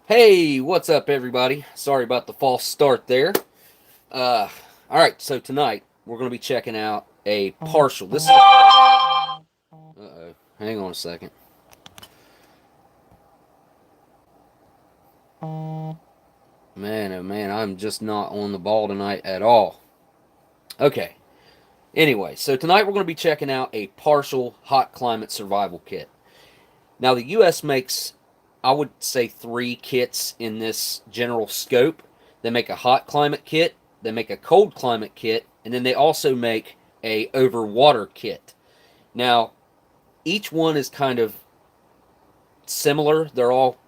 Hey, what's up, everybody? Sorry about the false start there. All right, so tonight we're going to be checking out a partial. This is. Uh-oh. Hang on a second. Man, oh man, I'm just not on the ball tonight at all. Okay. Anyway, so tonight we're going to be checking out a partial hot climate survival kit. Now, the U.S. makes, I would say, 3 kits in this general scope. They make a hot climate kit, they make a cold climate kit, and then they also make a over water kit. Now, each one is kind of similar. They're all,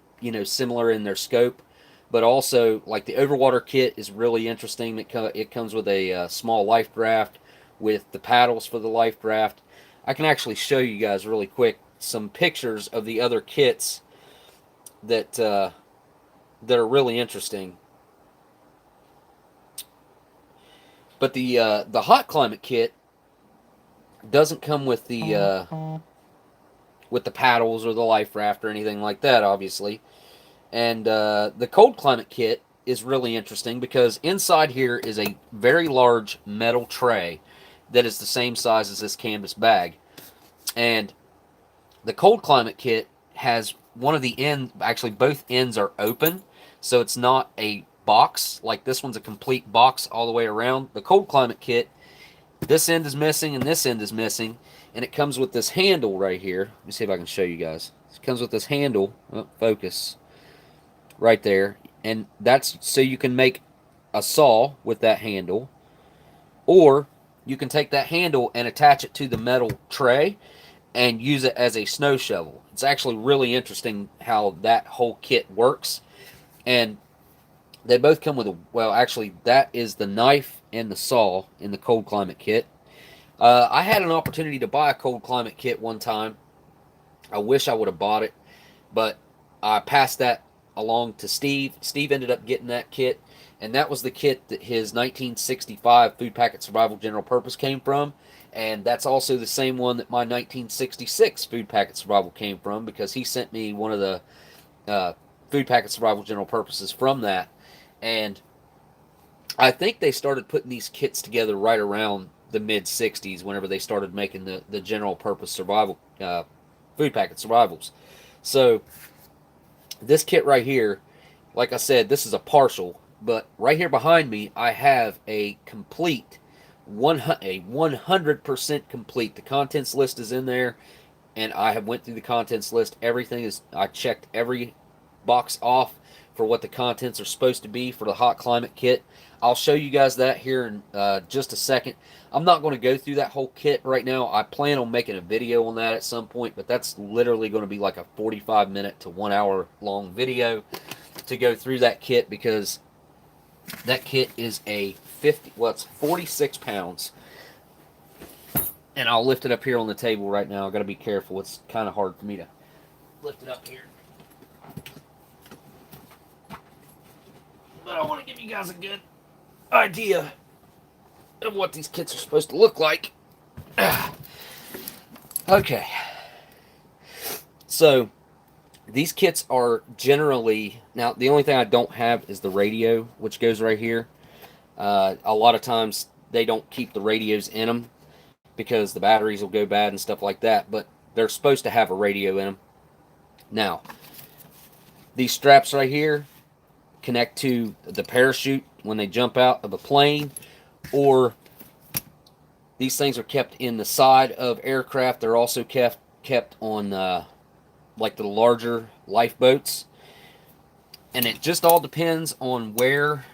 similar in their scope, but also like the overwater kit is really interesting. It comes with a small life raft with the paddles for the life raft. I can actually show you guys really quick some pictures of the other kits that are really interesting. But the hot climate kit doesn't come with the paddles or the life raft or anything like that, obviously. And the cold climate kit is really interesting because inside here is a very large metal tray that is the same size as this canvas bag. And the cold climate kit has one of the ends, actually both ends are open, so it's not a box like this one's a complete box all the way around. The cold climate kit, this end is missing and this end is missing, and it comes with this handle right here. Let me see if I can show you guys. It comes with this handle, focus, right there, and that's so you can make a saw with that handle, or you can take that handle and attach it to the metal tray and use it as a snow shovel. It's actually really interesting how that whole kit works. And they both come with actually, that is the knife and the saw in the cold climate kit. I had an opportunity to buy a cold climate kit one time. I wish I would have bought it, but I passed that along to Steve. Steve ended up getting that kit, and that was the kit that his 1965 Food Packet Survival General Purpose came from. And that's also the same one that my 1966 Food Packet Survival came from, because he sent me one of the Food Packet Survival General Purposes from that. And I think they started putting these kits together right around the mid-60s, whenever they started making the general purpose survival Food Packet Survivals. So this kit right here, like I said, this is a partial, but right here behind me I have a complete 100% complete. The contents list is in there, and I have went through the contents list. Everything is, I checked every box off for what the contents are supposed to be for the hot climate kit. I'll show you guys that here in just a second. I'm not going to go through that whole kit right now. I plan on making a video on that at some point, but that's literally going to be like a 45-minute to 1 hour long video to go through that kit, because that kit is a it's 46 pounds. And I'll lift it up here on the table right now. I've got to be careful. It's kind of hard for me to lift it up here. But I want to give you guys a good idea of what these kits are supposed to look like. Okay. So, these kits are generally... Now, the only thing I don't have is the radio, which goes right here. A lot of times they don't keep the radios in them because the batteries will go bad and stuff like that, but they're supposed to have a radio in them. Now, these straps right here connect to the parachute when they jump out of a plane, or these things are kept in the side of aircraft. They're also kept on like the larger lifeboats, and it just all depends on where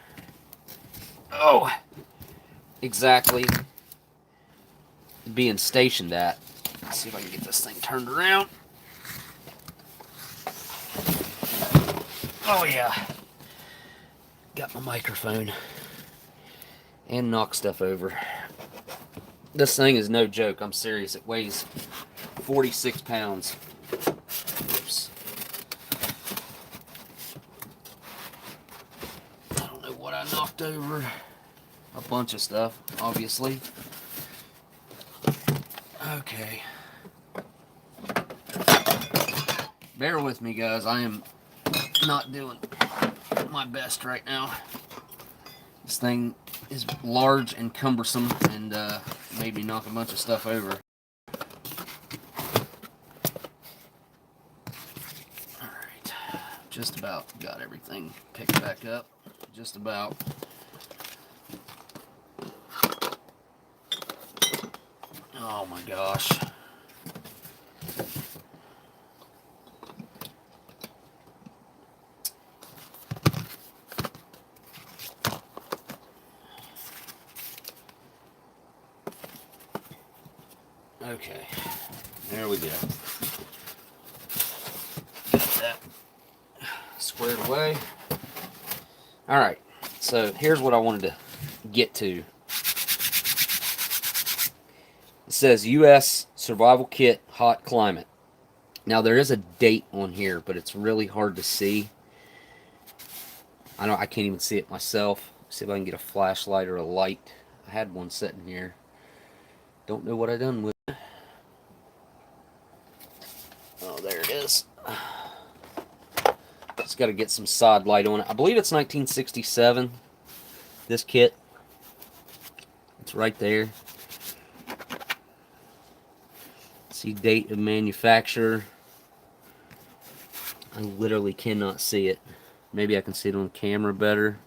exactly being stationed at. Let's see if I can get this thing turned around. Oh yeah, got my microphone and knock stuff over. This thing is no joke, I'm serious. It weighs 46 pounds. Oops. I don't know what I knocked over. A bunch of stuff, obviously. Okay. Bear with me, guys. I am not doing my best right now. This thing is large and cumbersome and made me knock a bunch of stuff over. Alright, just about got everything picked back up. Just about. Oh my gosh. Okay, there we go. Got that squared away. Alright, so here's what I wanted to get to. It says U.S. Survival Kit Hot Climate. Now there is a date on here, but it's really hard to see. I can't even see it myself. See if I can get a flashlight or a light. I had one sitting here. Don't know what I done with it. Oh, there it is. Just got to get some side light on it. I believe it's 1967. This kit. It's right there. See date of manufacture. I literally cannot see it. Maybe I can see it on camera better.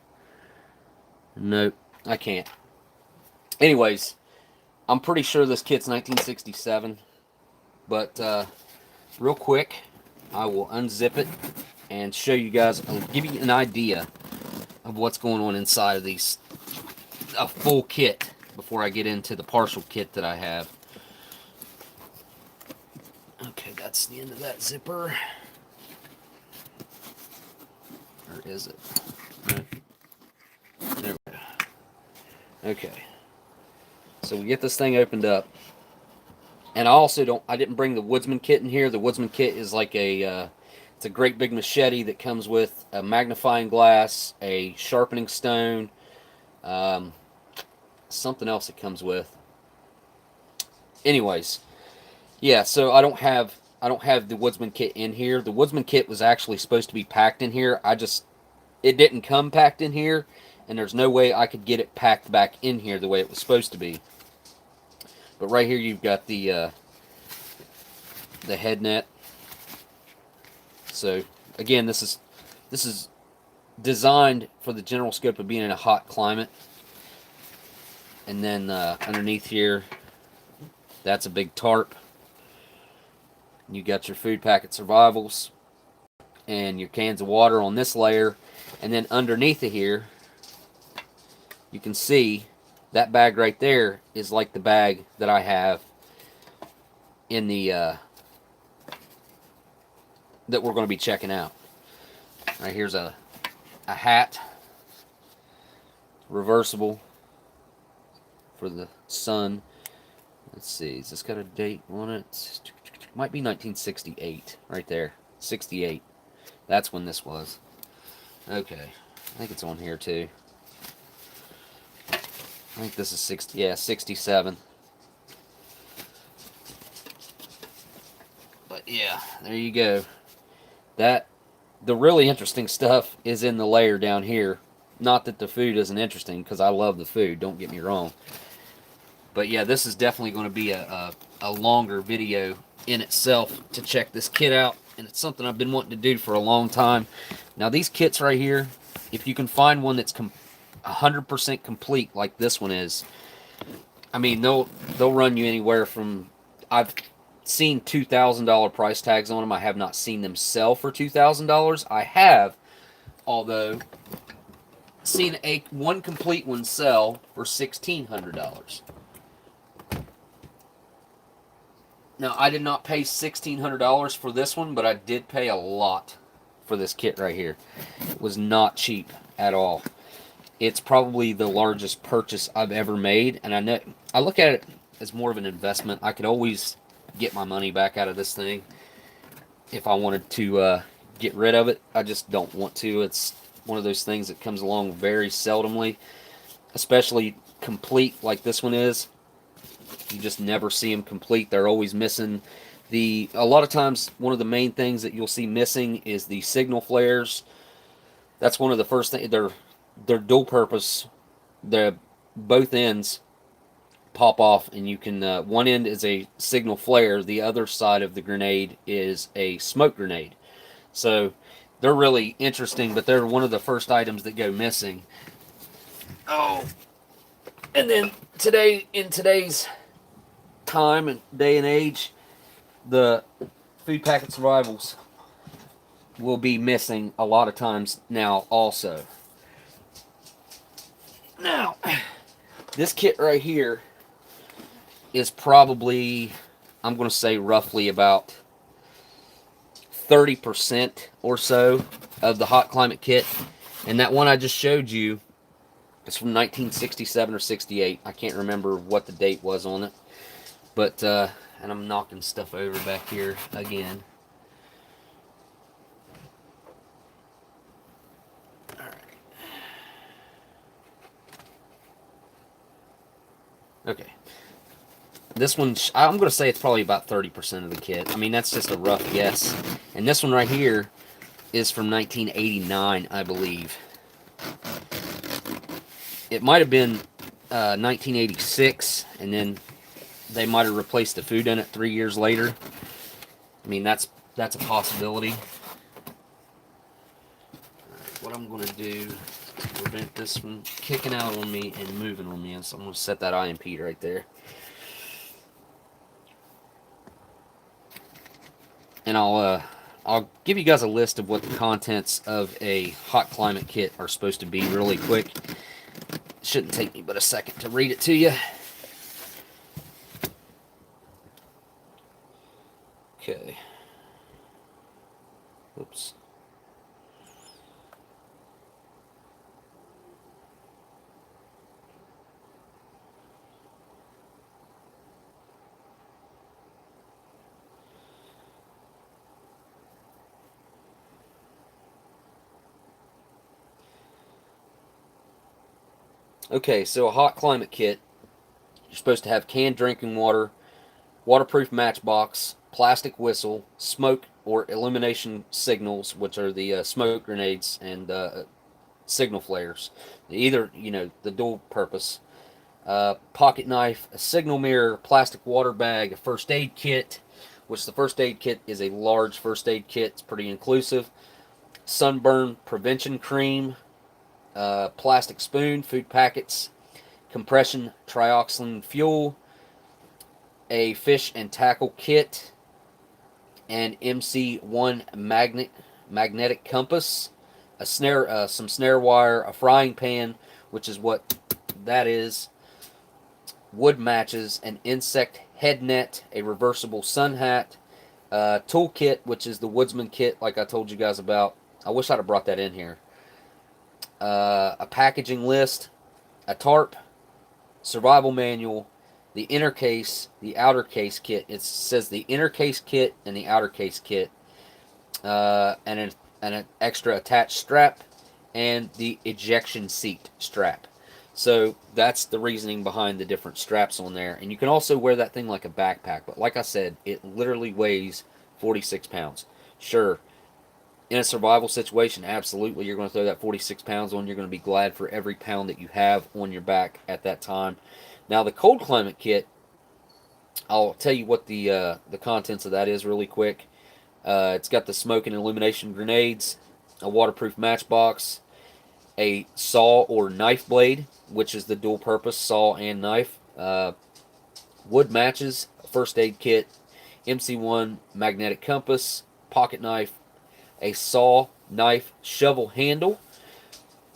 Nope, I can't. Anyways, I'm pretty sure this kit's 1967. But real quick, I will unzip it and show you guys. I'll give you an idea of what's going on inside of a full kit before I get into the partial kit that I have. Okay, that's the end of that zipper. Or is it? No. There we go. Okay. So we get this thing opened up. And I didn't bring the Woodsman kit in here. The Woodsman kit is like it's a great big machete that comes with a magnifying glass, a sharpening stone, something else it comes with. Anyways, yeah, so I don't have the Woodsman kit in here. The Woodsman kit was actually supposed to be packed in here. It didn't come packed in here, and there's no way I could get it packed back in here the way it was supposed to be. But right here you've got the head net. So again, this is designed for the general scope of being in a hot climate. And then underneath here, that's a big tarp. You got your food packet survivals and your cans of water on this layer. And then underneath of here, you can see that bag right there is like the bag that I have in the that we're going to be checking out. Right here's a hat, reversible for the sun. Let's see, has this got a date on it? Might be 1968 right there. 68. That's when this was. Okay, I think it's on here too. I think this is 67. But yeah, there you go. The really interesting stuff is in the layer down here. Not that the food isn't interesting, because I love the food, don't get me wrong. But yeah, this is definitely going to be a longer video in itself to check this kit out. And it's something I've been wanting to do for a long time. Now these kits right here, if you can find one that's 100% complete like this one is, I mean, they'll run you anywhere from, I've seen $2,000 price tags on them. I have not seen them sell for $2,000. I have, although, seen one complete one sell for $1,600. Now, I did not pay $1,600 for this one, but I did pay a lot for this kit right here. It was not cheap at all. It's probably the largest purchase I've ever made, and I look at it as more of an investment. I could always get my money back out of this thing if I wanted to get rid of it. I just don't want to. It's one of those things that comes along very seldomly, especially complete like this one is. You just never see them complete. They're always missing A lot of times, one of the main things that you'll see missing is the signal flares. That's one of the first things. They're dual purpose. The both ends pop off, and you can one end is a signal flare. The other side of the grenade is a smoke grenade. So they're really interesting, but they're one of the first items that go missing. Oh, and then in today's time and day and age, the food packet survivals will be missing a lot of times now also. Now, this kit right here is probably, I'm going to say roughly about 30% or so of the hot climate kit. And that one I just showed you is from 1967 or 68. I can't remember what the date was on it. But, and I'm knocking stuff over back here again. Okay. This one, I'm going to say it's probably about 30% of the kit. I mean, that's just a rough guess. And this one right here is from 1989, I believe. It might have been 1986, and then they might have replaced the food in it 3 years later. I mean, that's a possibility. Right, what I'm going to do is prevent this from kicking out on me and moving on me. So I'm going to set that IMP right there. And I'll give you guys a list of what the contents of a hot climate kit are supposed to be really quick. It shouldn't take me but a second to read it to you. Okay. Oops. Okay, so a hot climate kit, you're supposed to have canned drinking water, waterproof matchbox, plastic whistle, smoke or illumination signals, which are the smoke grenades and signal flares. Either, the dual purpose. Pocket knife, a signal mirror, plastic water bag, a first aid kit, which the first aid kit is a large first aid kit. It's pretty inclusive. Sunburn prevention cream, plastic spoon, food packets, compression trioxylene fuel, a fish and tackle kit, an MC1 magnetic compass, a snare, some snare wire, a frying pan, which is what that is, wood matches, an insect head net, a reversible sun hat, tool kit, which is the woodsman kit, like I told you guys about. I wish I'd have brought that in here. A packaging list, a tarp, survival manual, the inner case, the outer case kit. It says the inner case kit and the outer case kit, and an extra attached strap, and the ejection seat strap. So that's the reasoning behind the different straps on there. And you can also wear that thing like a backpack. But like I said, it literally weighs 46 pounds. Sure, in a survival situation, absolutely, you're going to throw that 46 pounds on. You're going to be glad for every pound that you have on your back at that time. Now, the cold climate kit, I'll tell you what the contents of that is really quick. It's got the smoke and illumination grenades, a waterproof matchbox, a saw or knife blade, which is the dual purpose saw and knife, wood matches, a first aid kit, MC1 magnetic compass, pocket knife, a saw, knife, shovel handle.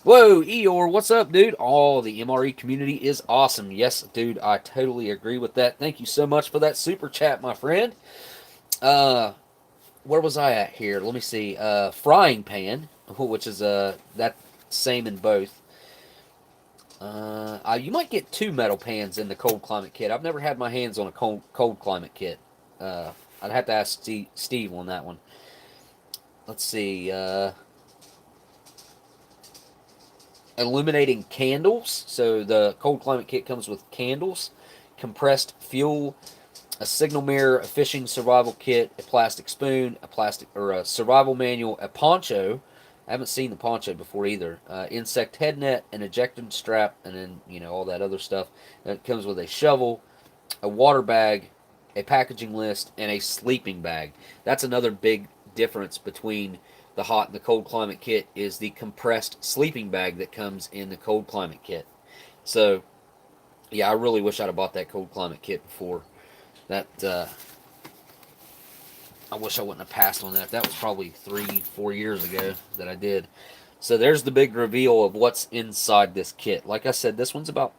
Whoa, Eeyore, what's up, dude? Oh, the MRE community is awesome. Yes, dude, I totally agree with that. Thank you so much for that super chat, my friend. Where was I at here? Let me see. Frying pan, which is that same in both. You might get 2 metal pans in the cold climate kit. I've never had my hands on a cold climate kit. I'd have to ask Steve on that one. Let's see. Illuminating candles. So the cold climate kit comes with candles, compressed fuel, a signal mirror, a fishing survival kit, a plastic spoon, a survival manual, a poncho. I haven't seen the poncho before either. Insect head net, an ejector strap, and then all that other stuff. And it comes with a shovel, a water bag, a packaging list, and a sleeping bag. That's another big difference between the hot and the cold climate kit is the compressed sleeping bag that comes in the cold climate kit. So, yeah, I really wish I'd have bought that cold climate kit before. That I wish I wouldn't have passed on that. That was probably 3-4 years ago that I did. So there's the big reveal of what's inside this kit. Like I said, this one's about,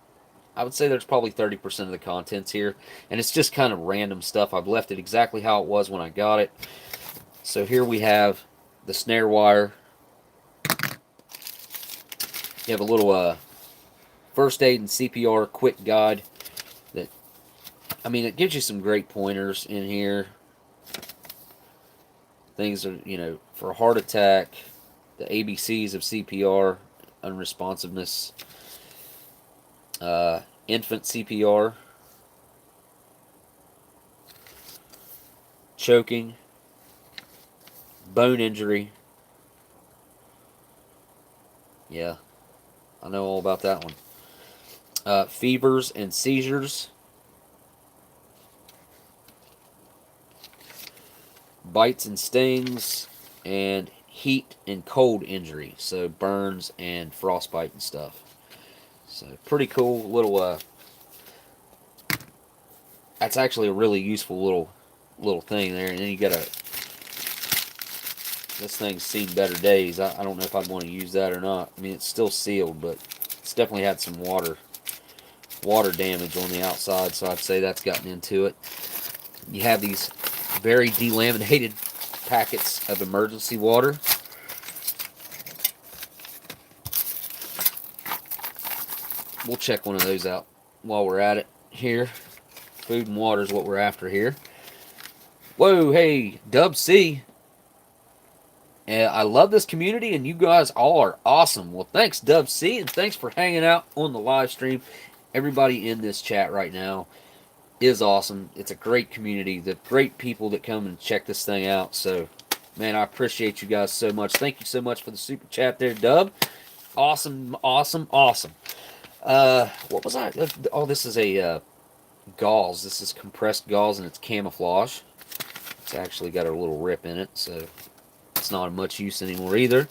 I would say there's probably 30% of the contents here. And it's just kind of random stuff. I've left it exactly how it was when I got it. So here we have the snare wire. You have a little first aid and CPR quick guide. That, I mean, it gives you some great pointers in here. Things are, for a heart attack, the ABCs of CPR, unresponsiveness, infant CPR, choking, bone injury. Yeah, I know all about that one. Fevers and seizures. Bites and stings, and heat and cold injury, so burns and frostbite and stuff. So pretty cool little. That's actually a really useful little thing there. And then you got this thing's seen better days. I don't know if I'd want to use that or not. I mean, it's still sealed, but it's definitely had some water damage on the outside, so I'd say that's gotten into it. You have these very delaminated packets of emergency water. We'll check one of those out while we're at it here. Food and water is what we're after here. Whoa, hey, Dub C. I love this community, and you guys all are awesome. Well, thanks, Dub C, and thanks for hanging out on the live stream. Everybody in this chat right now is awesome. It's a great community. The great people that come and check this thing out. So, man, I appreciate you guys so much. Thank you so much for the super chat there, Dub. Awesome, awesome, awesome. What was I? Oh, this is a gauze. This is compressed gauze, and it's camouflage. It's actually got a little rip in it, so it's not much use anymore either.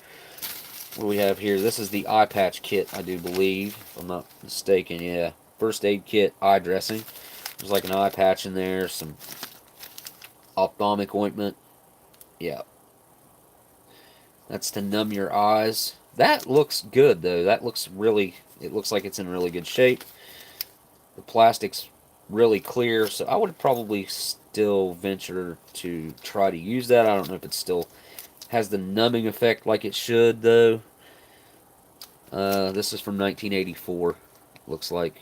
What do we have here? This is the eye patch kit, I do believe, if I'm not mistaken. Yeah, first aid kit, eye dressing. There's like an eye patch in there, some ophthalmic ointment. Yeah. That's to numb your eyes. That looks good, though. That looks really, it looks like it's in really good shape. The plastic's really clear, so I would probably still venture to try to use that. I don't know if it still has the numbing effect like it should, though. This is from 1984. Looks like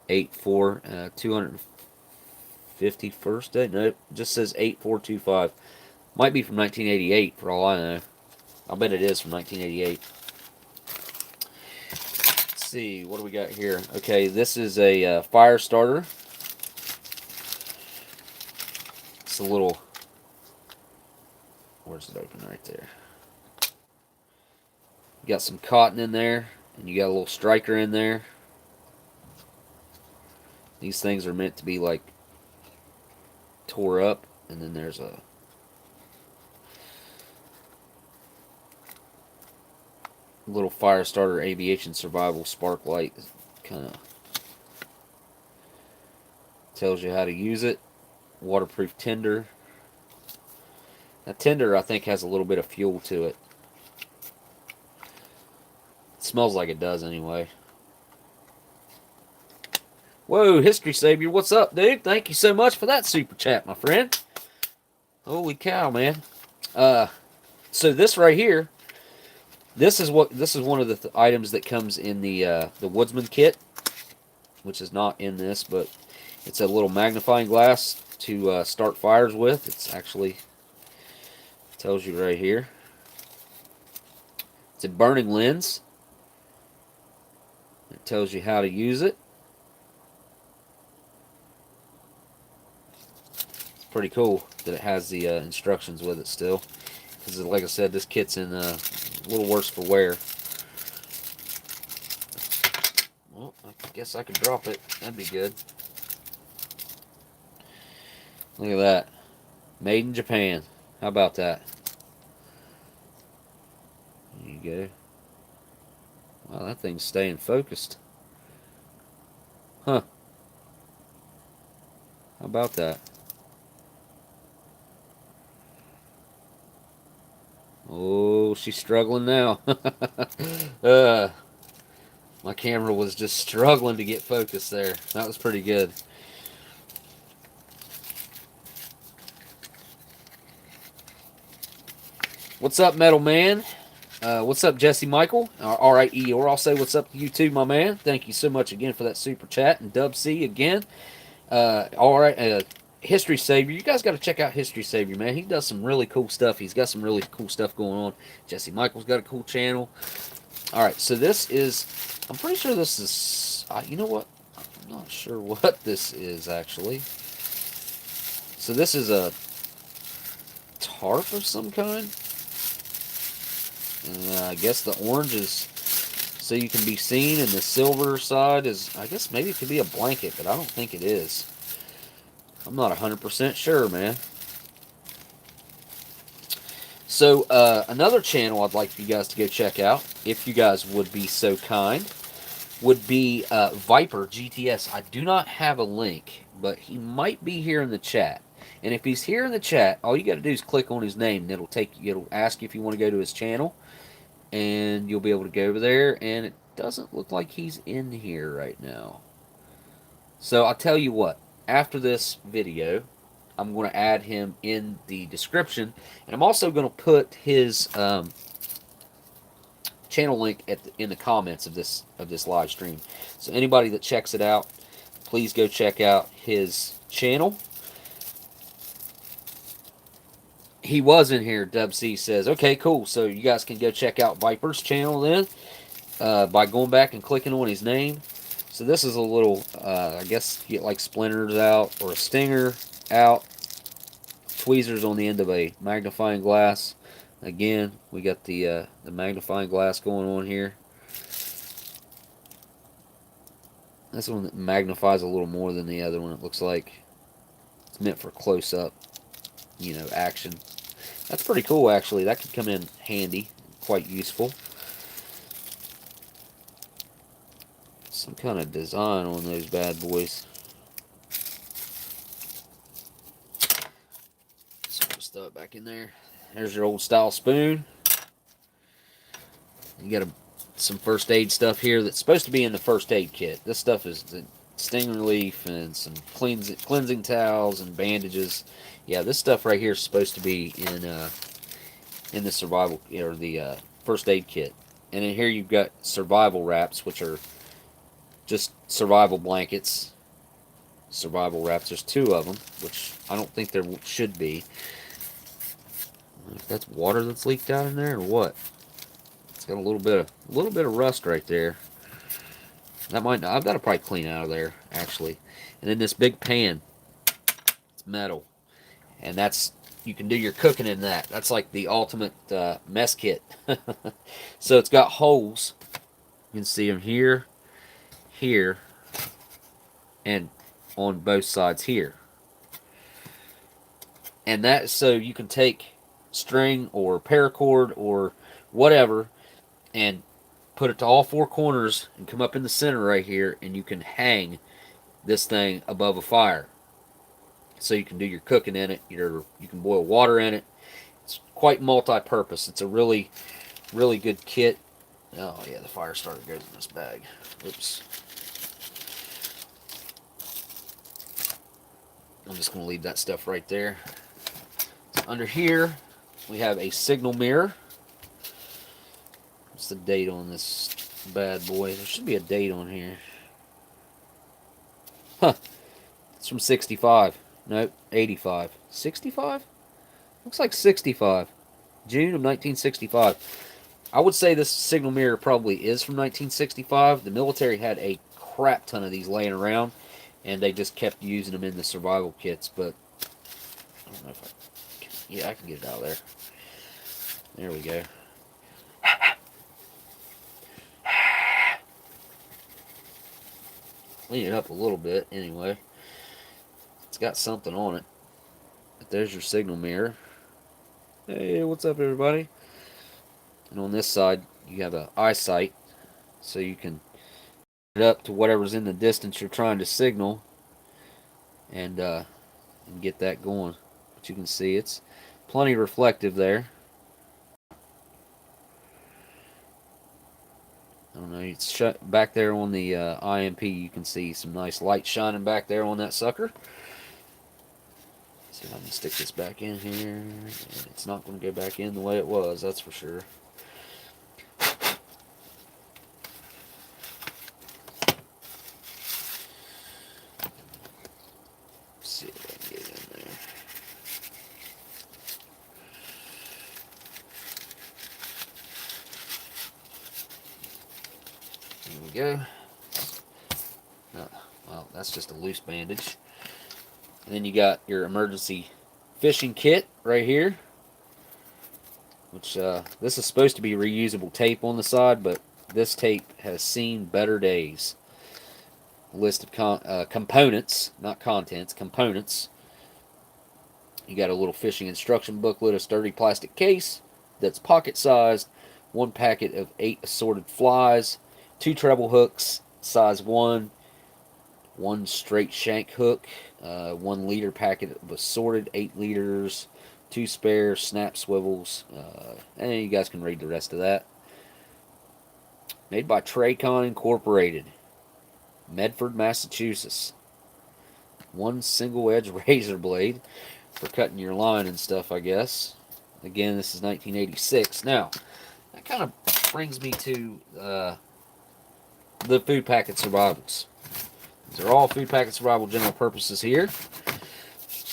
8-4, 251st day. No, it just says 8425. Might be from 1988 for all I know. I bet it is from 1988. Let's see, what do we got here? Okay, this is a fire starter. It's a little. Where's it open? Right there. You got some cotton in there, and you got a little striker in there. These things are meant to be like tore up, and then there's a little fire starter aviation survival spark light. Kind of tells you how to use it. Waterproof tinder. That tinder, I think, has a little bit of fuel to it. It smells like it does anyway. Whoa, History Savior, what's up, dude? Thank you so much for that super chat, my friend. Holy cow, man. So this right here, this is one of the items that comes in the Woodsman kit, which is not in this, but it's a little magnifying glass to start fires with. It's actually, tells you right here. It's a burning lens. It tells you how to use it. pretty cool that it has the instructions with it still. Because, like I said, this kit's in a little worse for wear. Well, I guess I could drop it. That'd be good. Look at that. Made in Japan. How about that? There you go. Wow, that thing's staying focused. Huh. How about that? Oh, she's struggling now. My camera was just struggling to get focused there. That was pretty good. What's up, Metal Man? What's up, Jesse Michael? All right, Eeyore. I'll say what's up to you too, my man. Thank you so much again for that super chat. And Dub C again. All right, History Savior. You guys got to check out History Savior, man. He does some really cool stuff. He's got some really cool stuff going on. Jesse Michael's got a cool channel. All right, so this is, I'm pretty sure this is, you know what? I'm not sure what this is, actually. So this is a tarp of some kind. And I guess the orange is so you can be seen, and the silver side is, I guess maybe it could be a blanket, but I don't think it is. I'm not 100% sure, man. So, another channel I'd like for you guys to go check out, if you guys would be so kind, would be Viper GTS. I do not have a link, but he might be here in the chat. And if he's here in the chat, all you got to do is click on his name, and it'll ask you if you want to go to his channel, and you'll be able to go over there. And it doesn't look like he's in here right now. So I'll tell you what, after this video, I'm going to add him in the description, and I'm also going to put his channel link in the comments of this live stream. So anybody that checks it out, please go check out his channel. He was in here. Dub C says, okay, cool. So you guys can go check out Viper's channel then by going back and clicking on his name. So this is a little, I guess you get like splinters out or a stinger out. Tweezers on the end of a magnifying glass. Again, we got the magnifying glass going on here. This one magnifies a little more than the other one, it looks like. It's meant for close-up, you know, action. That's pretty cool, actually. That could come in handy. Quite useful. Some kind of design on those bad boys. So just throw it back in there. There's your old style spoon. You got some first aid stuff here that's supposed to be in the first aid kit. This stuff is the sting relief and some cleansing towels and bandages. Yeah, this stuff right here is supposed to be in the survival or the first aid kit. And in here you've got survival wraps, which are just survival blankets. Survival wraps. There's 2 of them, which I don't think there should be. If that's water that's leaked out in there or what? It's got a little bit of rust right there. That might not, I've got to probably clean out of there actually. And then this big pan. It's metal, and that's, you can do your cooking in that. That's like the ultimate mess kit. So it's got holes. You can see them here, here, and on both sides here. And that so you can take string or paracord or whatever and put it to all 4 corners and come up in the center right here, and you can hang this thing above a fire. So you can do your cooking in it, you can boil water in it. It's quite multi-purpose. It's a really, really good kit. Oh yeah, the fire starter goes in this bag. Oops. I'm just going to leave that stuff right there. Under here, we have a signal mirror. What's the date on this bad boy? There should be a date on here. Huh. It's from 65. Nope, 85. 65? Looks like 65. June of 1965. I would say this signal mirror probably is from 1965. The military had a crap ton of these laying around, and they just kept using them in the survival kits. But don't know if I can. Yeah, I can get it out of there. There we go. Clean it up a little bit anyway. It's got something on it. But there's your signal mirror. Hey, what's up, everybody? And on this side, you have an eyesight, so you can put it up to whatever's in the distance you're trying to signal, and get that going. But you can see it's plenty reflective there. I don't know, it's shut back there on the IMP. You can see some nice light shining back there on that sucker. See if I can stick this back in here. And it's not going to go back in the way it was, that's for sure. Let's see if I can get it in there. There we go. Oh, well, that's just a loose bandage. And then you got your emergency fishing kit right here, which this is supposed to be reusable tape on the side, but this tape has seen better days. List of components, not contents, components. You got a little fishing instruction booklet, a sturdy plastic case that's pocket sized, 1 packet of 8 assorted flies, 2 treble hooks, size 1, 1 straight shank hook, 1 liter packet of assorted 8 liters, 2 spare snap swivels, and you guys can read the rest of that. Made by Traycon Incorporated, Medford, Massachusetts. 1 single edge razor blade for cutting your line and stuff, I guess. Again, this is 1986. Now, that kind of brings me to the food packet survivals. These are all food packet survival general purposes here.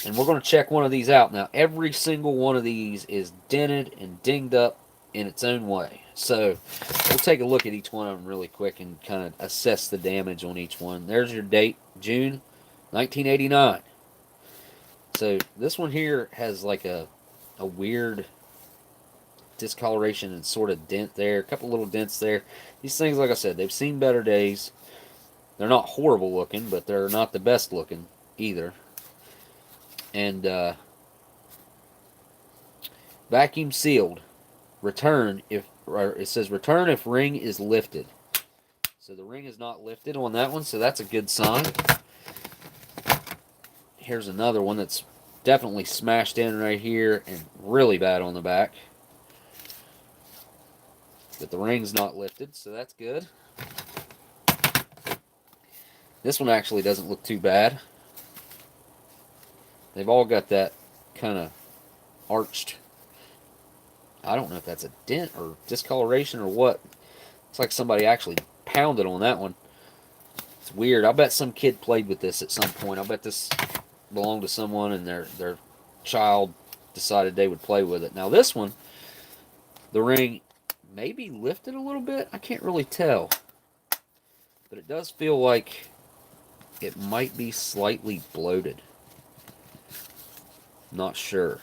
And we're going to check one of these out. Now, every single one of these is dented and dinged up in its own way. So, we'll take a look at each one of them really quick and kind of assess the damage on each one. There's your date, June 1989. So, this one here has like a weird discoloration and sort of dent there. A couple little dents there. These things, like I said, they've seen better days. They're not horrible looking, but they're not the best looking either. And vacuum sealed. Return if, or it says return if ring is lifted. So the ring is not lifted on that one, so that's a good sign. Here's another one that's definitely smashed in right here and really bad on the back. But the ring's not lifted, so that's good. This one actually doesn't look too bad. They've all got that kind of arched, I don't know if that's a dent or discoloration or what. It's like somebody actually pounded on that one. It's weird. I bet some kid played with this at some point. I bet this belonged to someone and their child decided they would play with it. Now this one, the ring maybe lifted a little bit. I can't really tell. But it does feel like it might be slightly bloated. Not sure.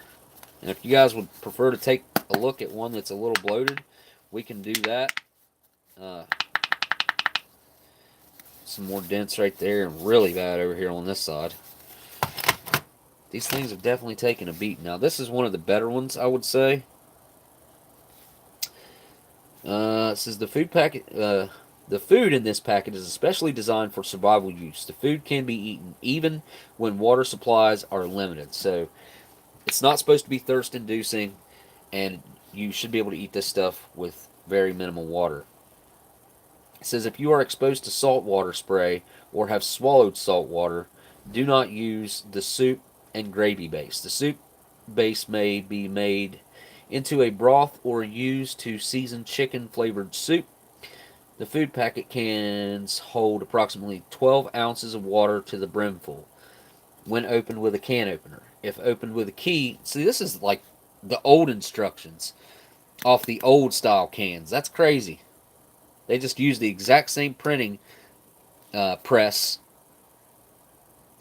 And if you guys would prefer to take a look at one that's a little bloated, we can do that. Some more dents right there and really bad over here on this side. These things have definitely taken a beat. Now this is one of the better ones, I would say. It says the food packet. The food in this packet is especially designed for survival use. The food can be eaten even when water supplies are limited. So it's not supposed to be thirst-inducing, and you should be able to eat this stuff with very minimal water. It says if you are exposed to salt water spray or have swallowed salt water, do not use the soup and gravy base. The soup base may be made into a broth or used to season chicken-flavored soup. The food packet cans hold approximately 12 ounces of water to the brimful when opened with a can opener. If opened with a key, see, this is like the old instructions off the old style cans. That's crazy. They just use the exact same printing press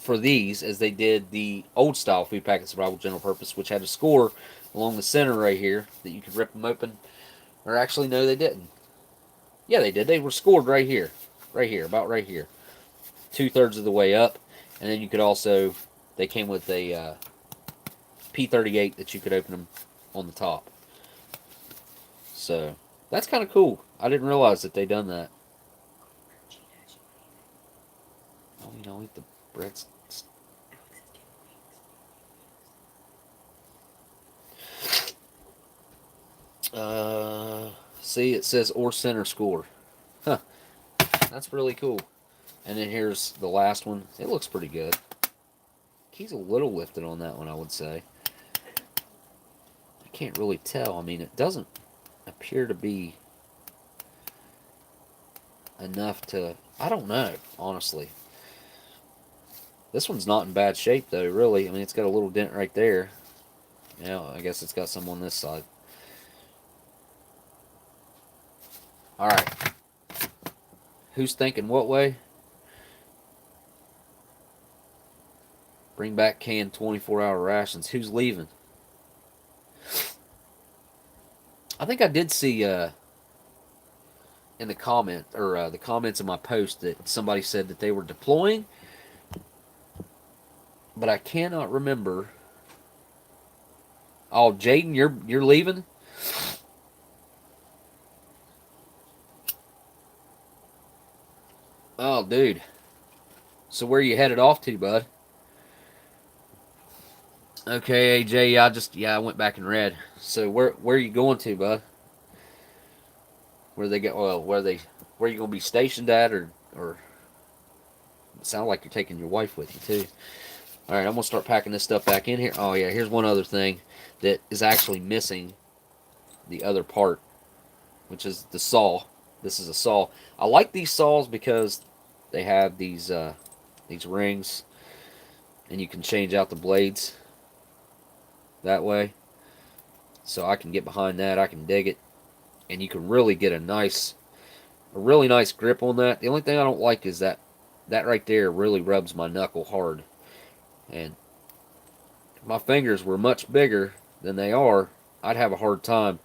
for these as they did the old style food packet survival general purpose, which had a score along the center right here that you could rip them open. Or actually, no, they didn't. Yeah, they did. They were scored right here, about right here, 2/3 of the way up. And then you could also, they came with a P38 that you could open them on the top. So that's kind of cool. I didn't realize that they done that. Oh, you know, eat the breads. See, it says or center score. Huh. That's really cool. And then here's the last one. It looks pretty good. Key's a little lifted on that one, I would say. I can't really tell. I mean, it doesn't appear to be enough to... I don't know, honestly. This one's not in bad shape, though, really. I mean, it's got a little dent right there. Yeah, I guess it's got some on this side. Alright. Who's thinking what way? Bring back canned 24-hour rations. Who's leaving? I think I did see in the comment, or the comments of my post, that somebody said that they were deploying, but I cannot remember. Oh, Jaden, you're leaving? Oh, dude. So where you headed off to, bud? Okay, AJ, I went back and read. So where are you going to, bud? Where they get? Well, where you gonna be stationed at, or it sounds like you're taking your wife with you too. All right, I'm gonna start packing this stuff back in here. Oh yeah, here's one other thing that is actually missing the other part, which is the saw. This is a saw. I like these saws because they have these rings, and you can change out the blades that way. So I can get behind that. I can dig it, and you can really get a really nice grip on that. The only thing I don't like is that right there really rubs my knuckle hard, and if my fingers were much bigger than they are, I'd have a hard time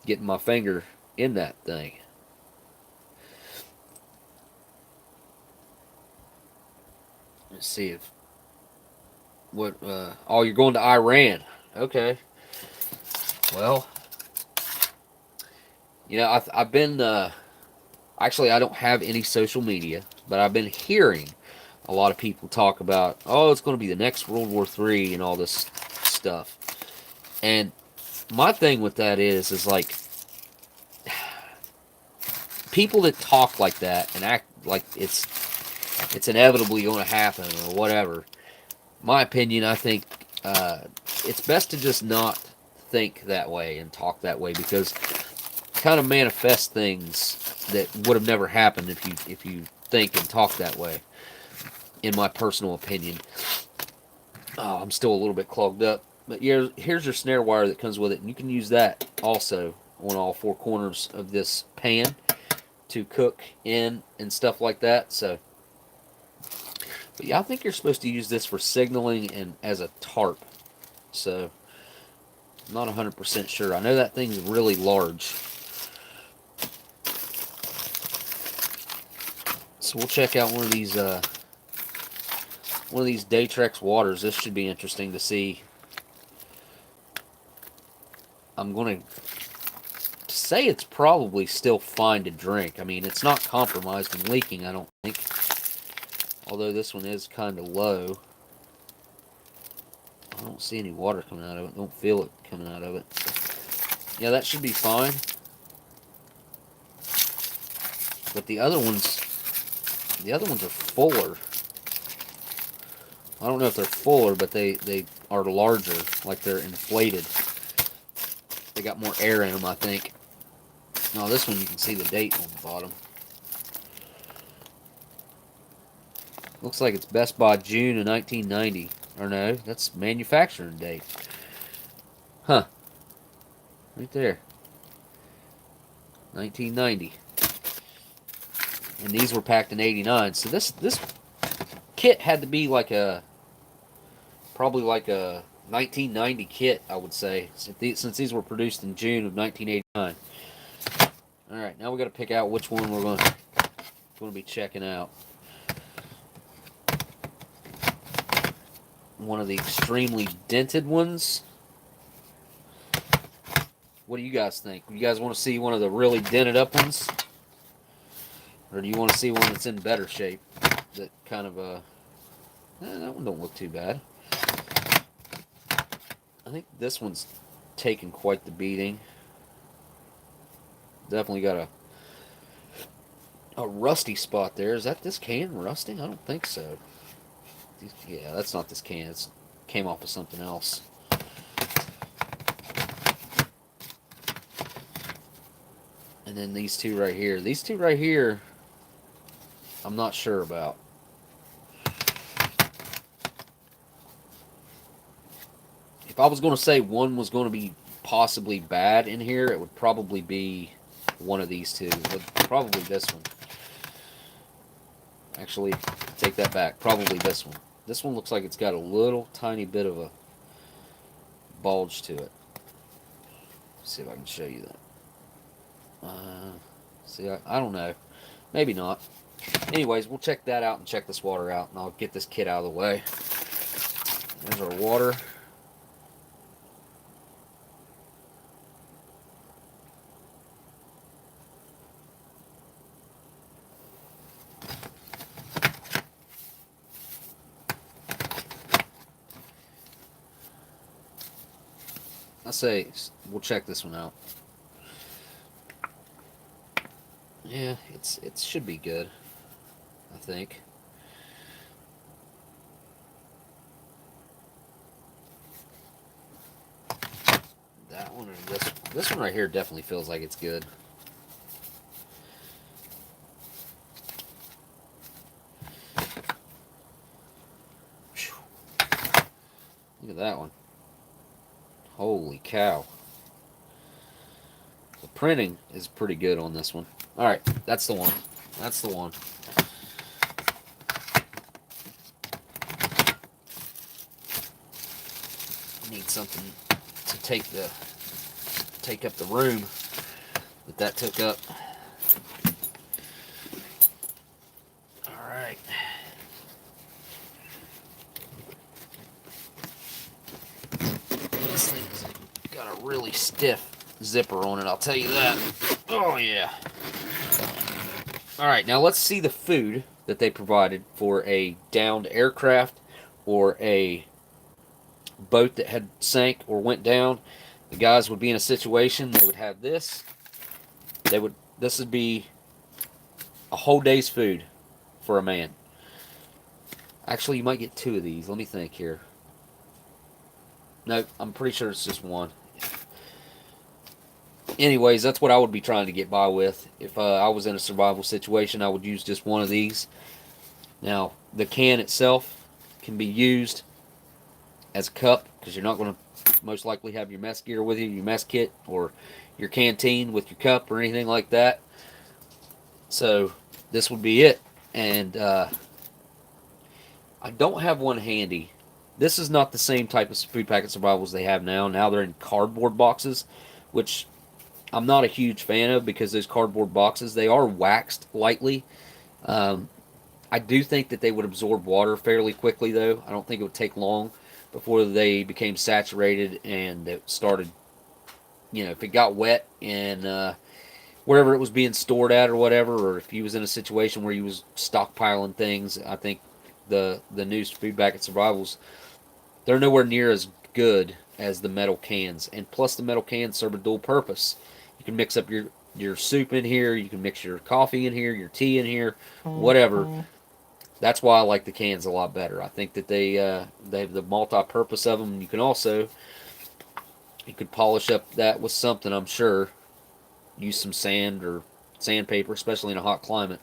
getting my finger in that thing. Let's see if oh, you're going to Iran. Okay. Well, you know, I've been actually, I don't have any social media, but I've been hearing a lot of people talk about, oh, it's going to be the next World War III and all this stuff. And my thing with that is like, people that talk like that and act like it's inevitably going to happen or whatever, my opinion, I think it's best to just not think that way and talk that way, because it kind of manifests things that would have never happened if you think and talk that way, in my personal opinion. Oh, I'm still a little bit clogged up. But here's your snare wire that comes with it, and you can use that also on all four corners of this pan to cook in and stuff like that. So, but yeah, I think you're supposed to use this for signaling and as a tarp. So, I'm not 100% sure. I know that thing's really large. So we'll check out one of these Daytrex waters. This should be interesting to see. I'm going to say it's probably still fine to drink. I mean, it's not compromised and leaking, I don't think. Although this one is kind of low. I don't see any water coming out of it. Don't feel it coming out of it. So, yeah, that should be fine. But the other ones are fuller. I don't know if they're fuller, but they are larger, like they're inflated. They got more air in them, I think. No, this one you can see the date on the bottom. Looks like it's Best by June of 1990. Or no, that's manufacturing date. Huh. Right there. 1990. And these were packed in 89. So this kit had to be like probably like a 1990 kit, I would say, since these were produced in June of 1989. All right, now we got to pick out which one we're going to be checking out. One of the extremely dented ones. What do you guys think? You guys want to see one of the really dented up ones? Or do you want to see one that's in better shape? That kind of that one don't look too bad. I think this one's taken quite the beating. Definitely got a rusty spot there. Is that this can rusting? I don't think so. Yeah, that's not this can. It came off of something else. And then these two right here. These two right here, I'm not sure about. If I was going to say one was going to be possibly bad in here, it would probably be one of these two. But probably this one. Actually, take that back. Probably this one. This one looks like it's got a little tiny bit of a bulge to it. Let's see if I can show you that. See, I don't know. Maybe not. Anyways, we'll check that out and check this water out, and I'll get this kit out of the way. There's our water. I say we'll check this one out. Yeah, it should be good, I think. That one or this one right here definitely feels like it's good. Look at that one. Holy cow. The printing is pretty good on this one. Alright, that's the one. That's the one. Need something to take up the room that took up. Alright. This thing's got a really stiff zipper on it, I'll tell you that. Oh yeah. Alright, now let's see the food that they provided for a downed aircraft or a boat that had sank or went down. The guys would be in a situation, they would have this. This would be a whole day's food for a man. Actually, you might get two of these. Let me think here. No, I'm pretty sure it's just one. Anyways, that's what I would be trying to get by with. If I was in a survival situation, I would use just one of these. Now, the can itself can be used as a cup, because you're not going to most likely have your mess gear with you, your mess kit, or your canteen with your cup or anything like that. So, this would be it. And I don't have one handy. This is not the same type of food packet survivals they have now. Now they're in cardboard boxes, which I'm not a huge fan of, because those cardboard boxes, they are waxed lightly. I do think that they would absorb water fairly quickly, though. I don't think it would take long before they became saturated and it started, if it got wet and wherever it was being stored at or whatever, or if he was in a situation where he was stockpiling things, I think the new food packet survivals, they're nowhere near as good as the metal cans. And plus, the metal cans serve a dual purpose. You can mix up your soup in here, you can mix your coffee in here, your tea in here, whatever. That's why I like the cans a lot better. I think that they have the multi-purpose of them. You could polish up that with something, I'm sure. Use some sand or sandpaper, especially in a hot climate.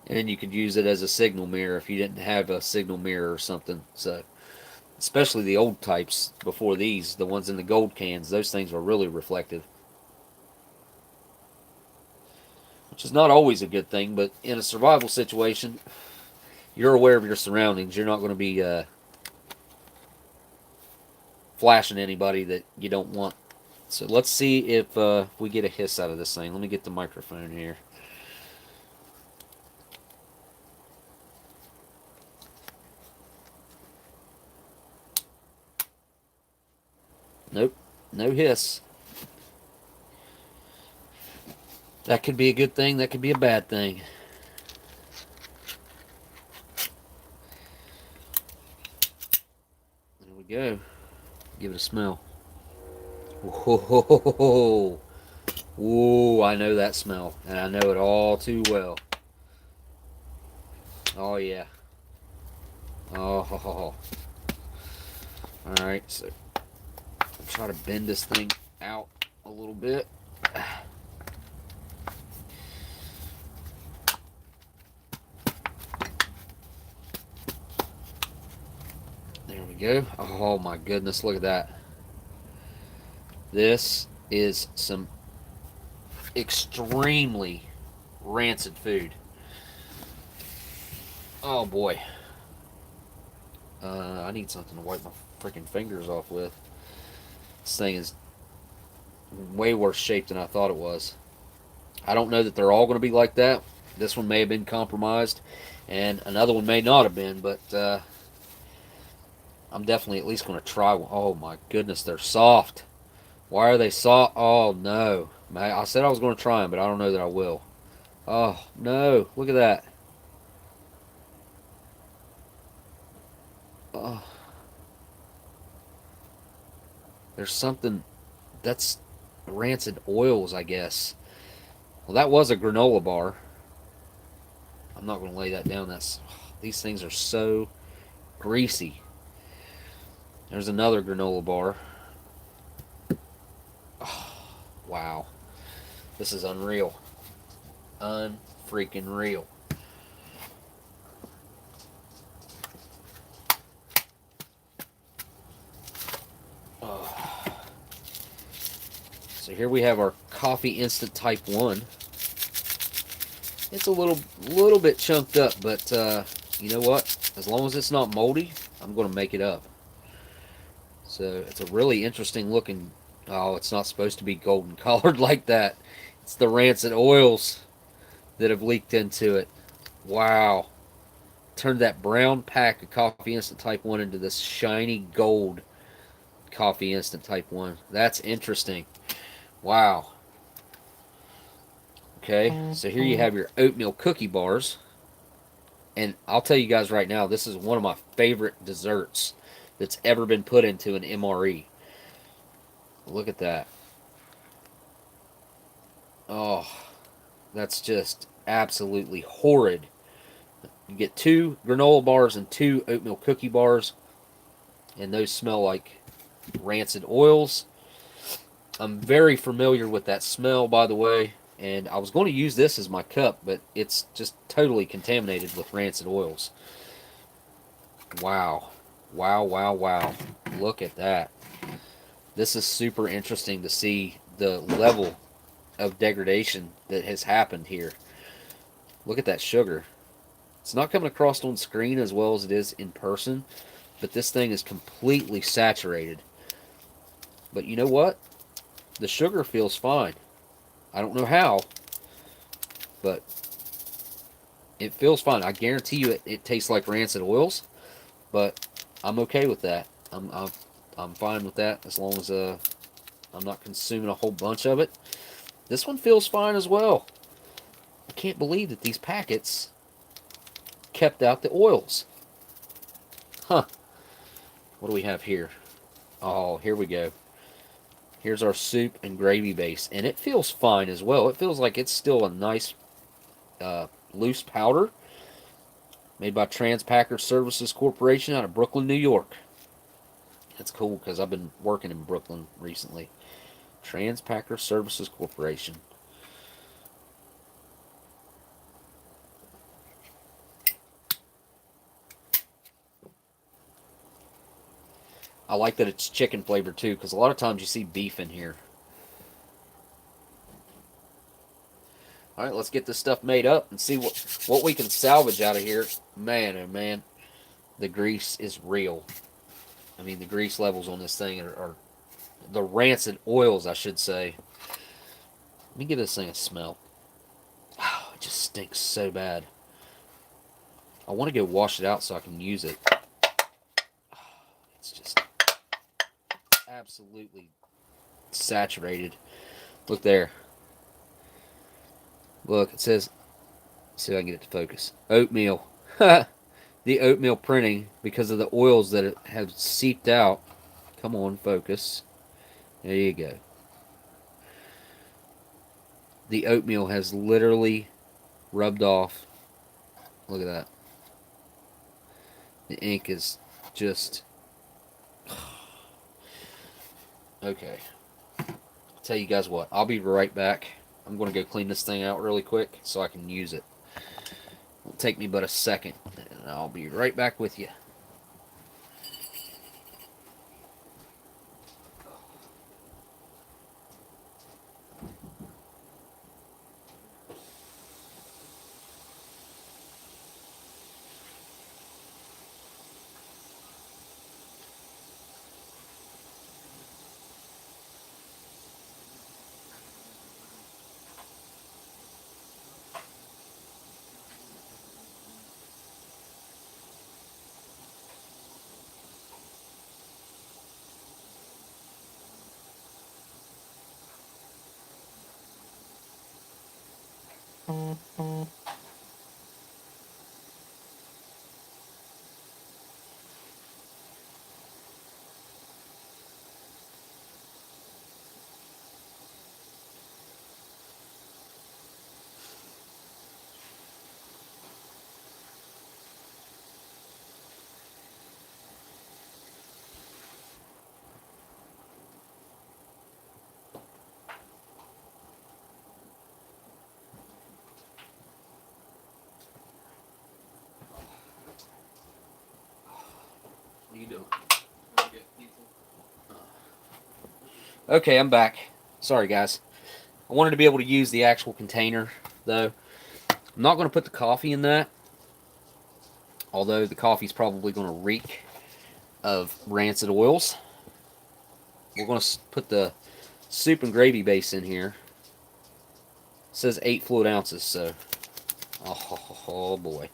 And then you could use it as a signal mirror if you didn't have a signal mirror or something. So, especially the old types before these, the ones in the gold cans, those things were really reflective. Which is not always a good thing, but in a survival situation, you're aware of your surroundings. You're not going to be flashing anybody that you don't want. So let's see if we get a hiss out of this thing. Let me get the microphone here. Nope, no hiss. That could be a good thing, that could be a bad thing. There we go. Give it a smell. Whoa. Ooh, I know that smell, and I know it all too well. Oh, yeah. Oh. Alright, so I'll try to bend this thing out a little bit. There we go. Oh my goodness, look at that. This is some extremely rancid food. Oh boy. I need something to wipe my freaking fingers off with. This thing is way worse shape than I thought it was. I don't know that they're all going to be like that. This one may have been compromised, and another one may not have been, but I'm definitely at least going to try one. Oh my goodness, they're soft. Why are they soft? Oh no. I said I was going to try them, but I don't know that I will. Oh no, look at that. Oh, there's something that's rancid oils, I guess. Well, that was a granola bar. I'm not going to lay that down. These things are so greasy. There's another granola bar. Oh, wow. This is unreal. Unfreaking real. Oh. So here we have our coffee instant type 1. It's a little bit chunked up, but you know what? As long as it's not moldy, I'm going to make it up. So it's a really interesting looking. Oh, it's not supposed to be golden colored like that. It's the rancid oils that have leaked into it. Wow. Turned that brown pack of Coffee Instant Type 1 into this shiny gold Coffee Instant Type 1. That's interesting. Wow. Okay, so here you have your oatmeal cookie bars. And I'll tell you guys right now, this is one of my favorite desserts that's ever been put into an MRE. Look at that. Oh, that's just absolutely horrid. You get 2 granola bars and 2 oatmeal cookie bars, and those smell like rancid oils. I'm very familiar with that smell, by the way, and I was going to use this as my cup, but it's just totally contaminated with rancid oils. Wow. Wow, wow, wow. Look at that. This is super interesting to see the level of degradation that has happened here. Look at that sugar. It's not coming across on screen as well as it is in person, but this thing is completely saturated. But you know what? The sugar feels fine. I don't know how, but it feels fine. I guarantee you it tastes like rancid oils, but I'm okay with that. I'm fine with that as long as I'm not consuming a whole bunch of it. This one feels fine as well. I can't believe that these packets kept out the oils. Huh. What do we have here? Oh, here we go. Here's our soup and gravy base, and it feels fine as well. It feels like it's still a nice loose powder made by Transpacker Services Corporation out of Brooklyn, New York. That's cool because I've been working in Brooklyn recently. Transpacker Services Corporation. I like that it's chicken flavored too, because a lot of times you see beef in here. All right, let's get this stuff made up and see what we can salvage out of here. Man, oh man, the grease is real. I mean, the grease levels on this thing are the rancid oils, I should say. Let me give this thing a smell. Oh, it just stinks so bad. I want to go wash it out so I can use it. It's just absolutely saturated. Look there. Look, it says, let's see if I can get it to focus. Oatmeal. The oatmeal printing, because of the oils that have seeped out. Come on, focus. There you go. The oatmeal has literally rubbed off. Look at that. The ink is just... Okay. I'll tell you guys what. I'll be right back. I'm going to go clean this thing out really quick so I can use it. It'll take me but a second, and I'll be right back with you. What are you doing? Okay, I'm back. Sorry, guys. I wanted to be able to use the actual container, though. I'm not going to put the coffee in that, although the coffee's probably going to reek of rancid oils. We're going to put the soup and gravy base in here. It says 8 fluid ounces, so... Oh boy.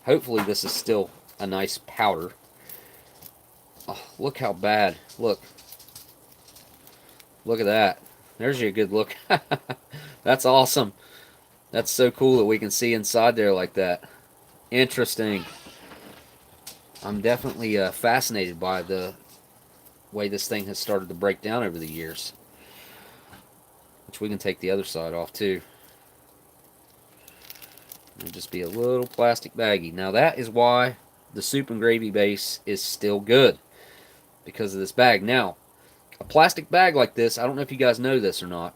Hopefully this is still a nice powder. Oh, look how bad. Look. Look at that. There's your good look. That's awesome. That's so cool that we can see inside there like that. Interesting. I'm definitely fascinated by the way this thing has started to break down over the years. Which we can take the other side off too. It'll just be a little plastic baggie. Now that is why the soup and gravy base is still good. Because of this bag. Now, a plastic bag like this, I don't know if you guys know this or not,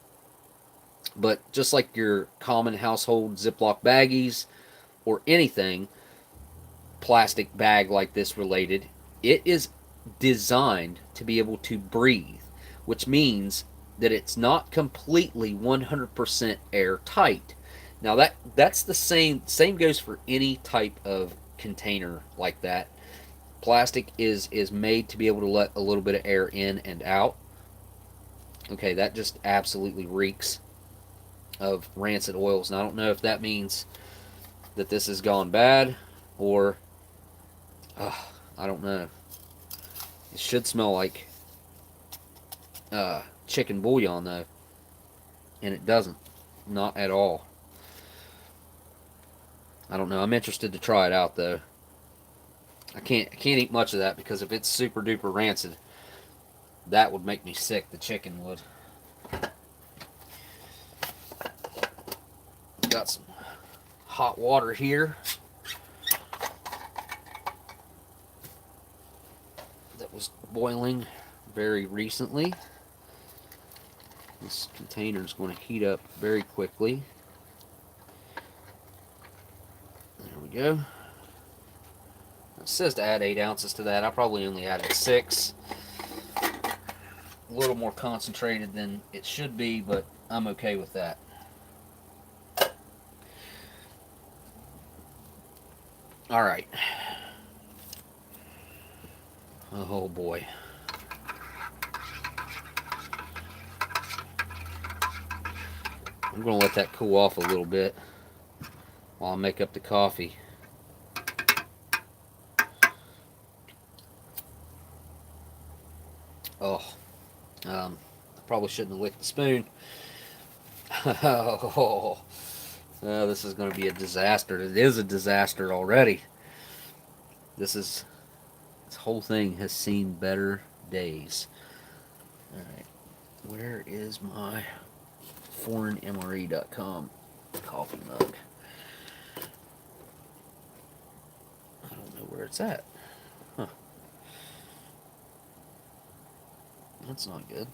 but just like your common household Ziploc baggies or anything plastic bag like this related, it is designed to be able to breathe, which means that it's not completely 100% airtight. Now that's the same goes for any type of container like that. Plastic is made to be able to let a little bit of air in and out. Okay, that just absolutely reeks of rancid oils. And I don't know if that means that this has gone bad or I don't know. It should smell like chicken bouillon though, and it doesn't. Not at all. I don't know. I'm interested to try it out though. I can't eat much of that because if it's super duper rancid, that would make me sick. The chicken would. Got some hot water here that was boiling very recently. This container is going to heat up very quickly. There we go. It says to add 8 ounces to that. I probably only added 6. A little more concentrated than it should be, but I'm okay with that. All right. Oh boy. I'm going to let that cool off a little bit while I make up the coffee. Oh, I probably shouldn't have licked the spoon. Oh, this is going to be a disaster. It is a disaster already. This whole thing has seen better days. All right, where is my foreignmre.com coffee mug? I don't know where it's at. Huh. That's not good.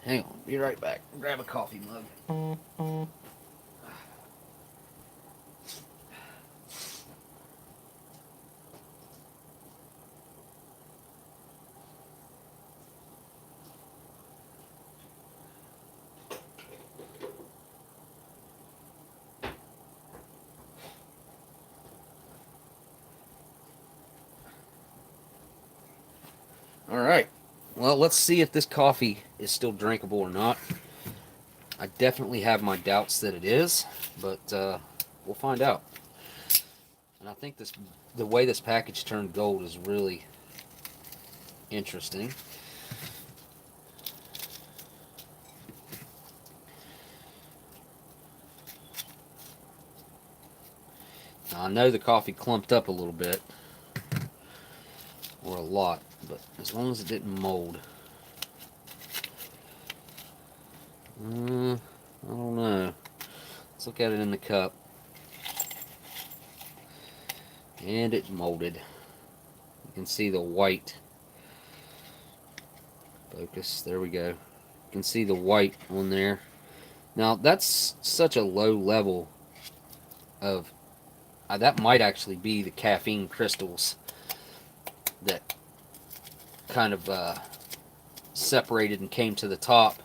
Hang on, be right back. Grab a coffee mug. Alright, well, let's see if this coffee is still drinkable or not. I definitely have my doubts that it is, but we'll find out. And I think the way this package turned gold is really interesting. Now, I know the coffee clumped up a little bit, or a lot, but as long as it didn't mold. I don't know. Let's look at it in the cup. And it molded. You can see the white. Focus, there we go. You can see the white on there. Now, that's such a low level of... that might actually be the caffeine crystals that kind of separated and came to the top.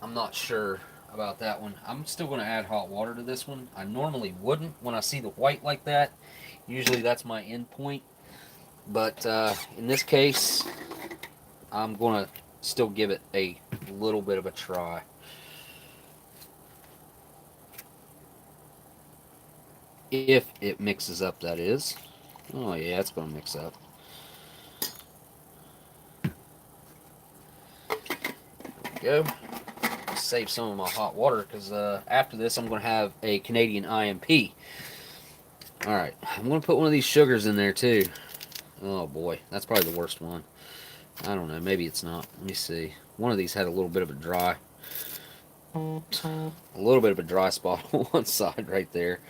I'm not sure about that one. I'm still going to add hot water to this one. I normally wouldn't when I see the white like that. Usually that's my end point. But in this case, I'm going to still give it a little bit of a try. If it mixes up, that is. Oh yeah, it's going to mix up. There we go. Save some of my hot water because after this I'm going to have a Canadian IMP. Alright, I'm going to put one of these sugars in there too. Oh boy, that's probably the worst one. I don't know, maybe it's not. Let me see. One of these had a little bit of a dry spot on one side right there.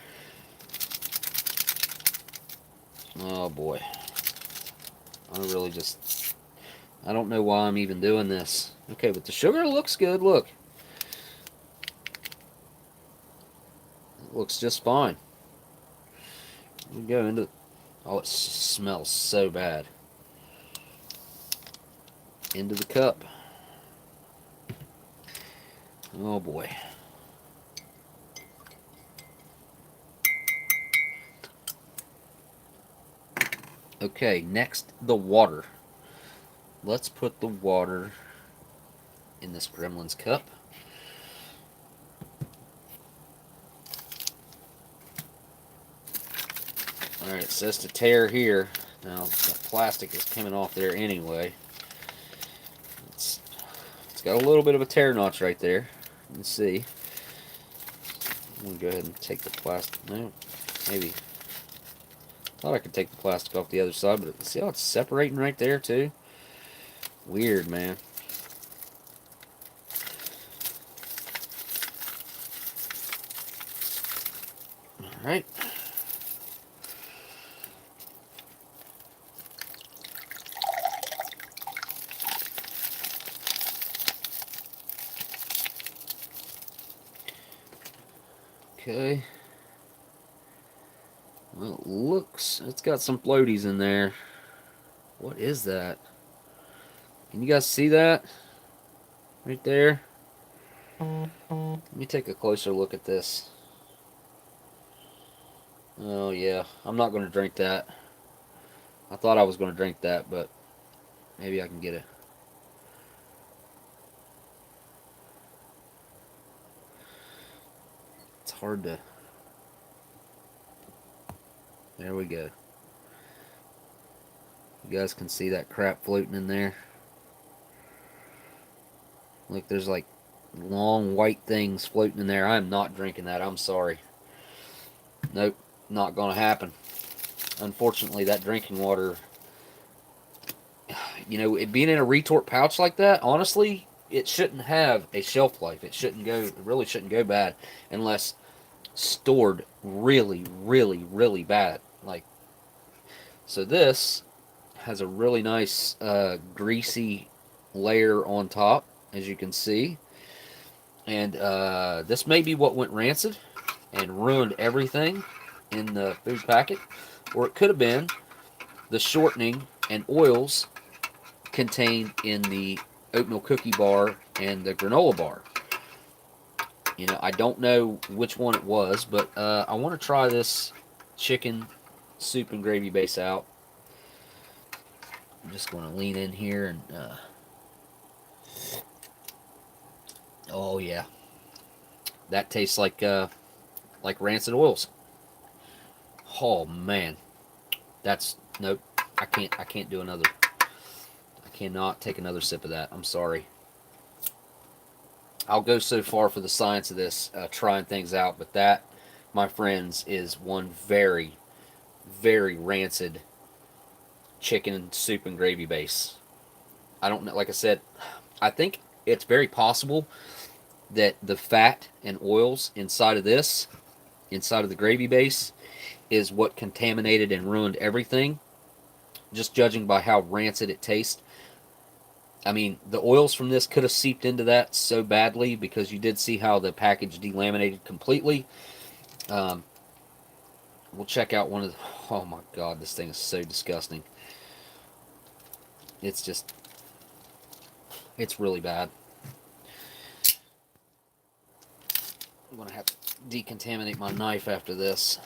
Oh boy. I don't know why I'm even doing this. Okay, but the sugar looks good, look. It looks just fine. We go into... Oh, it smells so bad. Into the cup. Oh boy. Okay, next, the water. Let's put the water in this Gremlin's cup. Alright, it says to tear here. Now, the plastic is coming off there anyway. It's got a little bit of a tear notch right there. Let's see. I'm going to go ahead and take the plastic. No, maybe. Thought I could take the plastic off the other side, but see how it's separating right there too? Weird, man. Alright. Okay. Well, it looks... It's got some floaties in there. What is that? Can you guys see that? Right there? Let me take a closer look at this. Oh, yeah. I'm not going to drink that. I thought I was going to drink that, but maybe I can get it. It's hard to... There we go. You guys can see that crap floating in there. Look, there's like long white things floating in there. I am not drinking that. I'm sorry. Nope, not going to happen. Unfortunately, that drinking water, you know, it being in a retort pouch like that, honestly, it shouldn't have a shelf life. It really shouldn't go bad unless stored really, really, really bad. Like, so this has a really nice greasy layer on top, as you can see. And this may be what went rancid and ruined everything in the food packet. Or it could have been the shortening and oils contained in the oatmeal cookie bar and the granola bar. You know, I don't know which one it was, but I want to try this chicken soup and gravy base out. I'm just going to lean in here and... oh, yeah. That tastes like rancid oils. Oh, man. That's... Nope. I can't do another. I cannot take another sip of that. I'm sorry. I'll go so far for the science of this, trying things out, but that, my friends, is one very, very rancid chicken soup and gravy base. I don't know, like I said, I think it's very possible that the fat and oils inside of this, inside of the gravy base, is what contaminated and ruined everything, just judging by how rancid it tastes. I mean, the oils from this could have seeped into that so badly because you did see how the package delaminated completely. Um, we'll check out one of the... Oh my god, this thing is so disgusting. It's just... It's really bad. I'm going to have to decontaminate my knife after this.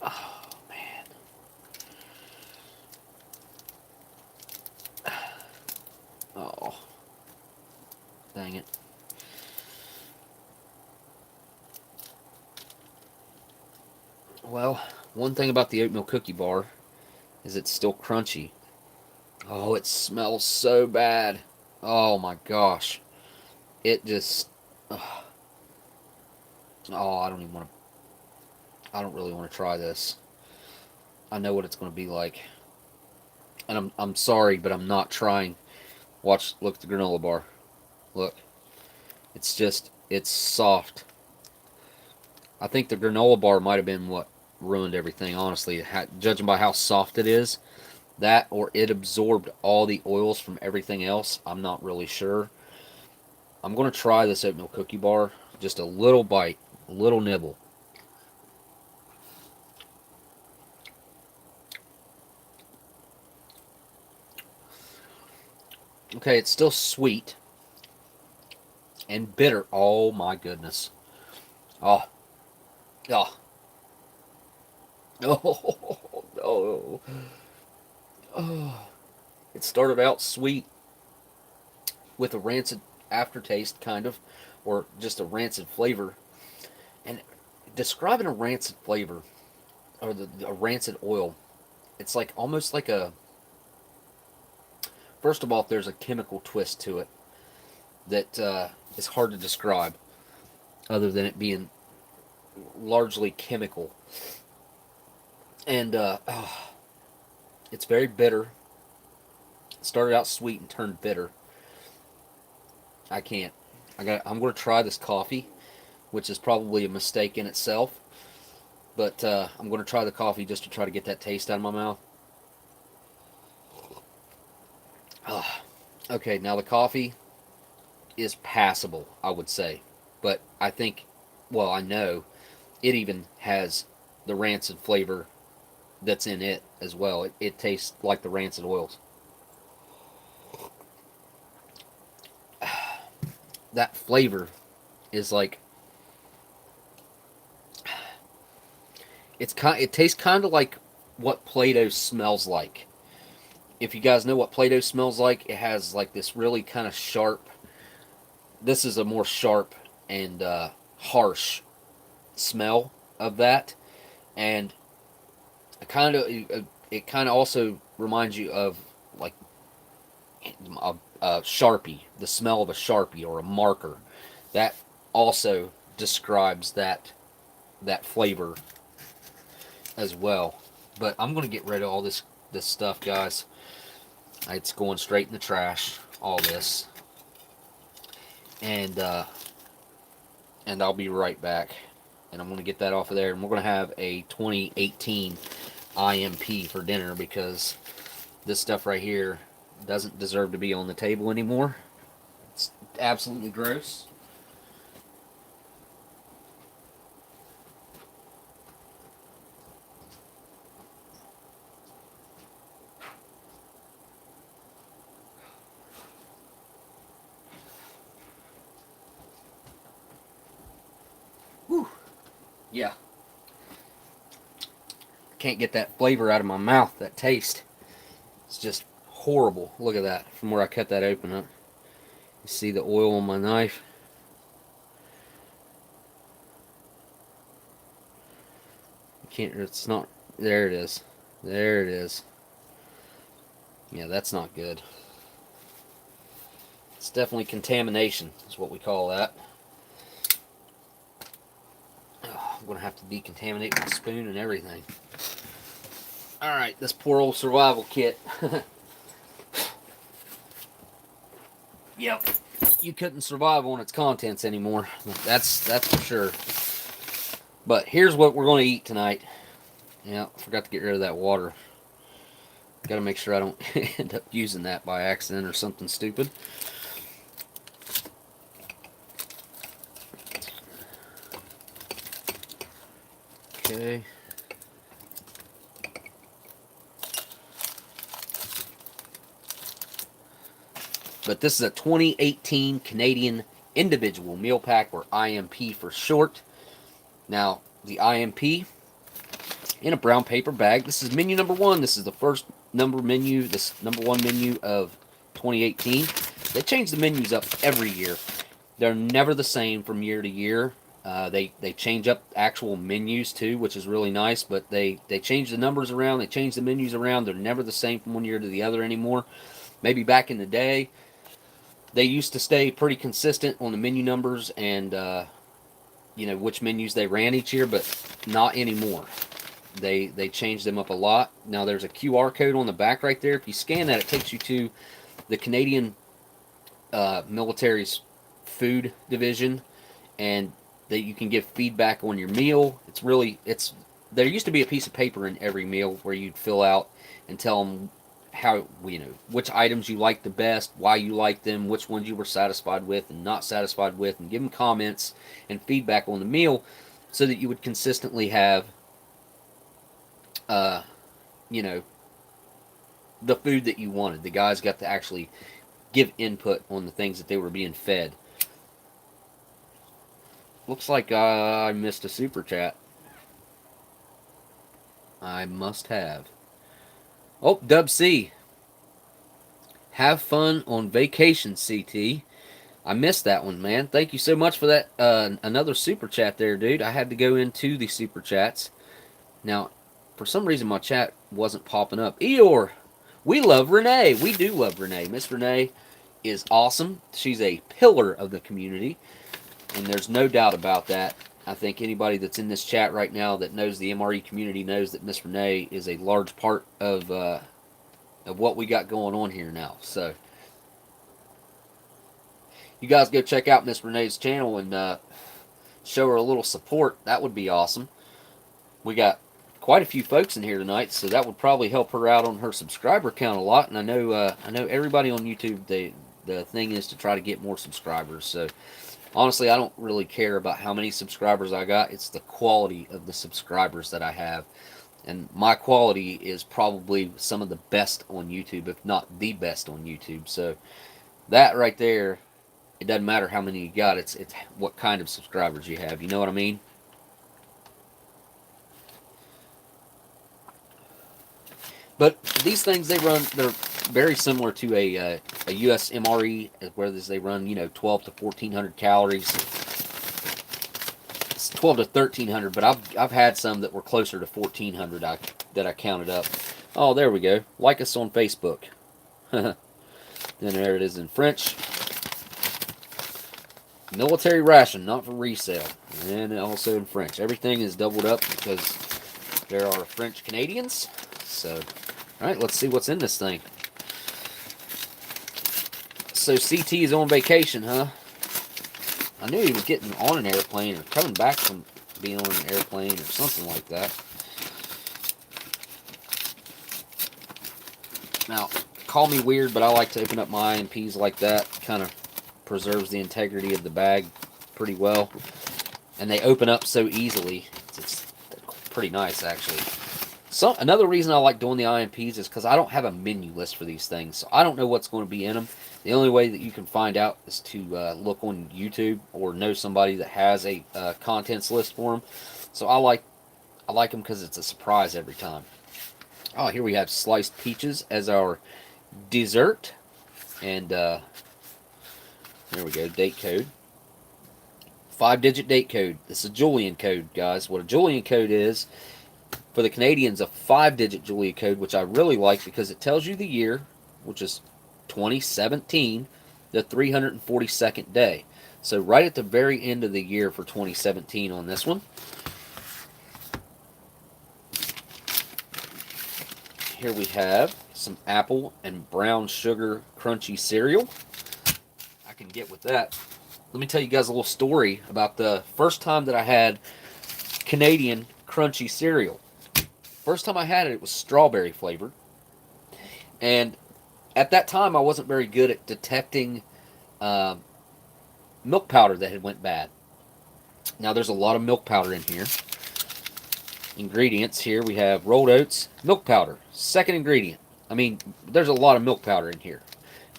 Oh, man. Oh. Dang it. Well, one thing about the oatmeal cookie bar is it's still crunchy. Oh, it smells so bad. Oh my gosh. It just... Oh, I don't even want to... I don't really want to try this. I know what it's going to be like. And I'm sorry, but I'm not trying. Watch, look at the granola bar. Look. It's just, it's soft. I think the granola bar might have been what ruined everything, honestly. Judging by how soft it is. That, or it absorbed all the oils from everything else. I'm not really sure. I'm going to try this oatmeal cookie bar. Just a little bite. A little nibble. Okay, it's still sweet. And bitter. Oh my goodness. Oh. Oh. Oh. Oh. Oh. It started out sweet with a rancid aftertaste, kind of, or just a rancid flavor. And describing a rancid flavor, or a rancid oil, it's like almost like a... First of all, there's a chemical twist to it that is hard to describe, other than it being largely chemical. And it's very bitter. It started out sweet and turned bitter. I can't. I'm going to try this coffee, which is probably a mistake in itself. But I'm going to try the coffee just to try to get that taste out of my mouth. Okay, now the coffee is passable, I would say. But I think, well, I know it even has the rancid flavor that's in it as well. It tastes like the rancid oils. That flavor is like it tastes kind of like what Play-Doh smells like. If you guys know what Play-Doh smells like, it has like this really kind of sharp. This is a more sharp and harsh smell of that, and it kind of also reminds you of like a Sharpie, the smell of a Sharpie or a marker. That also describes that flavor as well. But I'm gonna get rid of all this stuff, guys. It's going straight in the trash. All this, and I'll be right back. And I'm gonna get that off of there, and we're gonna have a 2018 IMP for dinner because this stuff right here doesn't deserve to be on the table anymore. It's absolutely gross. Whew. Yeah. Can't get that flavor out of my mouth, that taste. It's just horrible. Look at that, from where I cut that open up. You see the oil on my knife? You can't, it's not, there it is. There it is. Yeah, that's not good. It's definitely contamination, is what we call that. Oh, I'm going to have to decontaminate my spoon and everything. Alright, this poor old survival kit. Yep, you couldn't survive on its contents anymore. That's for sure. But here's what we're going to eat tonight. Yeah, forgot to get rid of that water. Got to make sure I don't end up using that by accident or something stupid. Okay. But this is a 2018 Canadian Individual Meal Pack, or IMP for short. Now, the IMP in a brown paper bag. This is menu number 1. This is the first menu, this number 1 menu of 2018. They change the menus up every year. They're never the same from year to year. They change up actual menus too, which is really nice, but they change the numbers around, they change the menus around. They're never the same from one year to the other anymore. Maybe back in the day, they used to stay pretty consistent on the menu numbers and which menus they ran each year, but not anymore. They changed them up a lot. Now there's a QR code on the back right there. If you scan that, it takes you to the Canadian military's food division, and that you can give feedback on your meal. There used to be a piece of paper in every meal where you'd fill out and tell them how, which items you liked the best, why you liked them, which ones you were satisfied with and not satisfied with, and give them comments and feedback on the meal so that you would consistently have the food that you wanted. The guys got to actually give input on the things that they were being fed. Looks like I missed a super chat. I must have. Oh, Dub C. Have fun on vacation, CT. I missed that one, man. Thank you so much for that. Another super chat there, dude. I had to go into the super chats. Now, for some reason, my chat wasn't popping up. Eeyore, we love Renee. We do love Renee. Miss Renee is awesome. She's a pillar of the community, and there's no doubt about that. I think anybody that's in this chat right now that knows the MRE community knows that Miss Renee is a large part of what we got going on here now. So, you guys go check out Miss Renee's channel and show her a little support. That would be awesome. We got quite a few folks in here tonight, so that would probably help her out on her subscriber count a lot. And I know everybody on YouTube, the thing is to try to get more subscribers. So honestly, I don't really care about how many subscribers I got. It's the quality of the subscribers that I have. And my quality is probably some of the best on YouTube, if not the best on YouTube. So that right there, it doesn't matter how many you got. It's what kind of subscribers you have. You know what I mean? But these things, they're very similar to a US MRE, where they run, 12 to 1400 calories. It's 12 to 1300, but I've had some that were closer to 1400 that I counted up. Oh, there we go. Like us on Facebook. Then there it is in French. Military ration, not for resale. And also in French. Everything is doubled up because there are French Canadians. So, alright, let's see what's in this thing. So CT is on vacation, huh? I knew he was getting on an airplane or coming back from being on an airplane or something like that. Now, call me weird, but I like to open up my IMPs like that. Kind of preserves the integrity of the bag pretty well. And they open up so easily. It's pretty nice, actually. So another reason I like doing the IMPs is because I don't have a menu list for these things. So I don't know what's going to be in them. The only way that you can find out is to look on YouTube or know somebody that has a contents list for them. So I like them because it's a surprise every time. Oh, here we have sliced peaches as our dessert. And there we go, date code. 5-digit date code. This is a Julian code, guys. What a Julian code is, for the Canadians, a 5-digit Julian code, which I really like because it tells you the year, which is 2017, the 342nd day. So right at the very end of the year for 2017 on this one. Here we have some apple and brown sugar crunchy cereal. I can get with that. Let me tell you guys a little story about the first time that I had Canadian crunchy cereal. First time I had it, it was strawberry flavored. And at that time, I wasn't very good at detecting milk powder that had went bad. Now, there's a lot of milk powder in here. Ingredients here, we have rolled oats, milk powder, second ingredient. I mean, there's a lot of milk powder in here.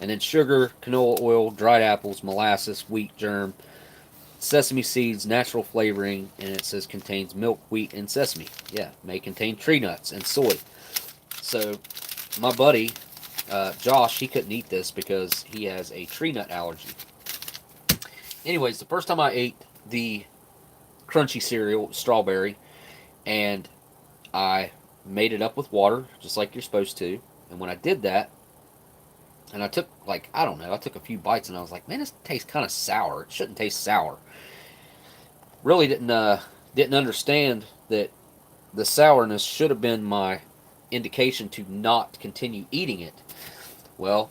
And then sugar, canola oil, dried apples, molasses, wheat germ, sesame seeds, natural flavoring, and it says contains milk, wheat, and sesame. Yeah, may contain tree nuts and soy. So, my buddy, Josh, he couldn't eat this because he has a tree nut allergy. Anyways, the first time I ate the crunchy cereal, strawberry, and I made it up with water, just like you're supposed to. And when I did that, and I took, like, I don't know, I took a few bites and I was like, man, this tastes kind of sour. It shouldn't taste sour. Really didn't understand that the sourness should have been my indication to not continue eating it. Well,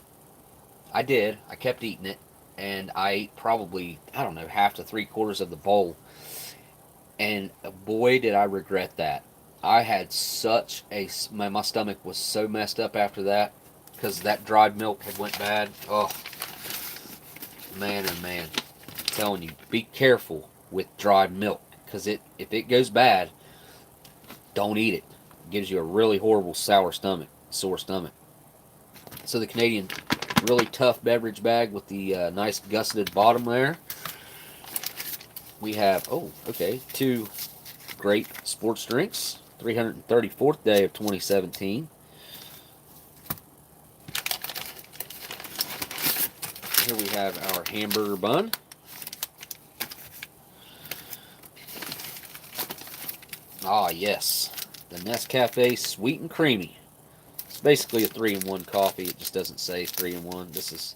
I did. I kept eating it, and I ate probably, I don't know, half to 3/4 of the bowl. And boy, did I regret that. I had such a, my stomach was so messed up after that, because that dried milk had went bad. Oh, man, oh man. I'm telling you, be careful with dried milk, because if it goes bad, don't eat it. It gives you a really horrible sore stomach. So the Canadian, really tough beverage bag with the nice gusseted bottom there. We have, oh, okay, 2 great sports drinks. 334th day of 2017. Here we have our hamburger bun. Ah, yes. The Nescafe Sweet and Creamy. It's basically a 3-in-1 coffee. It just doesn't say 3-in-1. This is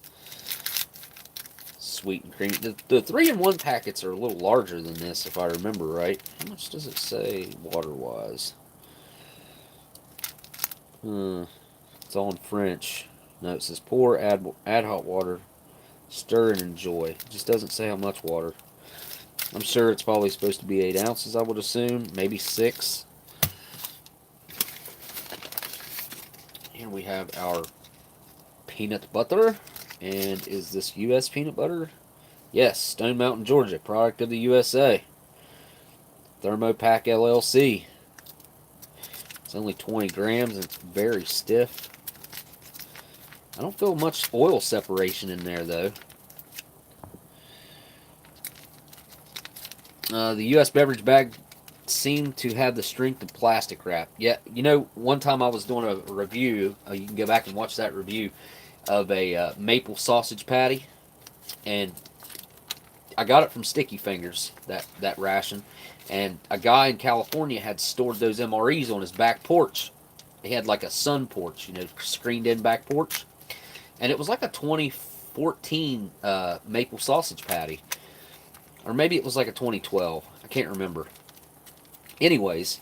sweet and creamy. The 3-in-1 packets are a little larger than this, if I remember right. How much does it say water-wise? It's all in French. No, it says pour, add hot water, stir and enjoy. It just doesn't say how much water. I'm sure it's probably supposed to be 8 ounces, I would assume. Maybe 6. Here we have our peanut butter. And is this U.S. peanut butter? Yes, Stone Mountain, Georgia, product of the USA. Thermopack LLC. It's only 20 grams and it's very stiff. I don't feel much oil separation in there, though. The U.S. beverage bag seem to have the strength of plastic wrap. Yeah, you know, one time I was doing a review, you can go back and watch that review, of a maple sausage patty, and I got it from Sticky Fingers, that ration, and a guy in California had stored those MREs on his back porch. He had like a sun porch, you know, screened in back porch, and it was like a 2014 maple sausage patty, or maybe it was like a 2012. I can't remember. Anyways,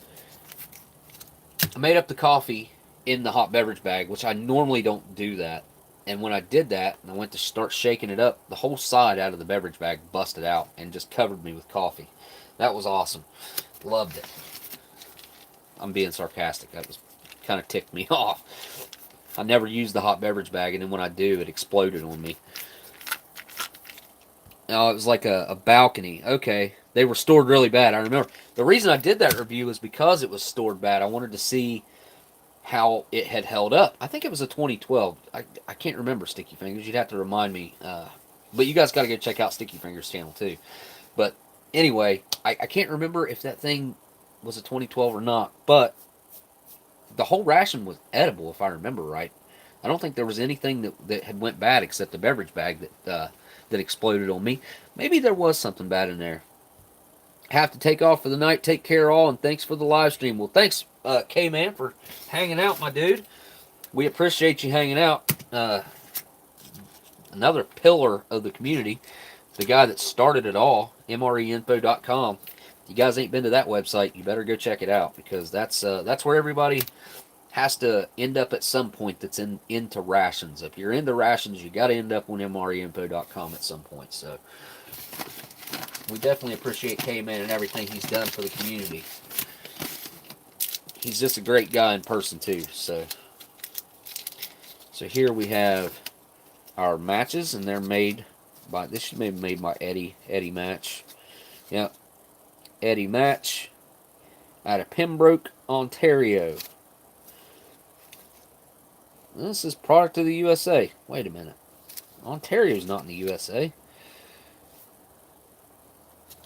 I made up the coffee in the hot beverage bag, which I normally don't do that. And when I did that, and I went to start shaking it up, the whole side out of the beverage bag busted out and just covered me with coffee. That was awesome. Loved it. I'm being sarcastic. That was kind of ticked me off. I never use the hot beverage bag, and then when I do, it exploded on me. Oh, it was like a balcony. Okay. They were stored really bad. I remember. The reason I did that review was because it was stored bad. I wanted to see how it had held up. I think it was a 2012. I can't remember, Sticky Fingers. You'd have to remind me. But you guys got to go check out Sticky Fingers' channel, too. But anyway, I can't remember if that thing was a 2012 or not. But the whole ration was edible, if I remember right. I don't think there was anything that had went bad except the beverage bag that exploded on me. Maybe there was something bad in there. Have to take off for the night. Take care, all, and thanks for the live stream. Well, thanks, K-Man, for hanging out, my dude. We appreciate you hanging out. Another pillar of the community, the guy that started it all, MREinfo.com. If you guys ain't been to that website, you better go check it out, because that's where everybody has to end up at some point that's into rations. If you're into rations, you got to end up on MREinfo.com at some point. So we definitely appreciate K-Man and everything he's done for the community. He's just a great guy in person, too. So here we have our matches, and they're made by, this should be made by Eddie Match. Yep. Eddie Match out of Pembroke, Ontario. This is product of the USA. Wait a minute. Ontario's not in the USA.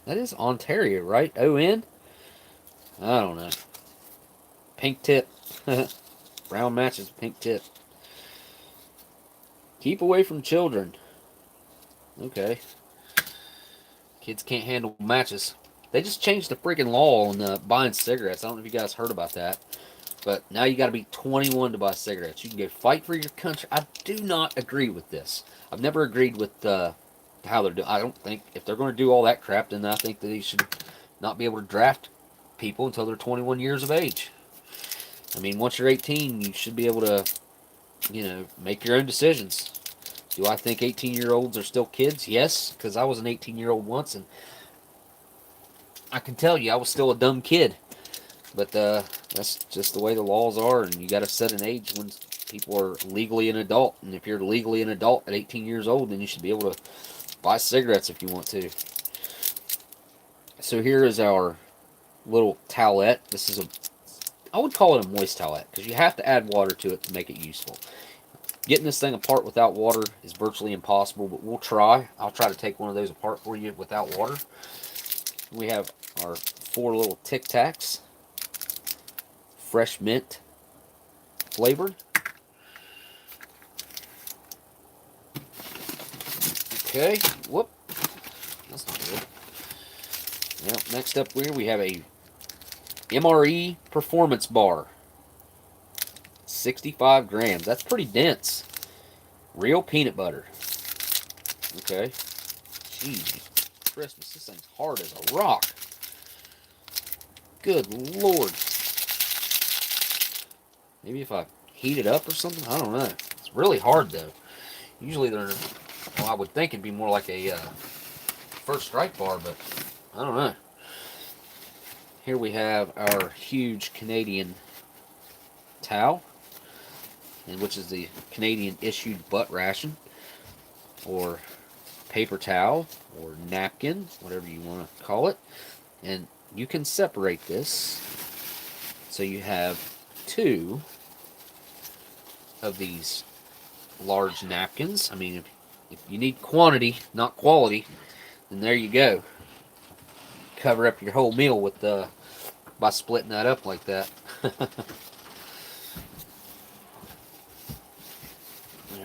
That is Ontario, right? O-N? I don't know. Pink tip. Brown matches, pink tip. Keep away from children. Okay. Kids can't handle matches. They just changed the freaking law on buying cigarettes. I don't know if you guys heard about that. But now you got to be 21 to buy cigarettes. You can go fight for your country. I do not agree with this. I've never agreed with how they're doing. I don't think if they're going to do all that crap, then I think that they should not be able to draft people until they're 21 years of age. I mean, once you're 18, you should be able to, you know, make your own decisions. Do I think 18-year-olds are still kids? Yes, because I was an 18-year-old once, and I can tell you I was still a dumb kid. But that's just the way the laws are, and you got to set an age when people are legally an adult. And if you're legally an adult at 18 years old, then you should be able to buy cigarettes if you want to. So here is our little towelette. This is I would call it a moist towelette, because you have to add water to it to make it useful. Getting this thing apart without water is virtually impossible, but we'll try. I'll try to take one of those apart for you without water. We have our 4 little Tic Tacs. Fresh mint flavored. Okay, whoop, that's not good. Well, next up here we have a Mre Performance Bar. 65 grams. That's pretty dense. Real peanut butter. Okay. Jeez, Christmas, this thing's hard as a rock. Good Lord. Maybe if I heat it up or something? I don't know. It's really hard, though. Usually they're, well, I would think it'd be more like a First Strike bar, but I don't know. Here we have our huge Canadian towel, and which is the Canadian issued butt ration, or paper towel, or napkin, whatever you want to call it. And you can separate this so you have 2 of these large napkins. I mean, if you need quantity, not quality, then there you go. Cover up your whole meal with by splitting that up like that. There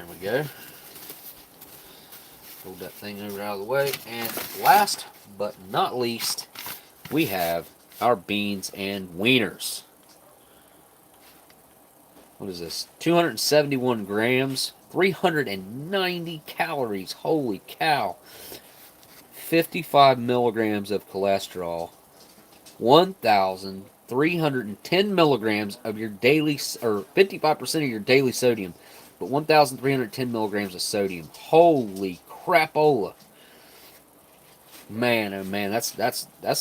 we go. Hold that thing over out of the way. And last but not least, we have our beans and wieners. What is this? 271 grams, 390 calories. Holy cow. 55 milligrams of cholesterol, 1,310 milligrams of your daily, or 55% of your daily sodium, but 1,310 milligrams of sodium. Holy crapola. Man, oh man, that's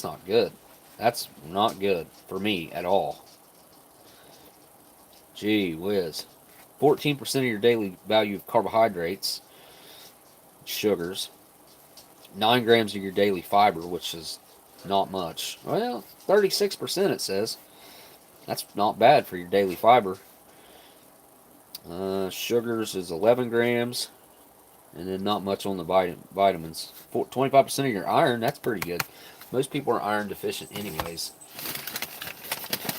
not good. That's not good for me at all. Gee whiz. 14% of your daily value of carbohydrates, sugars, 9 grams of your daily fiber, which is not much. Well, 36% it says. That's not bad for your daily fiber. Sugars is 11 grams, and then not much on the vitamins. 25% of your iron, that's pretty good. Most people are iron deficient anyways.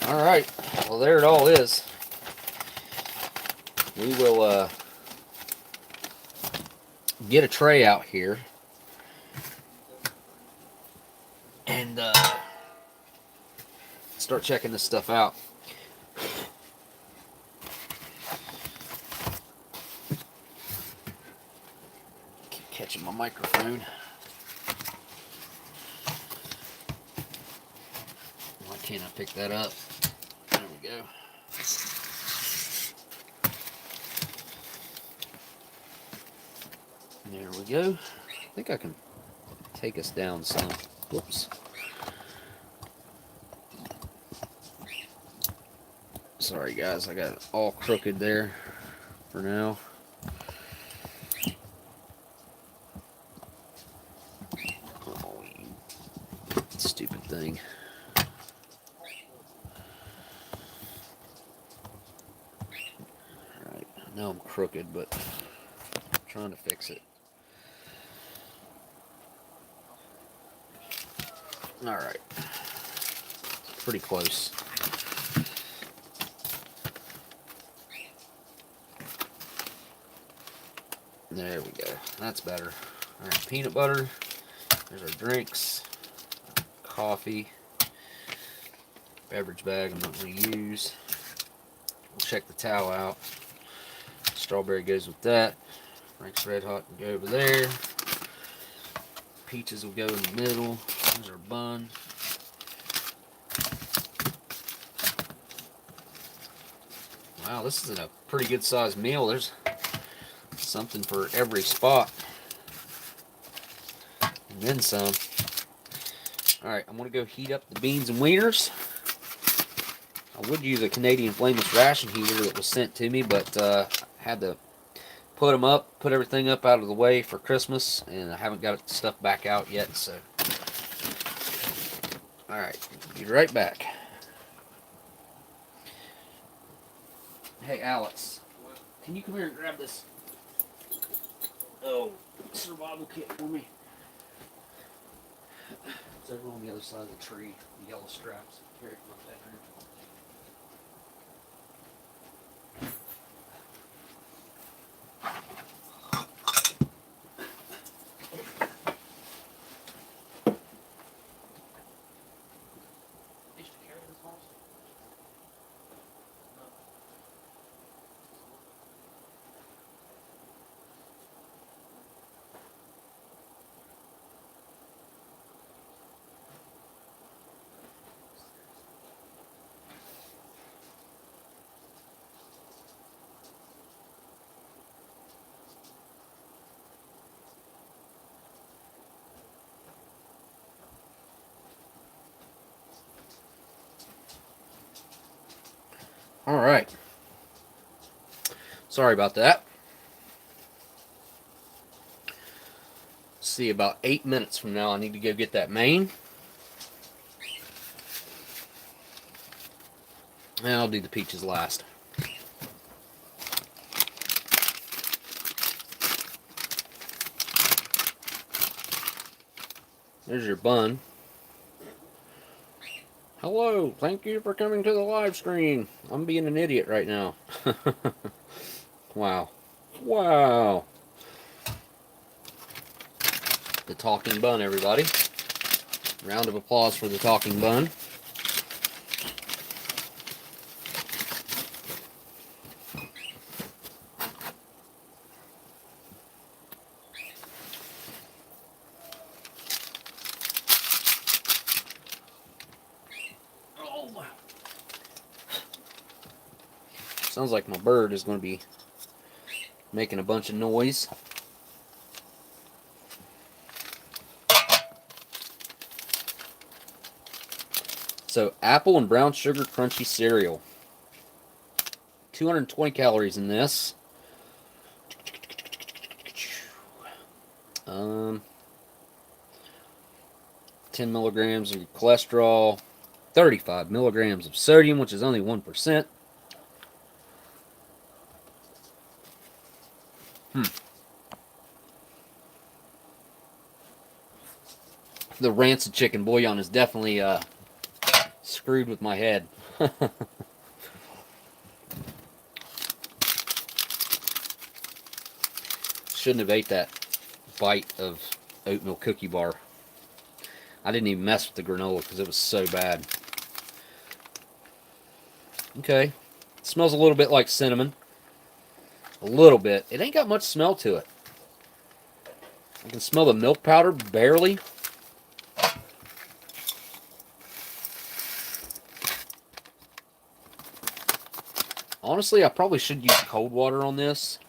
Alright, well there it all is. We will get a tray out here and start checking this stuff out. Keep catching my microphone. Why can't I pick that up? There we go. There we go. I think I can take us down some. Whoops. Sorry guys, I got it all crooked there for now. Oh, you stupid thing. Alright, I know I'm crooked, but I'm trying to fix it. Alright. Pretty close. There we go. That's better. Alright, peanut butter. There's our drinks. Coffee. Beverage bag I'm not going to use. We'll check the towel out. Strawberry goes with that. Frank's Red Hot can go over there. Peaches will go in the middle. There's our bun. Wow, this is a pretty good sized meal. There's something for every spot. And then some. Alright, I'm going to go heat up the beans and wieners. I would use a Canadian flameless ration heater that was sent to me, but I had to put them up, put everything up out of the way for Christmas, and I haven't got the stuff back out yet, so. Alright, be right back. Hey, Alex, can you come here and grab this survival kit for me? It's over on the other side of the tree, the yellow straps. Carry it to my bedroom. All right. Sorry about that. See, about 8 minutes from now, I need to go get that main. And I'll do the peaches last. There's your bun. Hello, thank you for coming to the live stream. I'm being an idiot right now. Wow. Wow. The talking bun, everybody. Round of applause for the talking bun. Oh. Sounds like my bird is going to be making a bunch of noise. So, apple and brown sugar crunchy cereal. 220 calories in this. 10 milligrams of cholesterol. 35 milligrams of sodium, which is only 1%. The rancid chicken bouillon is definitely screwed with my head. Shouldn't have ate that bite of oatmeal cookie bar. I didn't even mess with the granola because it was so bad. Okay. It smells a little bit like cinnamon. A little bit. It ain't got much smell to it. I can smell the milk powder, barely. Honestly, I probably should use cold water on this.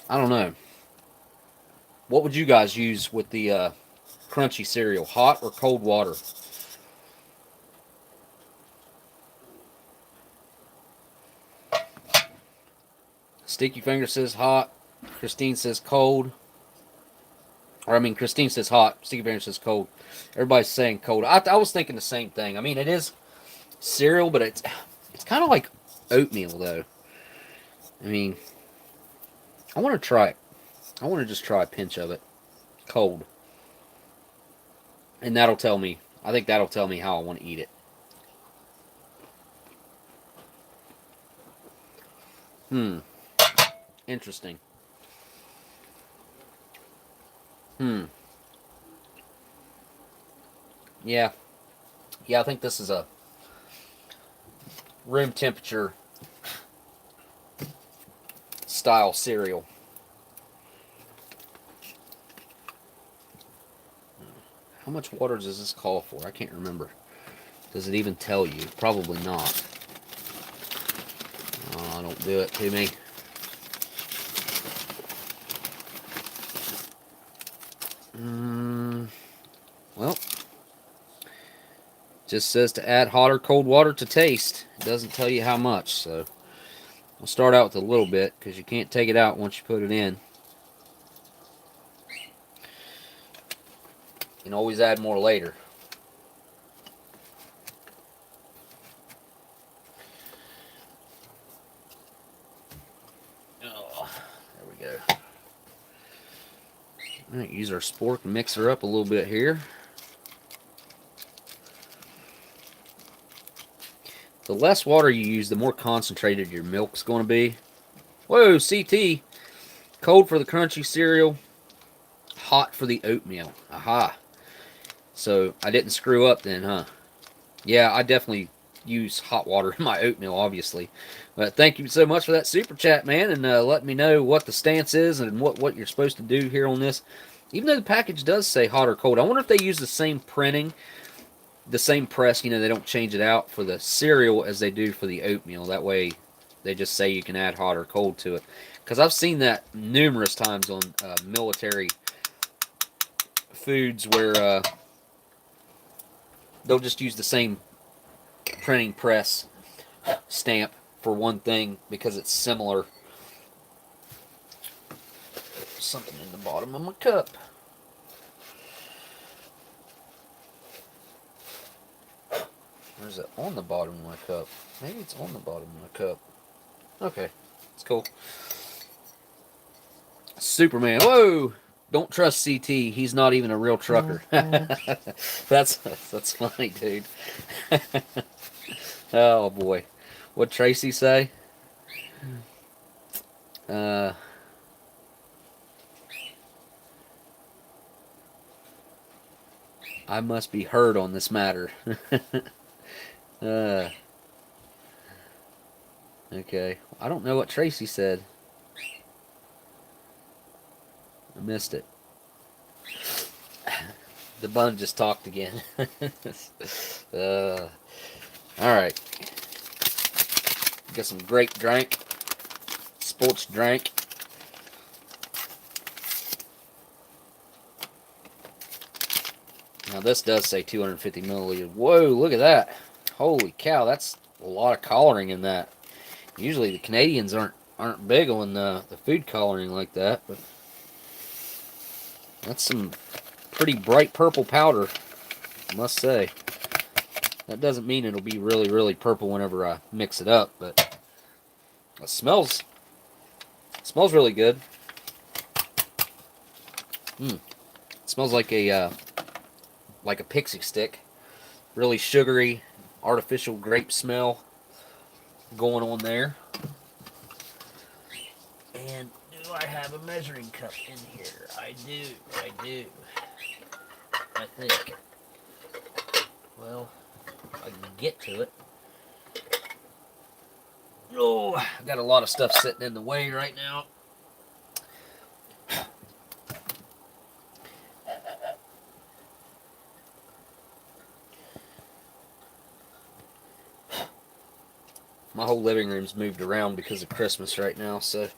I don't know. What would you guys use with the crunchy cereal? Hot or cold water? Sticky Finger says hot. Christine says cold. Or, I mean, Christine says hot. Sticky Finger says cold. Everybody's saying cold. I was thinking the same thing. I mean, it is cereal, but it's kind of like oatmeal, though. I mean, I want to try it. I want to just try a pinch of it. Cold. And that'll tell me. I think that'll tell me how I want to eat it. Interesting. Yeah. Yeah, I think this is a room temperature style cereal. How much water does this call for? I can't remember. Does it even tell you? Probably not. Oh, don't do it to me. Well, just says to add hot or cold water to taste. It doesn't tell you how much, so we'll start out with a little bit because you can't take it out once you put it in. You can always add more later. Oh, there we go. All right, use our spork to mix her up a little bit here. The less water you use, the more concentrated your milk's going to be. Whoa, CT. Cold for the crunchy cereal, hot for the oatmeal. Aha. So I didn't screw up then, huh? Yeah, I definitely use hot water in my oatmeal, obviously. But thank you so much for that super chat, man, and let me know what the stance is and what you're supposed to do here on this. Even though the package does say hot or cold, I wonder if they use the same printing, the same press, you know, they don't change it out for the cereal as they do for the oatmeal. That way they just say you can add hot or cold to it. Because I've seen that numerous times on military foods where they'll just use the same printing press stamp for one thing because it's similar. Something in the bottom of my cup. Or is it on the bottom of my cup? Maybe it's on the bottom of my cup. Okay, it's cool. Superman. Whoa! Don't trust CT. He's not even a real trucker. That's funny, dude. Oh boy, what Tracy say? Uh, I must be heard on this matter. uh, okay, I don't know what Tracy said. I missed it. The bun just talked again. All right. Got some grape drink. Sports drink. Now this does say 250 milliliters. Whoa, look at that. Holy cow, that's a lot of coloring in that. Usually the Canadians aren't big on the food coloring like that, but that's some pretty bright purple powder, I must say. That doesn't mean it'll be really, really purple whenever I mix it up, but it smells really good. It smells like a pixie stick. Really sugary, artificial grape smell going on there. And do I have a measuring cup in here? I do. I think. Well, I can get to it. Oh, I got a lot of stuff sitting in the way right now. My whole living room's moved around because of Christmas right now, so.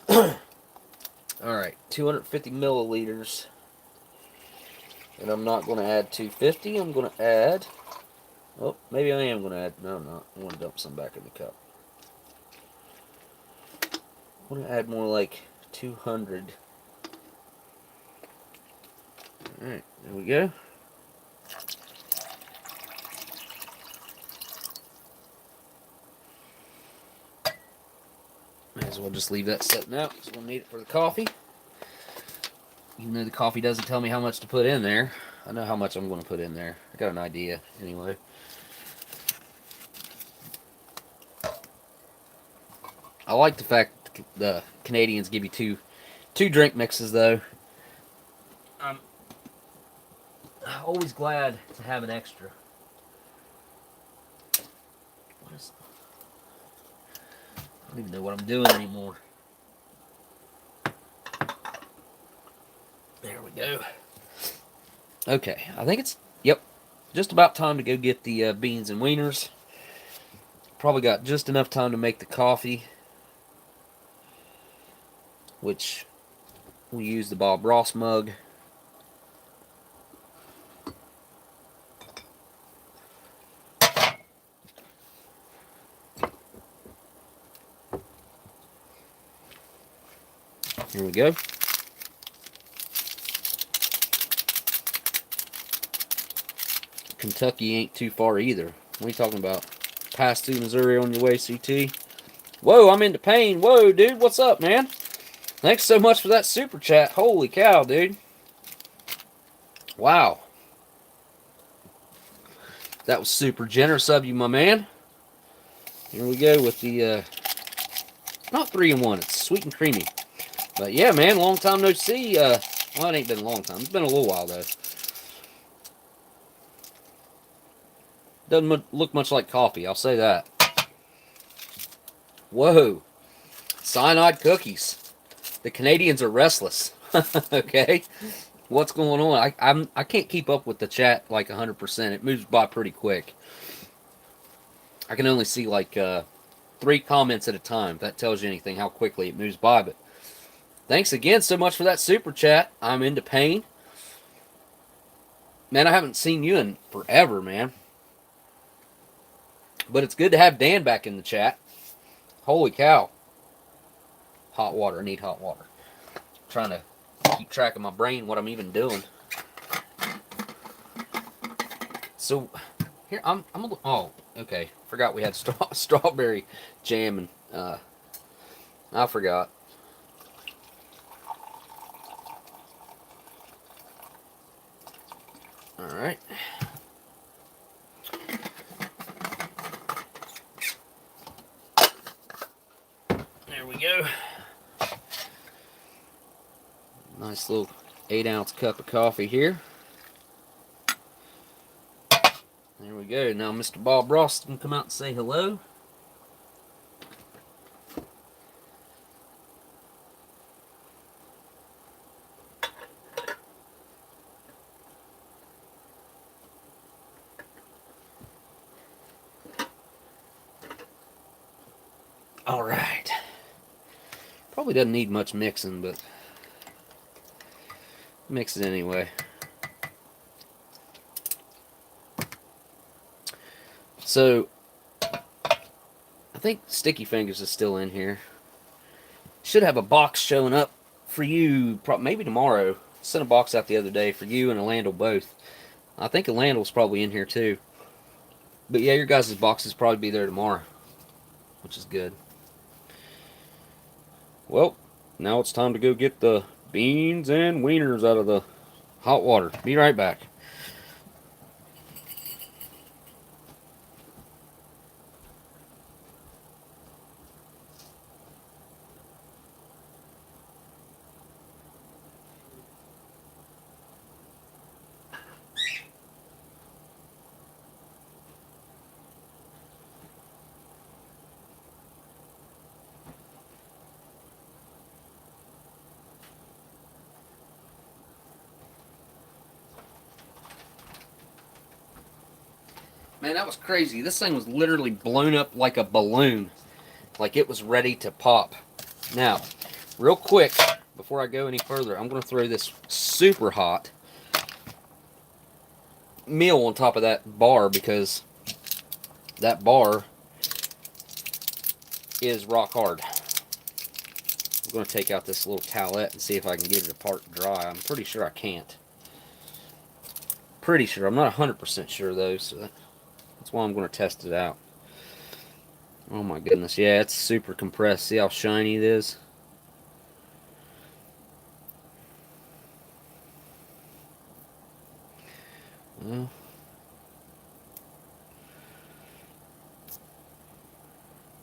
Alright, 250 milliliters. And I'm not going to add 250. I'm going to add... Oh, maybe I am going to add... No, I'm not. I'm going to dump some back in the cup. I'm going to add more like 200. Alright, there we go. Might as well just leave that sitting out because we'll need it for the coffee. Even though the coffee doesn't tell me how much to put in there, I know how much I'm going to put in there. I got an idea, anyway. I like the fact the Canadians give you two drink mixes, though. I'm always glad to have an extra. What is... I don't even know what I'm doing anymore. There we go. Okay, I think it's, yep, just about time to go get the beans and wieners. Probably got just enough time to make the coffee, which we'll use the Bob Ross mug. Here we go. Kentucky ain't too far either. What are you talking about? Pass through Missouri on your way, CT? Whoa, I'm into pain. Whoa, dude, what's up, man? Thanks so much for that super chat. Holy cow, dude. Wow. That was super generous of you, my man. Here we go with the, not 3-in-1. It's sweet and creamy. But yeah, man, long time no see. Well, it ain't been a long time. It's been a little while, though. Doesn't look much like coffee, I'll say that. Whoa. Cyanide cookies. The Canadians are restless. Okay? What's going on? I can't keep up with the chat like 100%. It moves by pretty quick. I can only see like 3 comments at a time. If that tells you anything, how quickly it moves by. But thanks again so much for that super chat. I'm into pain. Man, I haven't seen you in forever, man. But it's good to have Dan back in the chat. Holy cow. Hot water. I need hot water. I'm trying to keep track of my brain, what I'm even doing. So, here, I'm a little... Oh, okay. Forgot we had strawberry jam, and I forgot. Alright. There we go. Nice little 8-ounce cup of coffee here. There we go. Now Mr. Bob Ross can come out and say hello. Alright. Probably doesn't need much mixing, but mix it anyway. So, I think Sticky Fingers is still in here. Should have a box showing up for you, maybe tomorrow. Sent a box out the other day for you and Elandil both. I think Elandil's probably in here too. But yeah, your guys' boxes probably be there tomorrow, which is good. Well, now it's time to go get the beans and wieners out of the hot water. Be right back. Man, that was crazy. This thing was literally blown up like a balloon. Like it was ready to pop. Now, real quick, before I go any further, I'm going to throw this super hot meal on top of that bar because that bar is rock hard. I'm going to take out this little towelette and see if I can get it apart dry. I'm pretty sure I can't. Pretty sure. I'm not 100% sure though, so that's why I'm going to test it out. Oh my goodness, yeah, it's super compressed. See how shiny it is? Well,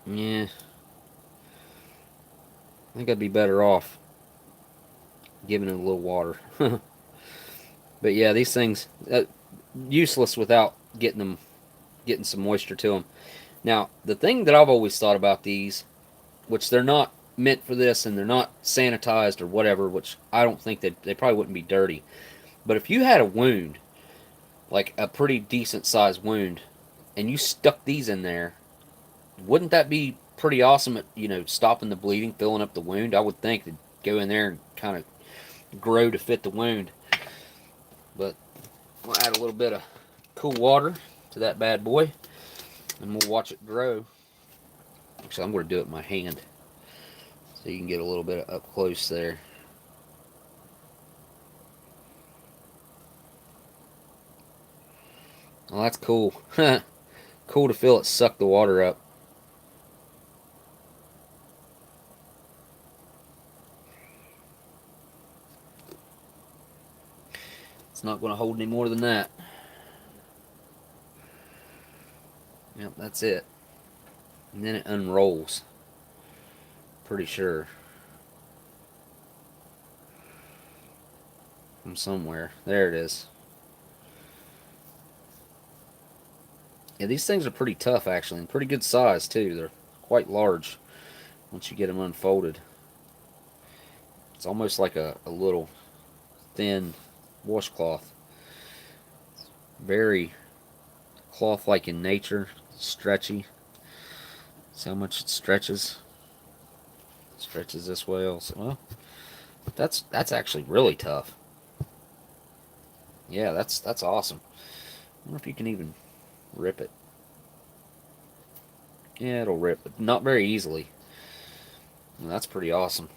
yeah. I think I'd be better off giving it a little water. But yeah, these things, useless without getting some moisture to them. Now, the thing that I've always thought about these, which they're not meant for this and they're not sanitized or whatever, which I don't think that they probably wouldn't be dirty. But if you had a wound, like a pretty decent sized wound, and you stuck these in there, wouldn't that be pretty awesome at, you know, stopping the bleeding, filling up the wound? I would think to go in there and kind of grow to fit the wound. But we'll add a little bit of cool water to that bad boy, and we'll watch it grow. Actually, I'm going to do it with my hand so you can get a little bit up close there. Well, that's cool. Cool to feel it suck the water up. It's not going to hold any more than that. Yep, that's it. And then it unrolls. Pretty sure. From somewhere. There it is. Yeah, these things are pretty tough actually, and pretty good size too. They're quite large once you get them unfolded. It's almost like a little thin washcloth. Very cloth-like in nature, stretchy. See how much it stretches? Stretches this way also. Well, that's actually really tough. Yeah, that's awesome. I wonder if you can even rip it. Yeah, it'll rip, but not very easily. Well, that's pretty awesome.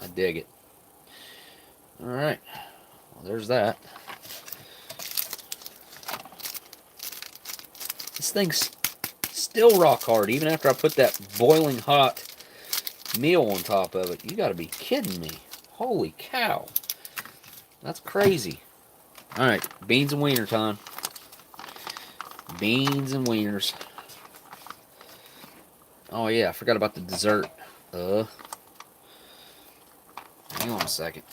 I dig it. Alright, well, there's that. This thing's still rock hard, even after I put that boiling hot meal on top of it. You gotta be kidding me. Holy cow. That's crazy. Alright, beans and wiener time. Beans and wieners. Oh yeah, I forgot about the dessert. Hang on a second.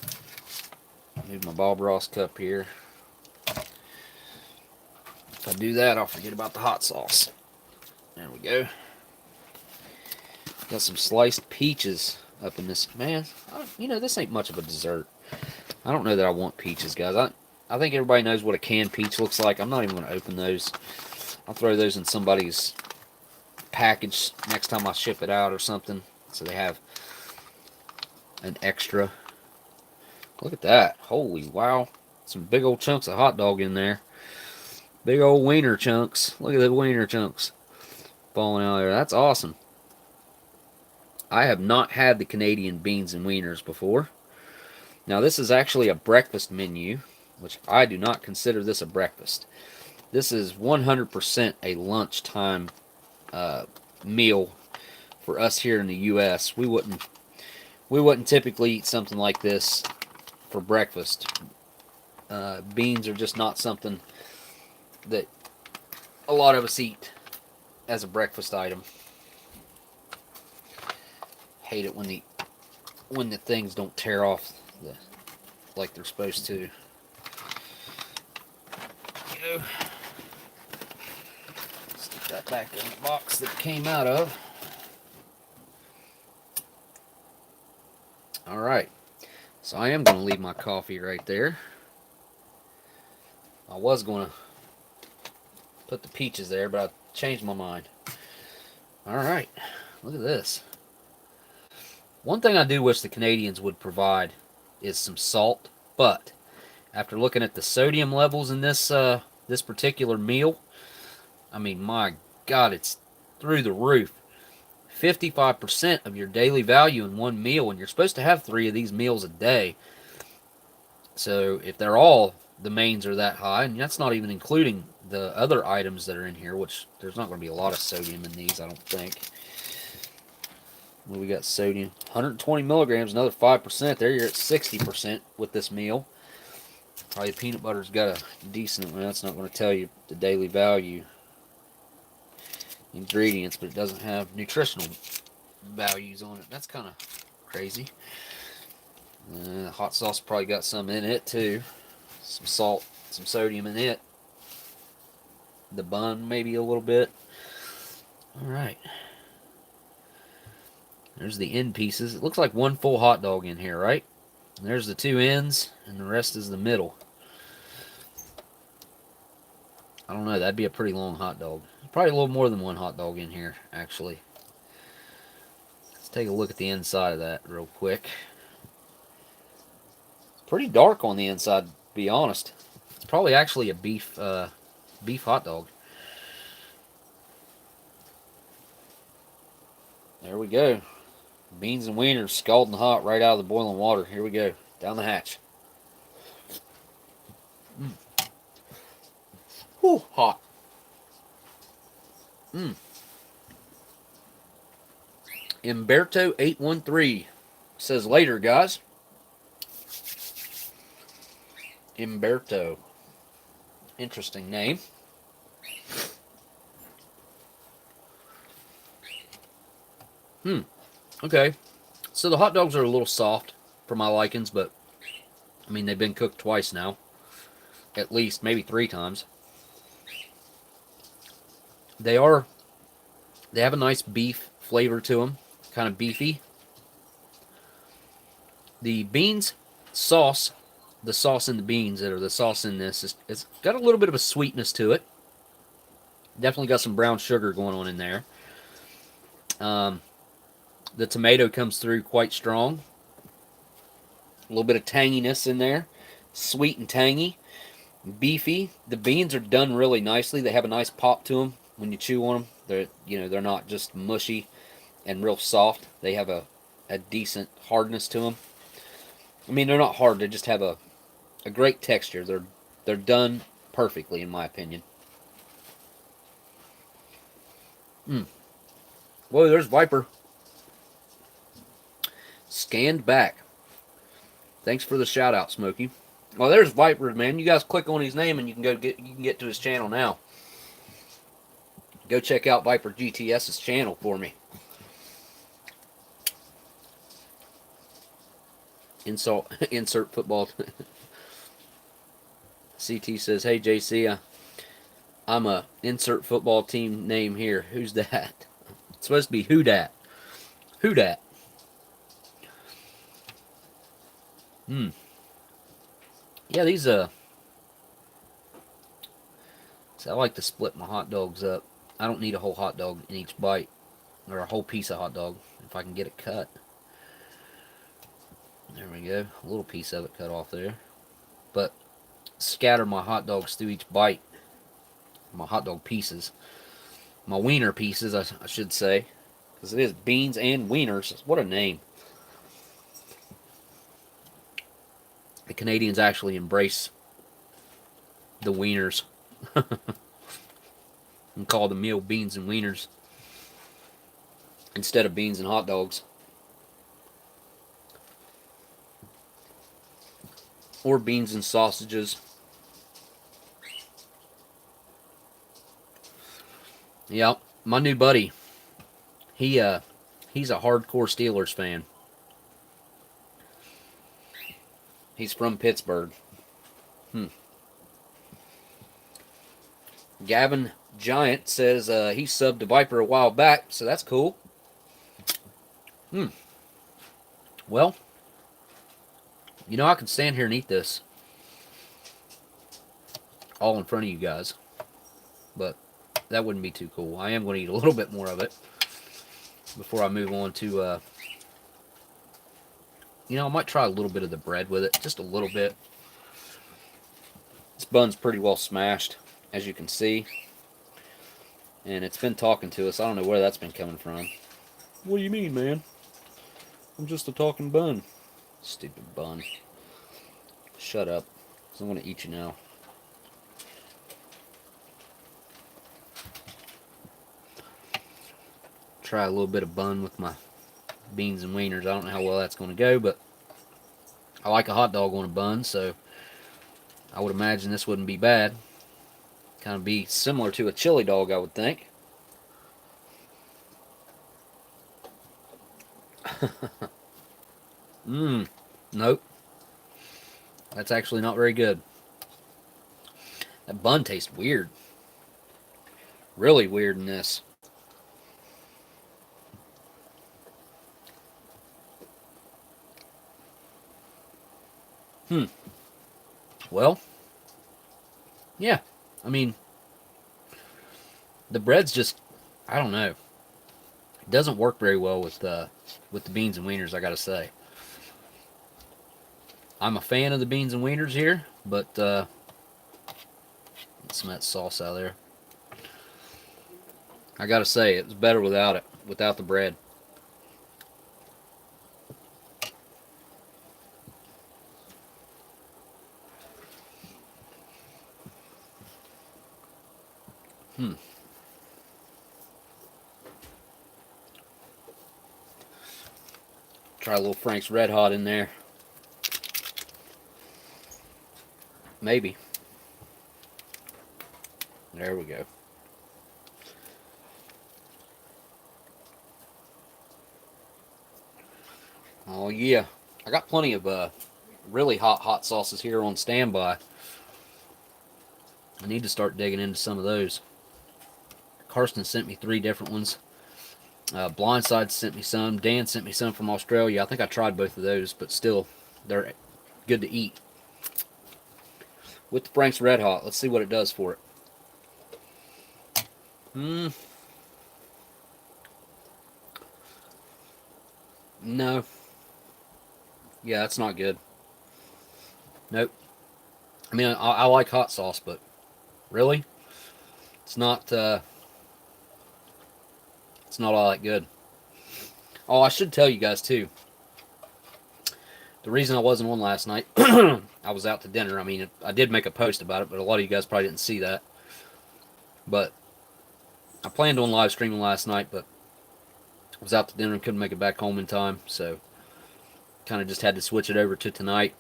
Move my Bob Ross cup here. If I do that, I'll forget about the hot sauce. There we go. Got some sliced peaches up in this. Man, you know, this ain't much of a dessert. I don't know that I want peaches, guys. I think everybody knows what a canned peach looks like. I'm not even going to open those. I'll throw those in somebody's package next time I ship it out or something, so they have an extra. Look at that. Holy wow. Some big old chunks of hot dog in there. Big old wiener chunks. Look at the wiener chunks falling out there. That's awesome. I have not had the Canadian beans and wieners before. Now this is actually a breakfast menu, which I do not consider this a breakfast. This is 100% a lunchtime meal for us here in the U.S. We wouldn't typically eat something like this for breakfast. Beans are just not something that a lot of us eat as a breakfast item. Hate it when the things don't tear off like they're supposed to. Go. Stick that back in the box that it came out of. Alright, so I am going to leave my coffee right there. I was going to put the peaches there, but I changed my mind. Alright, look at this. One thing I do wish the Canadians would provide is some salt, but after looking at the sodium levels in this this particular meal, I mean, my God, it's through the roof. 55% of your daily value in one meal, and you're supposed to have 3 of these meals a day. So if they're all, the mains are that high, and that's not even including the other items that are in here, which there's not going to be a lot of sodium in these, I don't think. Well, we got sodium, 120 milligrams, another 5%. There you're at 60% with this meal. Probably the peanut butter's got a decent one. That's not going to tell you the daily value ingredients, but it doesn't have nutritional values on it. That's kind of crazy. Hot sauce probably got some in it too. Some salt, some sodium in it. The bun maybe a little bit. Alright. There's the end pieces. It looks like one full hot dog in here, right? And there's the 2 ends, and the rest is the middle. I don't know, that'd be a pretty long hot dog. Probably a little more than one hot dog in here, actually. Let's take a look at the inside of that real quick. It's pretty dark on the inside, to be honest. It's probably actually a beef hot dog. There we go. Beans and wieners scalding hot right out of the boiling water. Here we go. Down the hatch. Whew, hot. Umberto813 says later, guys. Umberto. Interesting name. Okay. So the hot dogs are a little soft for my likings, but I mean, they've been cooked twice now. At least, maybe 3 times. They have a nice beef flavor to them. Kind of beefy. The beans sauce, the sauce in the beans, or the sauce in this, it's got a little bit of a sweetness to it. Definitely got some brown sugar going on in there. The tomato comes through quite strong. A little bit of tanginess in there. Sweet and tangy. Beefy. The beans are done really nicely. They have a nice pop to them when you chew on them. They're not just mushy and real soft. They have a decent hardness to them. I mean, they're not hard. They just have a great texture. They're done perfectly, in my opinion. Whoa, there's Viper. Scanned back. Thanks for the shout out, Smokey. Well, there's Viper, man. You guys click on his name and you can get to his channel now. Go check out Viper GTS's channel for me. Insert football. CT says, "Hey JC, I'm a insert football team name here. Who's that?" It's supposed to be who dat. Who dat? Yeah, these so I like to split my hot dogs up. I don't need a whole hot dog in each bite, or a whole piece of hot dog if I can get it cut. There we go, a little piece of it cut off there. But scatter my hot dogs through each bite. My hot dog pieces, my wiener pieces, I should say, because it is beans and wieners. What a name! The Canadians actually embrace the wieners and call the meal beans and wieners instead of beans and hot dogs, or beans and sausages. Yep, my new buddy, he's a hardcore Steelers fan. He's from Pittsburgh. Gavin Giant says he subbed to Viper a while back, so that's cool. Well, you know, I can stand here and eat this all in front of you guys, but that wouldn't be too cool. I am going to eat a little bit more of it before I move on to, you know, I might try a little bit of the bread with it, just a little bit. This bun's pretty well smashed, as you can see, and it's been talking to us. I don't know where that's been coming from. What do you mean, man? I'm just a talking bun. Stupid bun. Shut up, because I'm going to eat you now. Try a little bit of bun with my beans and wieners. I don't know how well that's going to go, but I like a hot dog on a bun, so I would imagine this wouldn't be bad. Kind of be similar to a chili dog, I would think. Nope. That's actually not very good. That bun tastes weird. Really weird in this. Well, yeah. I mean, the bread's just, I don't know. It doesn't work very well with the beans and wieners, I gotta say. I'm a fan of the beans and wieners here, but get some of that sauce out of there. I gotta say, it was better without it, without the bread. Try a little Frank's Red Hot in there. Maybe. There we go. Oh yeah, I got plenty of really hot sauces here on standby. I need to start digging into some of those. Karsten sent me 3 different ones. Blindside sent me some. Dan sent me some from Australia. I think I tried both of those, but still, they're good to eat. With the Frank's Red Hot, let's see what it does for it. No. Yeah, that's not good. Nope. I mean, I like hot sauce, but really, it's not all that good. Oh, I should tell you guys too. The reason I wasn't on last night, I was out to dinner. I mean, I did make a post about it, but a lot of you guys probably didn't see that. But I planned on live streaming last night, but I was out to dinner and couldn't make it back home in time, so kind of just had to switch it over to tonight.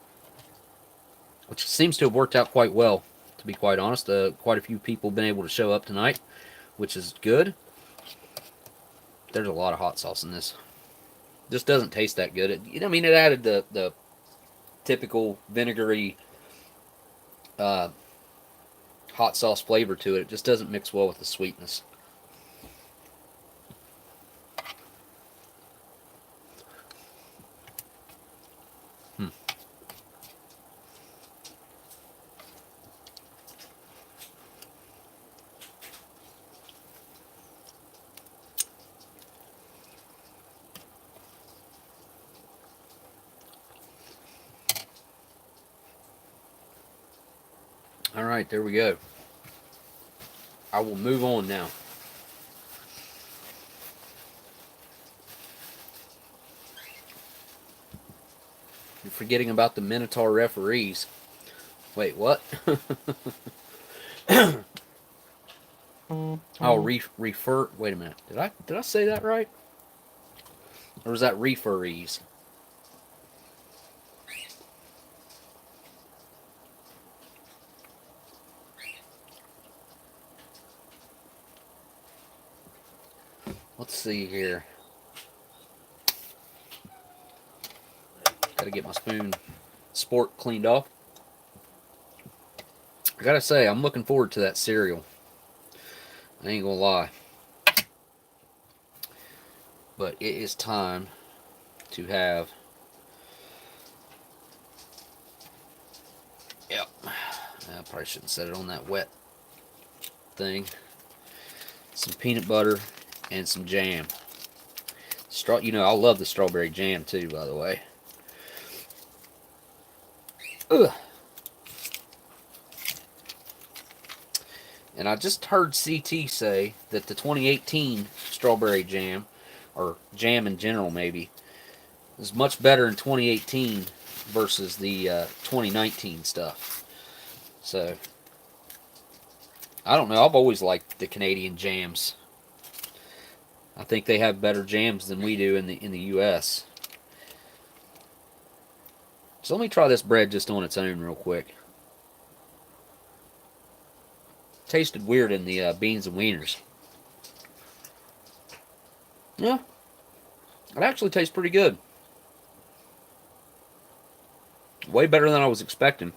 which seems to have worked out quite well, to be quite honest. Quite a few people have been able to show up tonight, which is good. There's a lot of hot sauce in this. Just doesn't taste that good. I mean, it added the typical vinegary hot sauce flavor to it. It just doesn't mix well with the sweetness. Alright, there we go. I will move on now. You're forgetting about the Minotaur referees. Wait, what? Oh, refer. Wait a minute. Did I say that right? Or was that referees? Let's see here. Gotta get my spoon sport cleaned off. I gotta say, I'm looking forward to that cereal. I ain't gonna lie. But it is time to have... Yep. I probably shouldn't set it on that wet thing. Some peanut butter and some jam. You know, I love the strawberry jam too, by the way. Ugh. And I just heard CT say that the 2018 strawberry jam, or jam in general maybe, is much better in 2018 versus the 2019 stuff. So, I don't know. I've always liked the Canadian jams. I think they have better jams than we do in the U.S. So let me try this bread just on its own real quick. Tasted weird in the beans and wieners. Yeah, it actually tastes pretty good. Way better than I was expecting.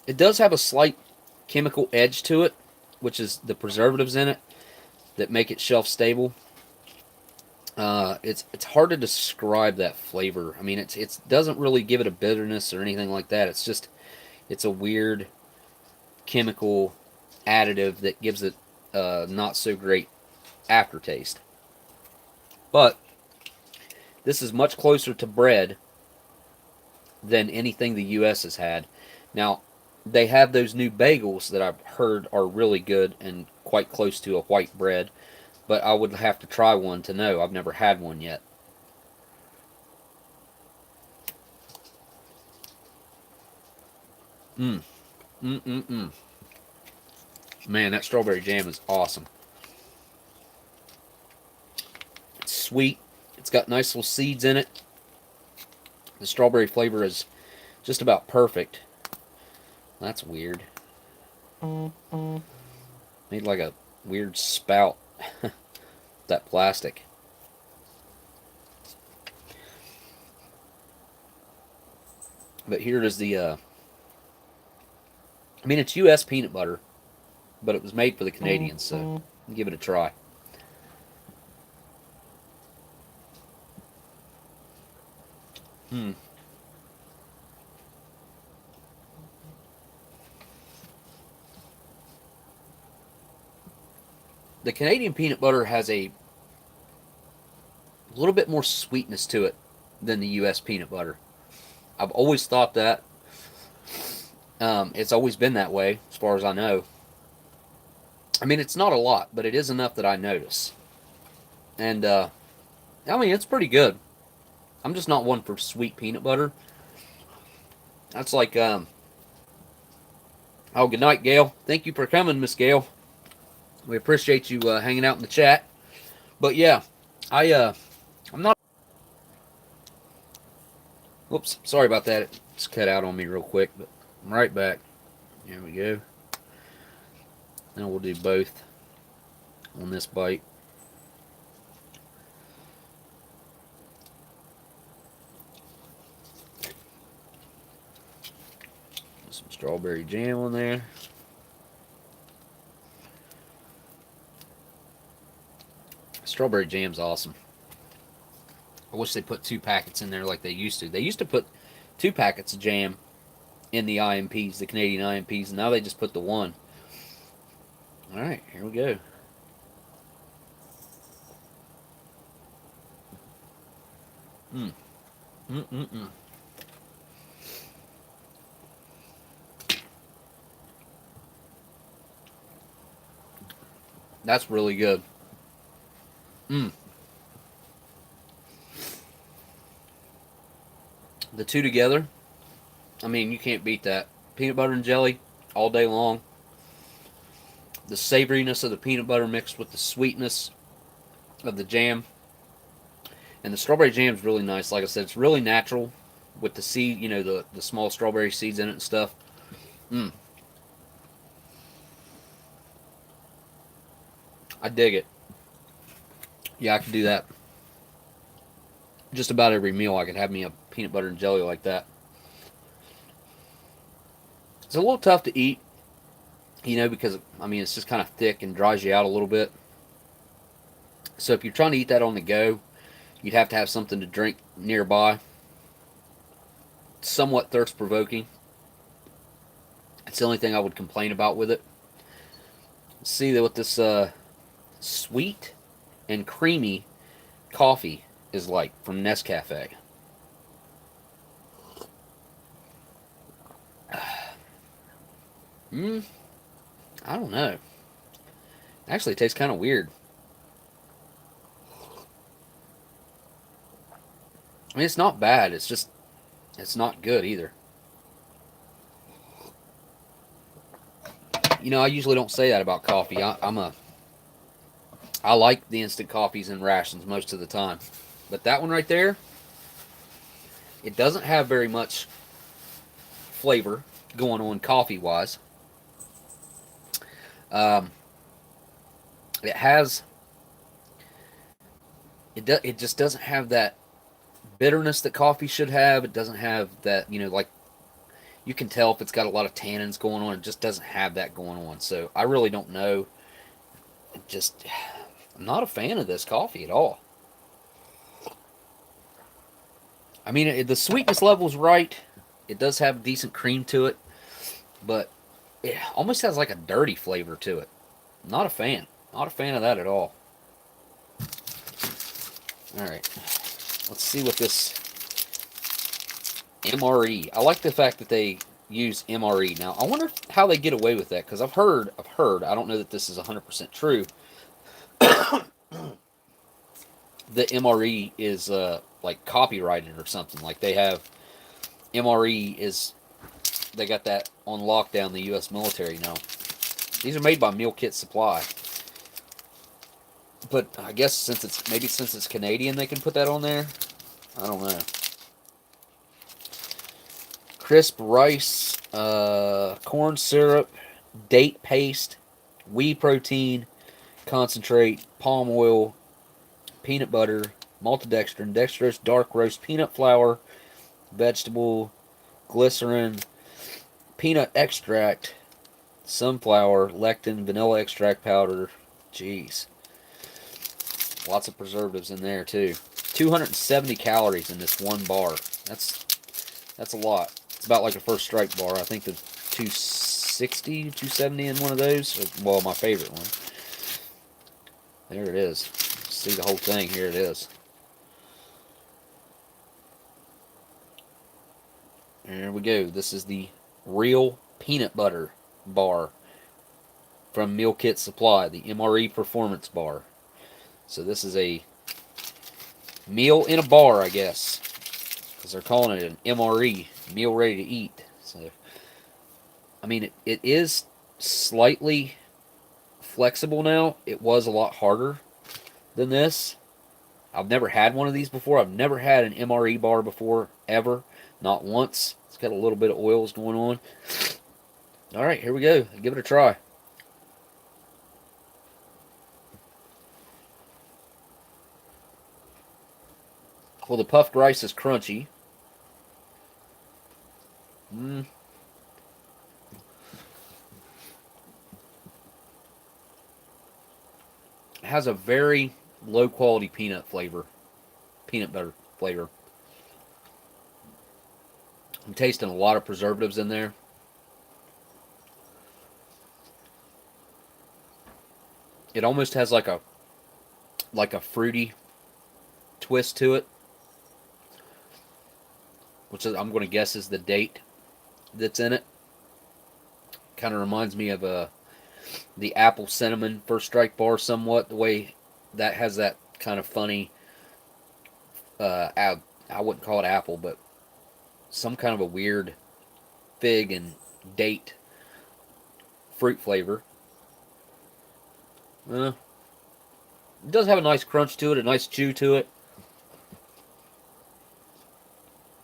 It does have a slight chemical edge to it, which is the preservatives in it that make it shelf stable. It's hard to describe that flavor. I mean, it doesn't really give it a bitterness or anything like that. It's a weird chemical additive that gives it not so great aftertaste. But this is much closer to bread than anything the U.S. has had. Now, they have those new bagels that I've heard are really good and quite close to a white bread, but I would have to try one to know. I've never had one yet. Man, that strawberry jam is awesome. It's sweet. It's got nice little seeds in it. The strawberry flavor is just about perfect. That's weird. Made like a weird spout. That plastic. But here is the... I mean, it's U.S. peanut butter, but it was made for the Canadians, so give it a try. The Canadian peanut butter has a little bit more sweetness to it than the U.S. peanut butter. I've always thought that. It's always been that way, as far as I know. I mean, it's not a lot, but it is enough that I notice. And, I mean, it's pretty good. I'm just not one for sweet peanut butter. That's like, oh, good night, Gail. Thank you for coming, Miss Gail. We appreciate you hanging out in the chat. But yeah, I'm not... Whoops, sorry about that. It's cut out on me real quick, but I'm right back. There we go. Now we'll do both on this bite. Put some strawberry jam on there. Strawberry jam's awesome. I wish they put 2 packets in there like they used to. They used to put 2 packets of jam in the IMPs, the Canadian IMPs, and now they just put the 1. Alright, here we go. That's really good. The two together, I mean, you can't beat that. Peanut butter and jelly all day long. The savoriness of the peanut butter mixed with the sweetness of the jam. And the strawberry jam is really nice. Like I said, it's really natural with the seed, you know, the small strawberry seeds in it and stuff. I dig it. Yeah, I could do that. Just about every meal I could have me a peanut butter and jelly like that. It's a little tough to eat, you know, because, I mean, it's just kind of thick and dries you out a little bit. So if you're trying to eat that on the go, you'd have to have something to drink nearby. It's somewhat thirst-provoking. It's the only thing I would complain about with it. Let's see what this sweet and creamy coffee is like from Nescafe. I don't know. Actually, it tastes kind of weird. I mean, it's not bad. It's just, it's not good either. You know, I usually don't say that about coffee. I like the instant coffees and rations most of the time. But that one right there, it doesn't have very much flavor going on coffee-wise. It has, it just doesn't have that bitterness that coffee should have. It doesn't have that, you know, like, you can tell if it's got a lot of tannins going on. It just doesn't have that going on. So I really don't know. I'm not a fan of this coffee at all. I mean, the sweetness level's right. It does have decent cream to it, but it almost has like a dirty flavor to it. Not a fan. Not a fan of that at all. Alright. Let's see what this MRE. I like the fact that they use MRE. Now, I wonder how they get away with that, because I've heard, I don't know that this is 100% true, the MRE is like copyrighted or something. Like they have, MRE is, they got that on lockdown, the U.S. military now. These are made by Meal Kit Supply. But I guess since it's Canadian, they can put that on there. I don't know. Crisp rice, corn syrup, date paste, whey protein, concentrate, palm oil, peanut butter, maltodextrin, dextrose, dark roast peanut flour, vegetable, glycerin, peanut extract, sunflower, lectin, vanilla extract powder. Jeez. Lots of preservatives in there too. 270 calories in this one bar. That's a lot. It's about like a First Strike bar. I think the 260, 270 in one of those. Well, my favorite one. There it is. See the whole thing. Here it is. There we go. This is the Real Peanut Butter Bar from Meal Kit Supply, the MRE Performance Bar. So this is a meal in a bar, I guess, because they're calling it an MRE, meal ready to eat. So, I mean, it is slightly flexible now. It was a lot harder than this. I've never had one of these before. I've never had an MRE bar before, ever. Not once. It's got a little bit of oils going on. All right, here we go. Give it a try. Well, the puffed rice is crunchy. It has a very low quality peanut butter flavor. I'm tasting a lot of preservatives in there. It almost has like a fruity twist to it, which is, I'm going to guess, is the date that's in it. Kind of reminds me of the apple cinnamon First Strike bar somewhat. The way that has that kind of funny, I wouldn't call it apple, but some kind of a weird fig and date fruit flavor. It does have a nice crunch to it, a nice chew to it.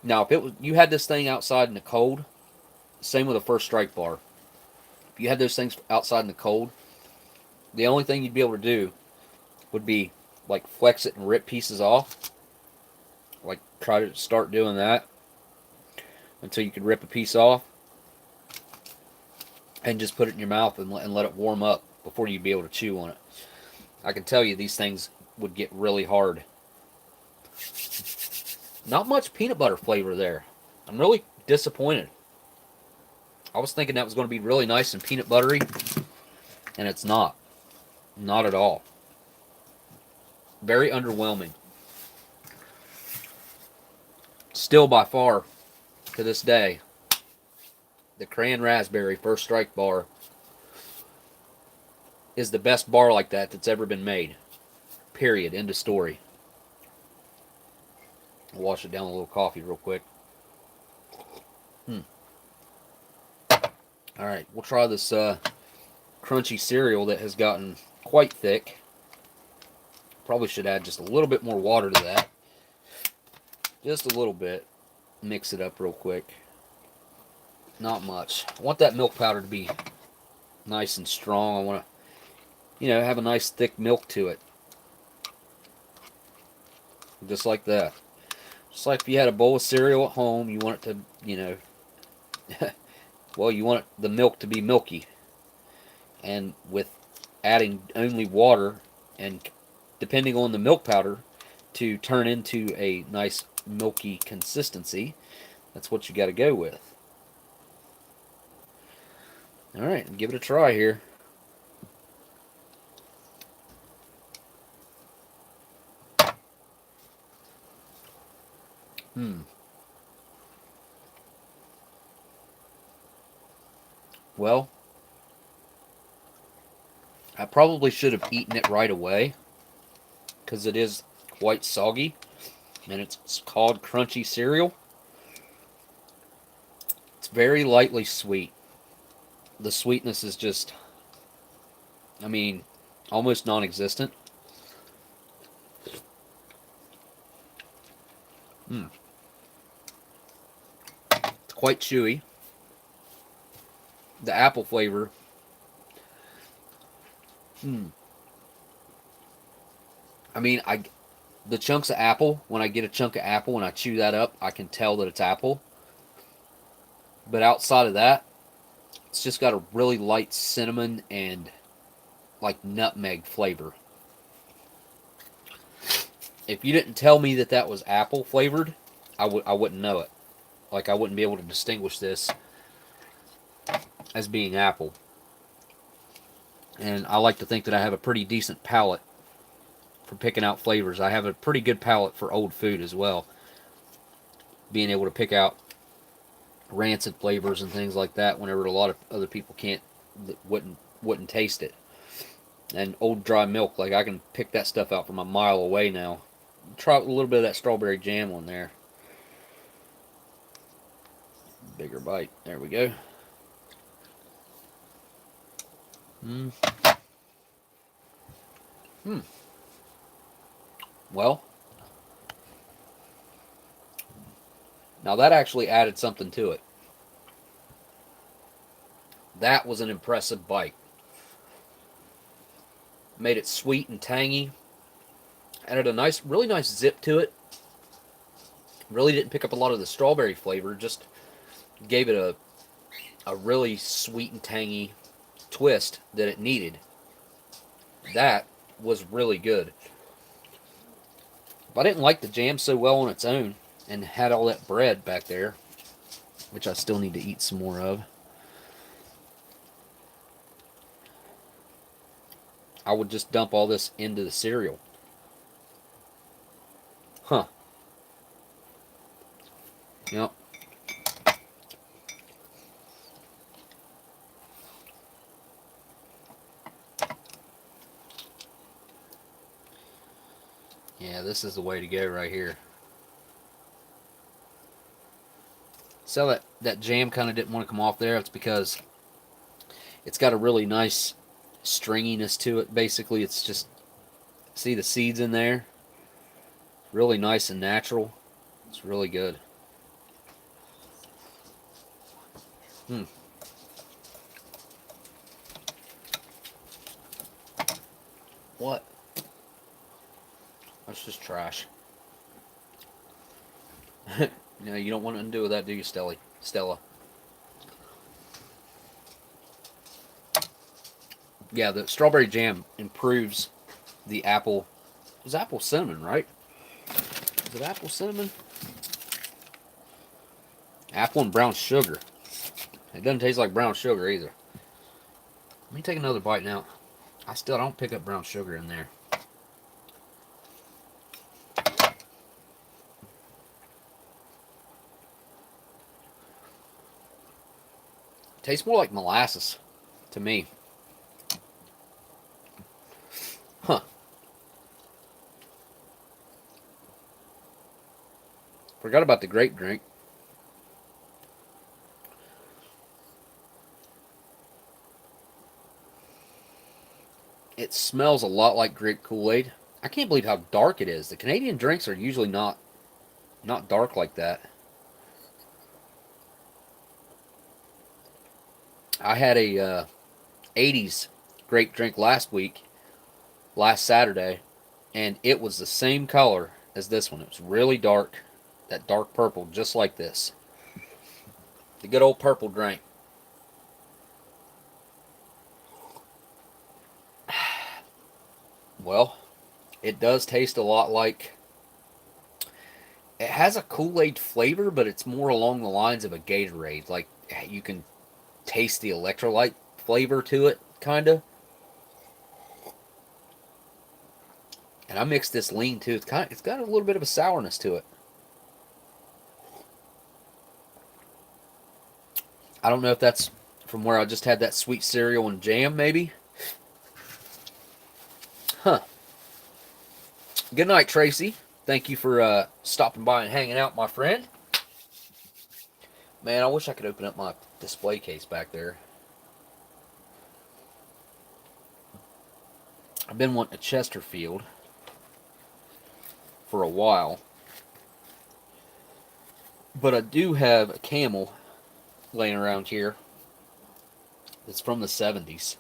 Now, if you had this thing outside in the cold, same with a First Strike bar. If you had those things outside in the cold, the only thing you'd be able to do would be like flex it and rip pieces off. Like try to start doing that until you could rip a piece off, and just put it in your mouth and let it warm up before you'd be able to chew on it. I can tell you these things would get really hard. Not much peanut butter flavor there. I'm really disappointed. I was thinking that was going to be really nice and peanut buttery, and it's not. Not at all. Very underwhelming. Still, by far, to this day, the Cran Raspberry First Strike bar is the best bar like that that's ever been made. Period. End of story. I'll wash it down with a little coffee real quick. Alright, we'll try this crunchy cereal that has gotten quite thick. Probably should add just a little bit more water to that. Just a little bit. Mix it up real quick. Not much. I want that milk powder to be nice and strong. I want to, have a nice thick milk to it. Just like that. Just like if you had a bowl of cereal at home, you want it to, well, you want the milk to be milky. And with adding only water and depending on the milk powder to turn into a nice milky consistency, that's what you got to go with. Alright, give it a try here. Well, I probably should have eaten it right away, because it is quite soggy, and it's called crunchy cereal. It's very lightly sweet. The sweetness is just, almost non-existent. It's quite chewy. The apple flavor. The chunks of apple, when I get a chunk of apple and I chew that up, I can tell that it's apple. But outside of that, it's just got a really light cinnamon and like nutmeg flavor. If you didn't tell me that that was apple flavored, I wouldn't know it. Like, I wouldn't be able to distinguish this as being apple. And I like to think that I have a pretty decent palate for picking out flavors. I have a pretty good palate for old food as well. Being able to pick out rancid flavors and things like that whenever a lot of other people wouldn't taste it. And old dry milk, like, I can pick that stuff out from a mile away now. Try a little bit of that strawberry jam on there. Bigger bite. There we go. Well, Now that actually added something to it. That was an impressive bite. Made it sweet and tangy. Added a nice, really nice zip to it. Really didn't pick up a lot of the strawberry flavor. Just gave it a really sweet and tangy twist that it needed. That was really good. If I didn't like the jam so well on its own and had all that bread back there, which I still need to eat some more of, I would just dump all this into the cereal. Huh. Yep. Yeah, this is the way to go right here. So that jam kind of didn't want to come off there. It's because it's got a really nice stringiness to it. Basically, it's just, see the seeds in there? Really nice and natural. It's really good. What? That's just trash. No, you don't want to undo that, do you, Stella? Yeah, the strawberry jam improves the apple. It was apple cinnamon, right? Is it apple cinnamon? Apple and brown sugar. It doesn't taste like brown sugar either. Let me take another bite now. I still don't pick up brown sugar in there. Tastes more like molasses to me. Huh. Forgot about the grape drink. It smells a lot like grape Kool-Aid. I can't believe how dark it is. The Canadian drinks are usually not dark like that. I had a 80s grape drink last Saturday, and it was the same color as this one. It was really dark, that dark purple, just like this. The good old purple drink. Well, it does taste a lot like, it has a Kool-Aid flavor, but it's more along the lines of a Gatorade. Like, you can taste the electrolyte flavor to it, kind of. And I mixed this lean too. It's got a little bit of a sourness to it. I don't know if that's from where I just had that sweet cereal and jam, maybe. Huh. Good night, Tracy. Thank you for stopping by and hanging out, my friend. Man, I wish I could open up my display case back there. I've been wanting a Chesterfield for a while. But I do have a Camel laying around here. It's from the 70s.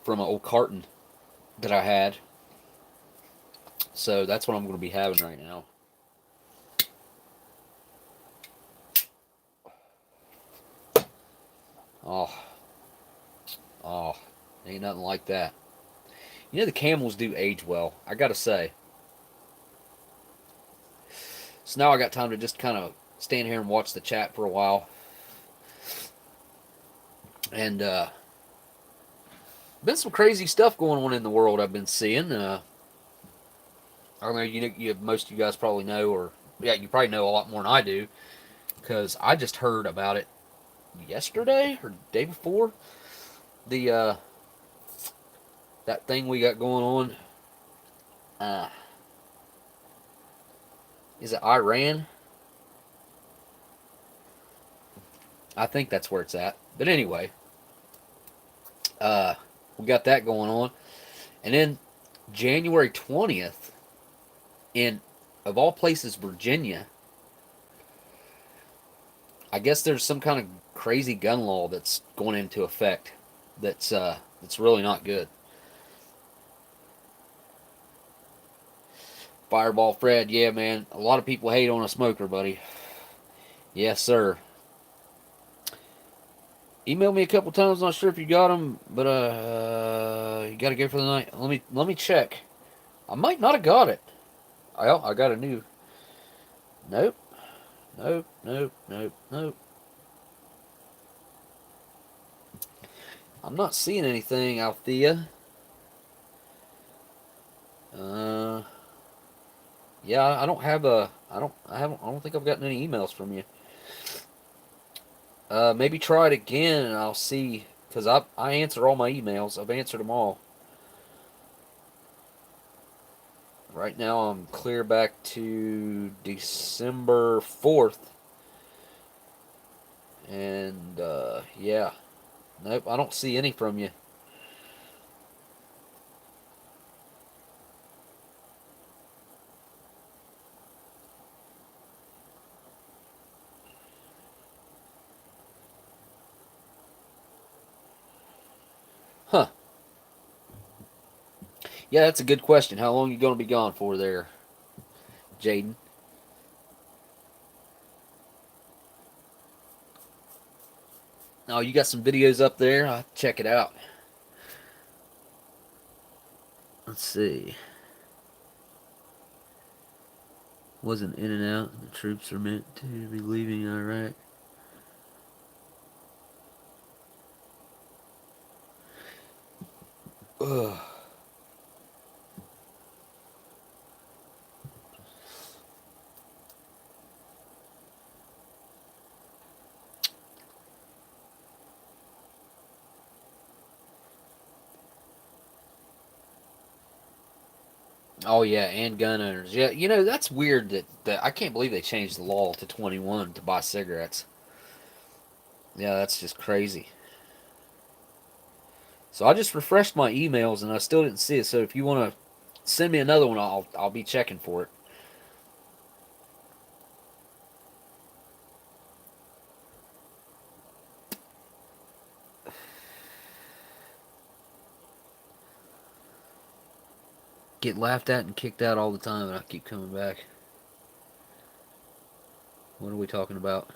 From an old carton that I had. So that's what I'm going to be having right now. Oh, ain't nothing like that. You know, the Camels do age well, I gotta say. So now I got time to just kind of stand here and watch the chat for a while. And been some crazy stuff going on in the world I've been seeing. I don't know, most of you guys probably know, or yeah, you probably know a lot more than I do, because I just heard about it yesterday or the day before. The that thing we got going on. Is it Iran? I think that's where it's at. But anyway, we got that going on. And then January 20th in of all places, Virginia, I guess there's some kind of crazy gun law that's going into effect that's really not good. Fireball Fred, yeah, man. A lot of people hate on a smoker, buddy. Yes, sir. Emailed me a couple times. Not sure if you got them, but you got to go for the night. Let me check. I might not have got it. I got a new. Nope. Nope. Nope. Nope. Nope. I'm not seeing anything, Althea. Uh, yeah, I don't have a. I don't think I've gotten any emails from you. Maybe try it again, and I'll see. Cause I answer all my emails. I've answered them all. Right now, I'm clear back to December 4th, and yeah, nope, I don't see any from you. Huh? Yeah, that's a good question. How long are you gonna be gone for there, Jaden? Oh, you got some videos up there? I'll check it out. Let's see. Wasn't in and out. The troops are meant to be leaving Iraq. Ugh. Oh yeah, and gun owners. Yeah, that's weird that I can't believe they changed the law to 21 to buy cigarettes. Yeah, that's just crazy. So I just refreshed my emails and I still didn't see it. So if you want to send me another one, I'll be checking for it. Get laughed at and kicked out all the time, and I keep coming back. What are we talking about?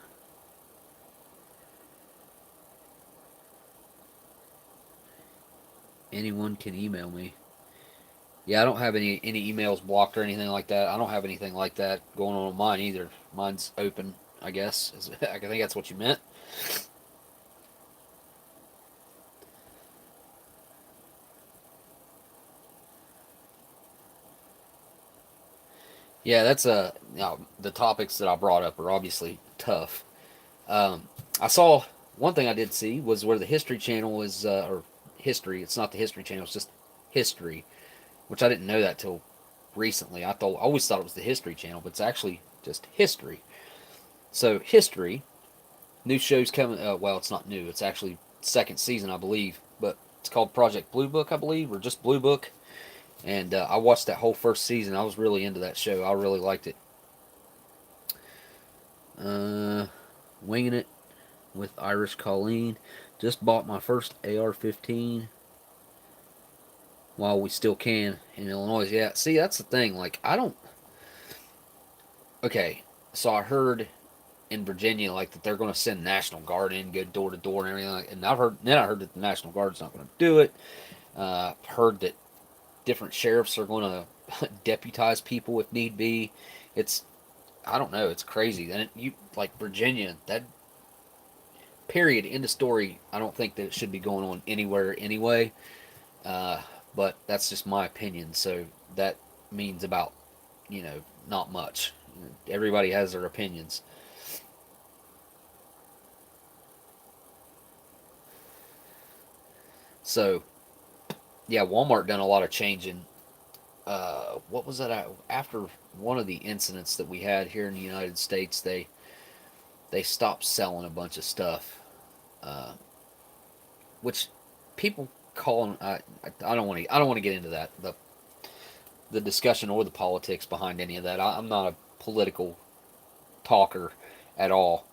Anyone can email me. Yeah, I don't have any emails blocked or anything like that. I don't have anything like that going on mine either. Mine's open, I guess. I think that's what you meant. Yeah, that's the topics that I brought up are obviously tough. I saw one thing I did see was where the History Channel is, or history. It's not the History Channel. It's just history, which I didn't know that till recently. I always thought it was the History Channel, but it's actually just history. So history, new shows coming. Well, it's not new. It's actually second season, I believe, but it's called Project Blue Book, I believe, or just Blue Book. And I watched that whole first season. I was really into that show. I really liked it. Uh, Winging it with Irish Colleen. Just bought my first AR-15 while we still can in Illinois. Yeah, see, that's the thing. Like, I don't. Okay, so I heard in Virginia like that they're going to send National Guard in, go door to door and everything. And I heard that the National Guard's not going to do it. Heard that different sheriffs are going to deputize people if need be. It's I don't know. It's crazy. And you like Virginia, that period, end of story. I don't think that it should be going on anywhere anyway. Uh, but that's just my opinion. So that means about not much. Everybody has their opinions. So yeah, Walmart done a lot of changing. What was that? After one of the incidents that we had here in the United States, they stopped selling a bunch of stuff, uh, which people call. I don't want to get into that. the discussion or the politics behind any of that. I'm not a political talker at all,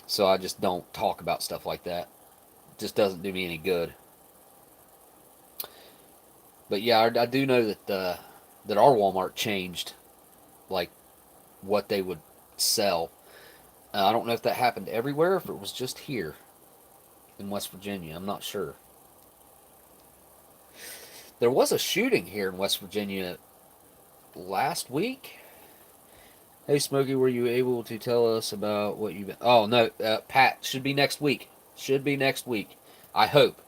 so I just don't talk about stuff like that. It just doesn't do me any good. But yeah, I do know that that our Walmart changed like what they would sell. I don't know if that happened everywhere, if it was just here in West Virginia. I'm not sure. There was a shooting here in West Virginia last week. Hey, Smokey, were you able to tell us about what you've been... Oh, no, Pat, should be next week. Should be next week. I hope.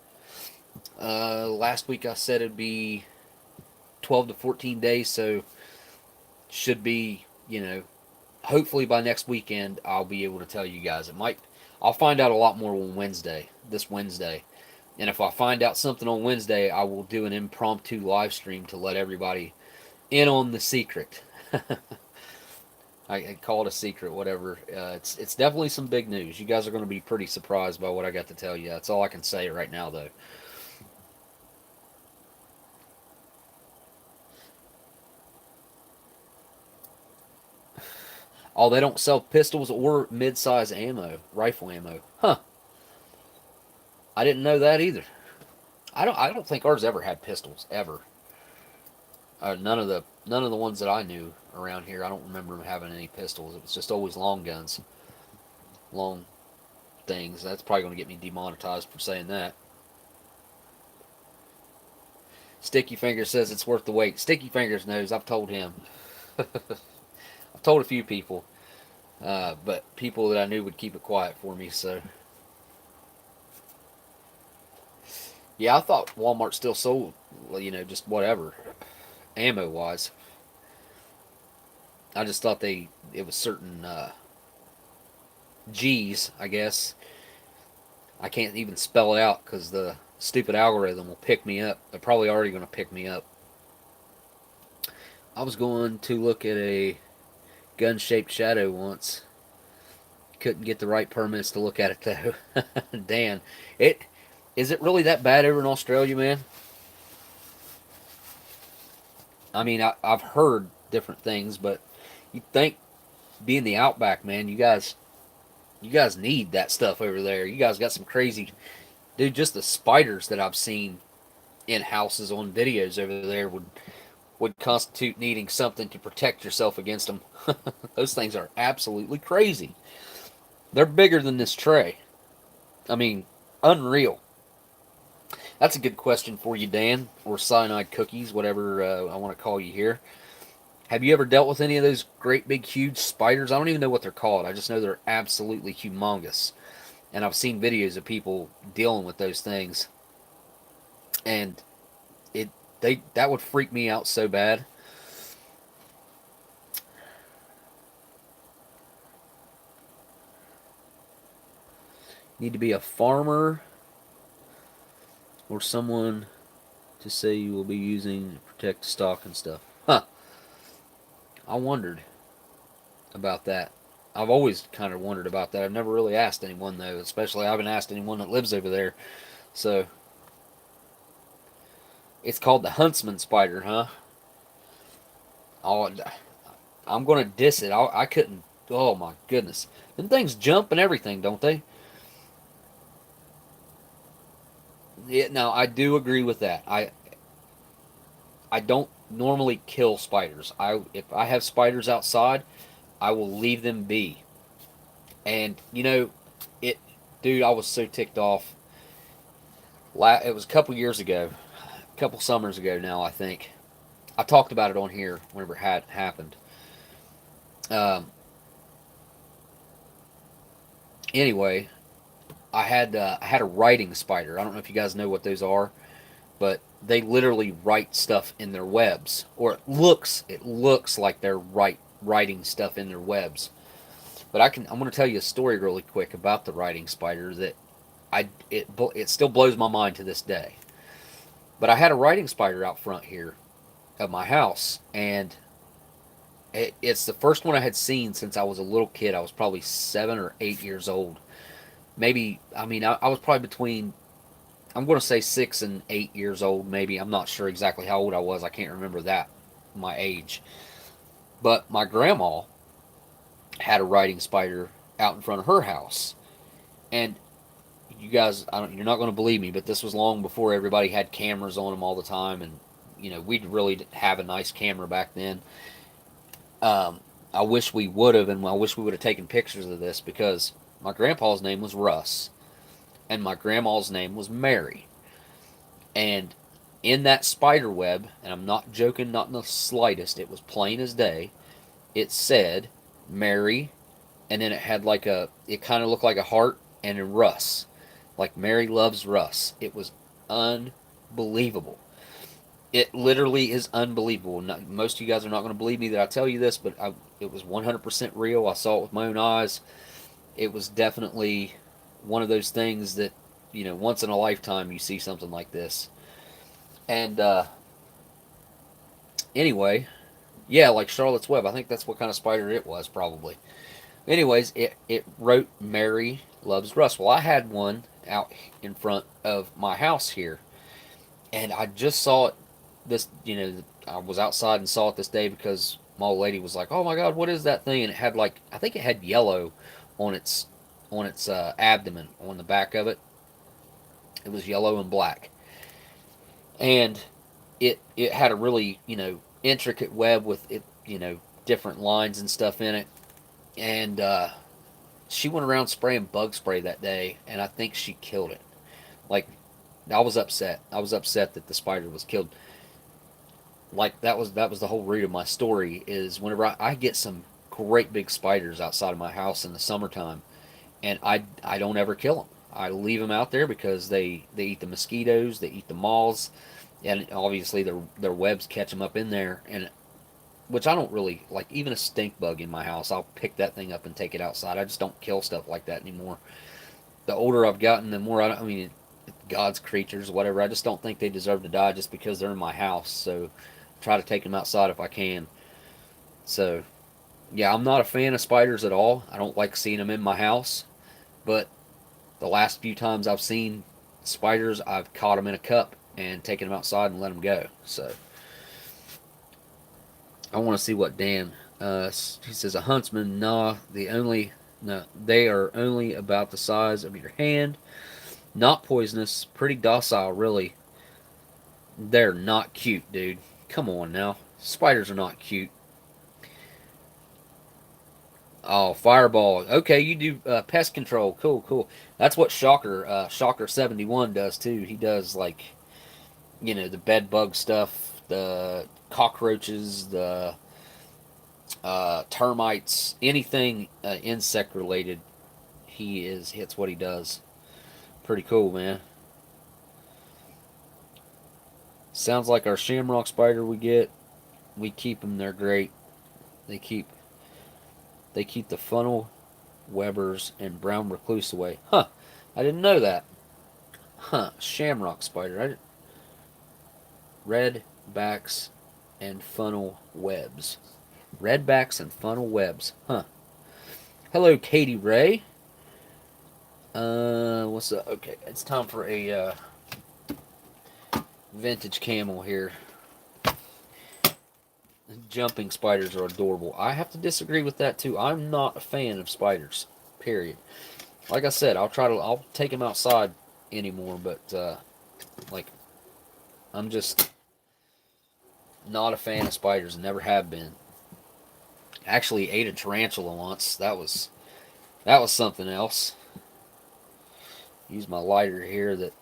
Last week I said it'd be 12 to 14 days, so should be, hopefully by next weekend I'll be able to tell you guys. I'll find out a lot more on Wednesday, this Wednesday. And if I find out something on Wednesday, I will do an impromptu live stream to let everybody in on the secret. I call it a secret, whatever. It's definitely some big news. You guys are going to be pretty surprised by what I got to tell you. That's all I can say right now, though. Oh, they don't sell pistols or mid-size ammo, rifle ammo. Huh. I didn't know that either. I don't think ours ever had pistols ever. None of the ones that I knew around here. I don't remember them having any pistols. It was just always long guns, long things. That's probably going to get me demonetized for saying that. Sticky Fingers says it's worth the wait. Sticky Fingers knows. I've told him. I've told a few people, but people that I knew would keep it quiet for me. So yeah, I thought Walmart still sold, just whatever, ammo wise. I just thought it was certain G's, I guess. I can't even spell it out because the stupid algorithm will pick me up. They're probably already going to pick me up. I was going to look at a gun-shaped shadow once. Couldn't get the right permits to look at it though. Dan, is it really that bad over in Australia, man? I mean, I've heard different things, but you think being the outback, man, you guys need that stuff over there. You guys got some crazy, dude. Just the spiders that I've seen in houses on videos over there would constitute needing something to protect yourself against them. Those things are absolutely crazy. They're bigger than this tray. I mean, unreal. That's a good question for you, Dan, or Cyanide Cookies, whatever I want to call you here. Have you ever dealt with any of those great big huge spiders? I don't even know what they're called. I just know they're absolutely humongous. And I've seen videos of people dealing with those things. And that would freak me out so bad. Need to be a farmer or someone to say you will be using to protect stock and stuff. Huh. I wondered about that. I've always kind of wondered about that. I've never really asked anyone, though. Especially I haven't asked anyone that lives over there. So, it's called the huntsman spider, huh? Oh, I'm going to diss it. I couldn't. Oh, my goodness. Them things jump and everything, don't they? Yeah, no, I do agree with that. I don't normally kill spiders. If I have spiders outside, I will leave them be. And it, dude, I was so ticked off. It was a couple years ago, a couple summers ago now, I think. I talked about it on here whenever it had happened. Um, anyway, I had a writing spider. I don't know if you guys know what those are, but they literally write stuff in their webs, or it looks like they're writing stuff in their webs. But I'm going to tell you a story really quick about the writing spider that it still blows my mind to this day. But I had a writing spider out front here of my house, and it's the first one I had seen since I was a little kid. I was probably 7 or 8 years old. Maybe, I mean, I was probably between, I'm going to say 6 and 8 years old, maybe. I'm not sure exactly how old I was. I can't remember that. my age. But my grandma had a riding spider out in front of her house, and you guys, you're not going to believe me, but this was long before everybody had cameras on them all the time, and we'd really have a nice camera back then. I wish we would have, and I wish we would have taken pictures of this, because my grandpa's name was Russ, and my grandma's name was Mary. And in that spider web, and I'm not joking, not in the slightest, it was plain as day, it said Mary, and then it had it kind of looked like a heart, and then Russ. Like Mary loves Russ. It was unbelievable. It literally is unbelievable. Most of you guys are not going to believe me that I tell you this, but it was 100% real. I saw it with my own eyes. It was definitely one of those things that, once in a lifetime you see something like this. And anyway, yeah, like Charlotte's Web. I think that's what kind of spider it was, probably. Anyways, it wrote Mary loves Russ. Well, I had one out in front of my house here, and I just saw it I was outside and saw it this day, because my old lady was like, "Oh my God, what is that thing?" And it had I think it had yellow on its abdomen, on the back of it. It was yellow and black, and it had a really intricate web with it, different lines and stuff in it. And she went around spraying bug spray that day, and I think she killed it. Like, I was upset. I was upset that the spider was killed. Like, that was the whole root of my story, is whenever I get some great big spiders outside of my house in the summertime, and I don't ever kill them. I leave them out there because they eat the mosquitoes, they eat the moths, and obviously their webs catch them up in there, and which I don't really like. Even a stink bug in my house, I'll pick that thing up and take it outside. I just don't kill stuff like that anymore. The older I've gotten, the more I mean, God's creatures, whatever. I just don't think they deserve to die just because they're in my house. So I try to take them outside if I can. So yeah, I'm not a fan of spiders at all. I don't like seeing them in my house. But the last few times I've seen spiders, I've caught them in a cup and taken them outside and let them go. So I want to see what Dan. He says, a huntsman. Nah, no, they are only about the size of your hand. Not poisonous. Pretty docile, really. They're not cute, dude. Come on now. Spiders are not cute. Oh, Fireball. Okay, you do pest control. Cool, cool. That's what Shocker 71 does too. He does the bed bug stuff, the cockroaches, the termites, anything insect related. Hits what he does. Pretty cool, man. Sounds like our shamrock spider we get. We keep them. They're great. They keep the funnel webbers and brown recluse away. Huh. I didn't know that. Huh. Shamrock spider. Red backs and funnel webs. Red backs and funnel webs. Huh. Hello, Katie Ray. What's up? Okay, it's time for a vintage camel here. Jumping spiders are adorable. I have to disagree with that too. I'm not a fan of spiders. Period. Like I said, I'll take them outside anymore, but I'm just not a fan of spiders and never have been. Actually ate a tarantula once. That was something else. Use my lighter here that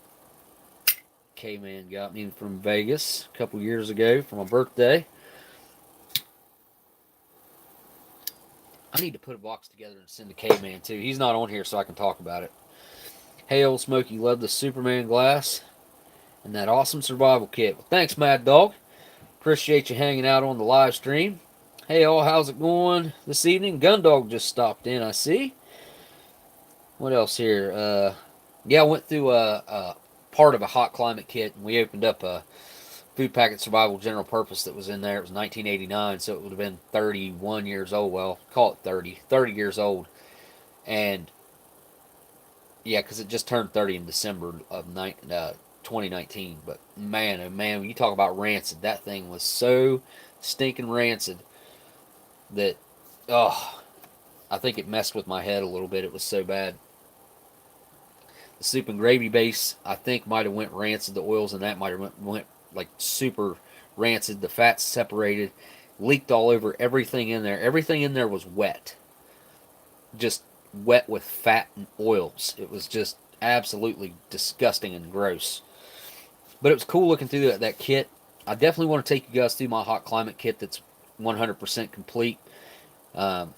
K-Man got me from Vegas a couple years ago for my birthday. I need to put a box together and send to K-Man too. He's not on here, so I can talk about it. Hey, Oldsmokey, love the Superman glass and that awesome survival kit. Well, thanks, Mad Dog. Appreciate you hanging out on the live stream. Hey, all, how's it going this evening? Gundog just stopped in, I see. What else here? Yeah, I went through a part of a hot climate kit, and we opened up a food packet survival general purpose that was in there. It was 1989, so it would have been 31 years old. Well, call it 30 years old. And yeah, because it just turned 30 in December of 2019. But man, oh man, when you talk about rancid, that thing was so stinking rancid that, oh, I think it messed with my head a little bit. It was so bad. The soup and gravy base, I think, might have went rancid. The oils in that might have went like super rancid. The fats separated, leaked all over everything in there. Everything in there was wet, just wet with fat and oils. It was just absolutely disgusting and gross. But it was cool looking through that kit. I definitely want to take you guys through my hot climate kit that's 100% complete. Um,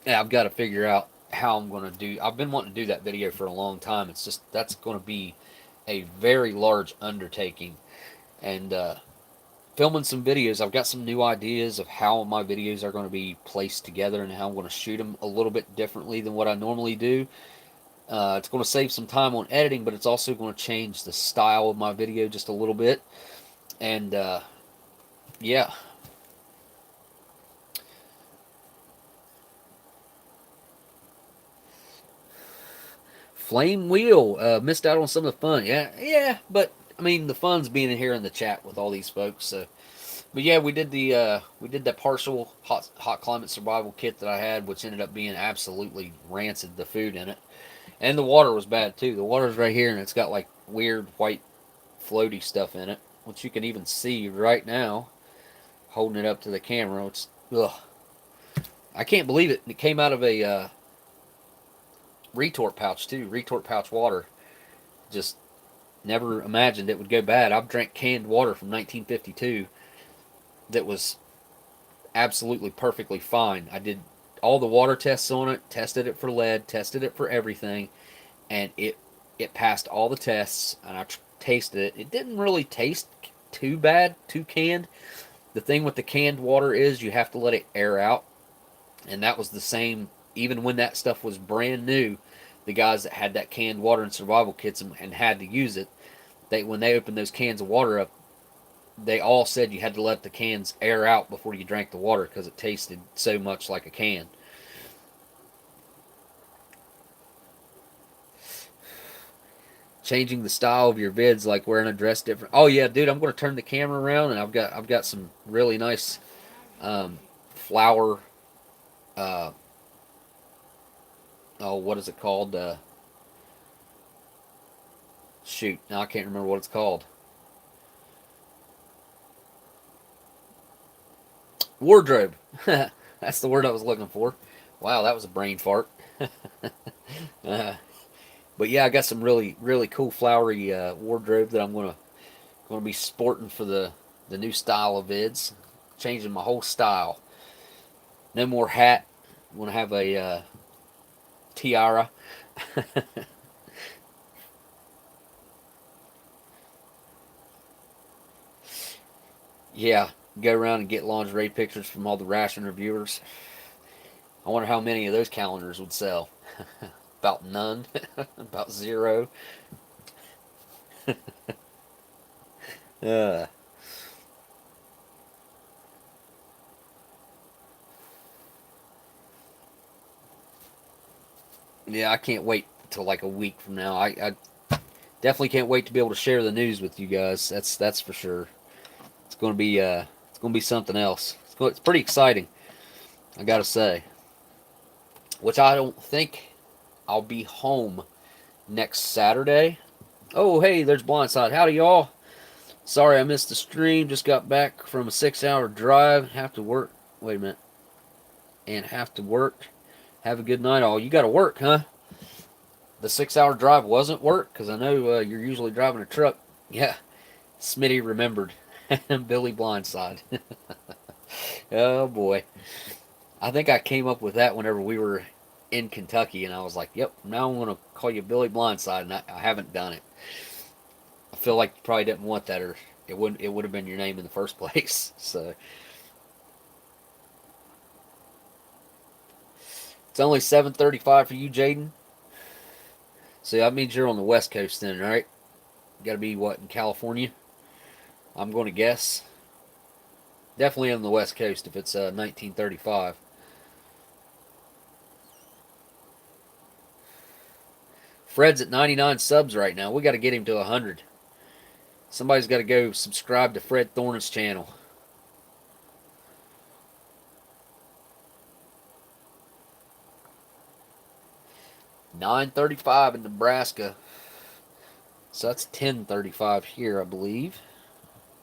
yeah, I've got to figure out how I'm going to do. I've been wanting to do that video for a long time. It's just that's going to be a very large undertaking, and filming some videos. I've got some new ideas of how my videos are going to be placed together and how I'm going to shoot them a little bit differently than what I normally do. It's going to save some time on editing, but it's also going to change the style of my video just a little bit. And yeah. Flame Wheel, missed out on some of the fun. Yeah, but I mean the fun's being in here in the chat with all these folks. So, but yeah, we did that partial hot climate survival kit that I had, which ended up being absolutely rancid. The food in it, and the water was bad too. The water's right here, and it's got like weird white floaty stuff in it, which you can even see right now. Holding it up to the camera, it's ugh. I can't believe it. It came out of a retort pouch too. Retort pouch water. Just never imagined it would go bad. I've drank canned water from 1952 that was absolutely perfectly fine. I did all the water tests on it, tested it for lead, tested it for everything, and it passed all the tests. And I tasted it. It didn't really taste too bad, too canned. The thing with the canned water is you have to let it air out, and that was the same even when that stuff was brand new. The guys that had that canned water in survival kits and had to use it, when they opened those cans of water up, they all said you had to let the cans air out before you drank the water because it tasted so much like a can. Changing the style of your vids, like wearing a dress different. Oh yeah, dude, I'm going to turn the camera around, and I've got some really nice flower. Oh, what is it called? Shoot, now I can't remember what it's called. Wardrobe. That's the word I was looking for. Wow, that was a brain fart. But yeah, I got some really cool flowery wardrobe that I'm gonna be sporting for the new style of vids. Changing my whole style. No more hat. I'm gonna have a tiara. Yeah, go around and get lingerie pictures from all the Ration reviewers. I wonder how many of those calendars would sell. About none. About zero. uh, yeah, I can't wait till like a week from now. I definitely can't wait to be able to share the news with you guys. That's for sure. It's gonna be something else. It's pretty exciting, I gotta say. Which I don't think I'll be home next Saturday. Oh hey, there's Blindside. Howdy y'all. Sorry I missed the stream. Just got back from a 6-hour drive. Have to work. Wait a minute. And have to work. Have a good night all. You gotta work, huh? The 6-hour drive wasn't work? Because I know you're usually driving a truck. Yeah. Smitty remembered. Billy Blindside. Oh boy. I think I came up with that whenever we were in Kentucky, and I was like, yep, now I'm going to call you Billy Blindside, and I haven't done it. I feel like you probably didn't want that, or it would have been your name in the first place. So it's only 7:35 for you, Jaden. So that means you're on the West Coast then, right? Got to be what, in California? I'm going to guess. Definitely on the West Coast if it's 1935. Fred's at 99 subs right now. We got to get him to 100. Somebody's got to go subscribe to Fred Thorne's channel. $9.35 in Nebraska. So that's $10.35 here, I believe.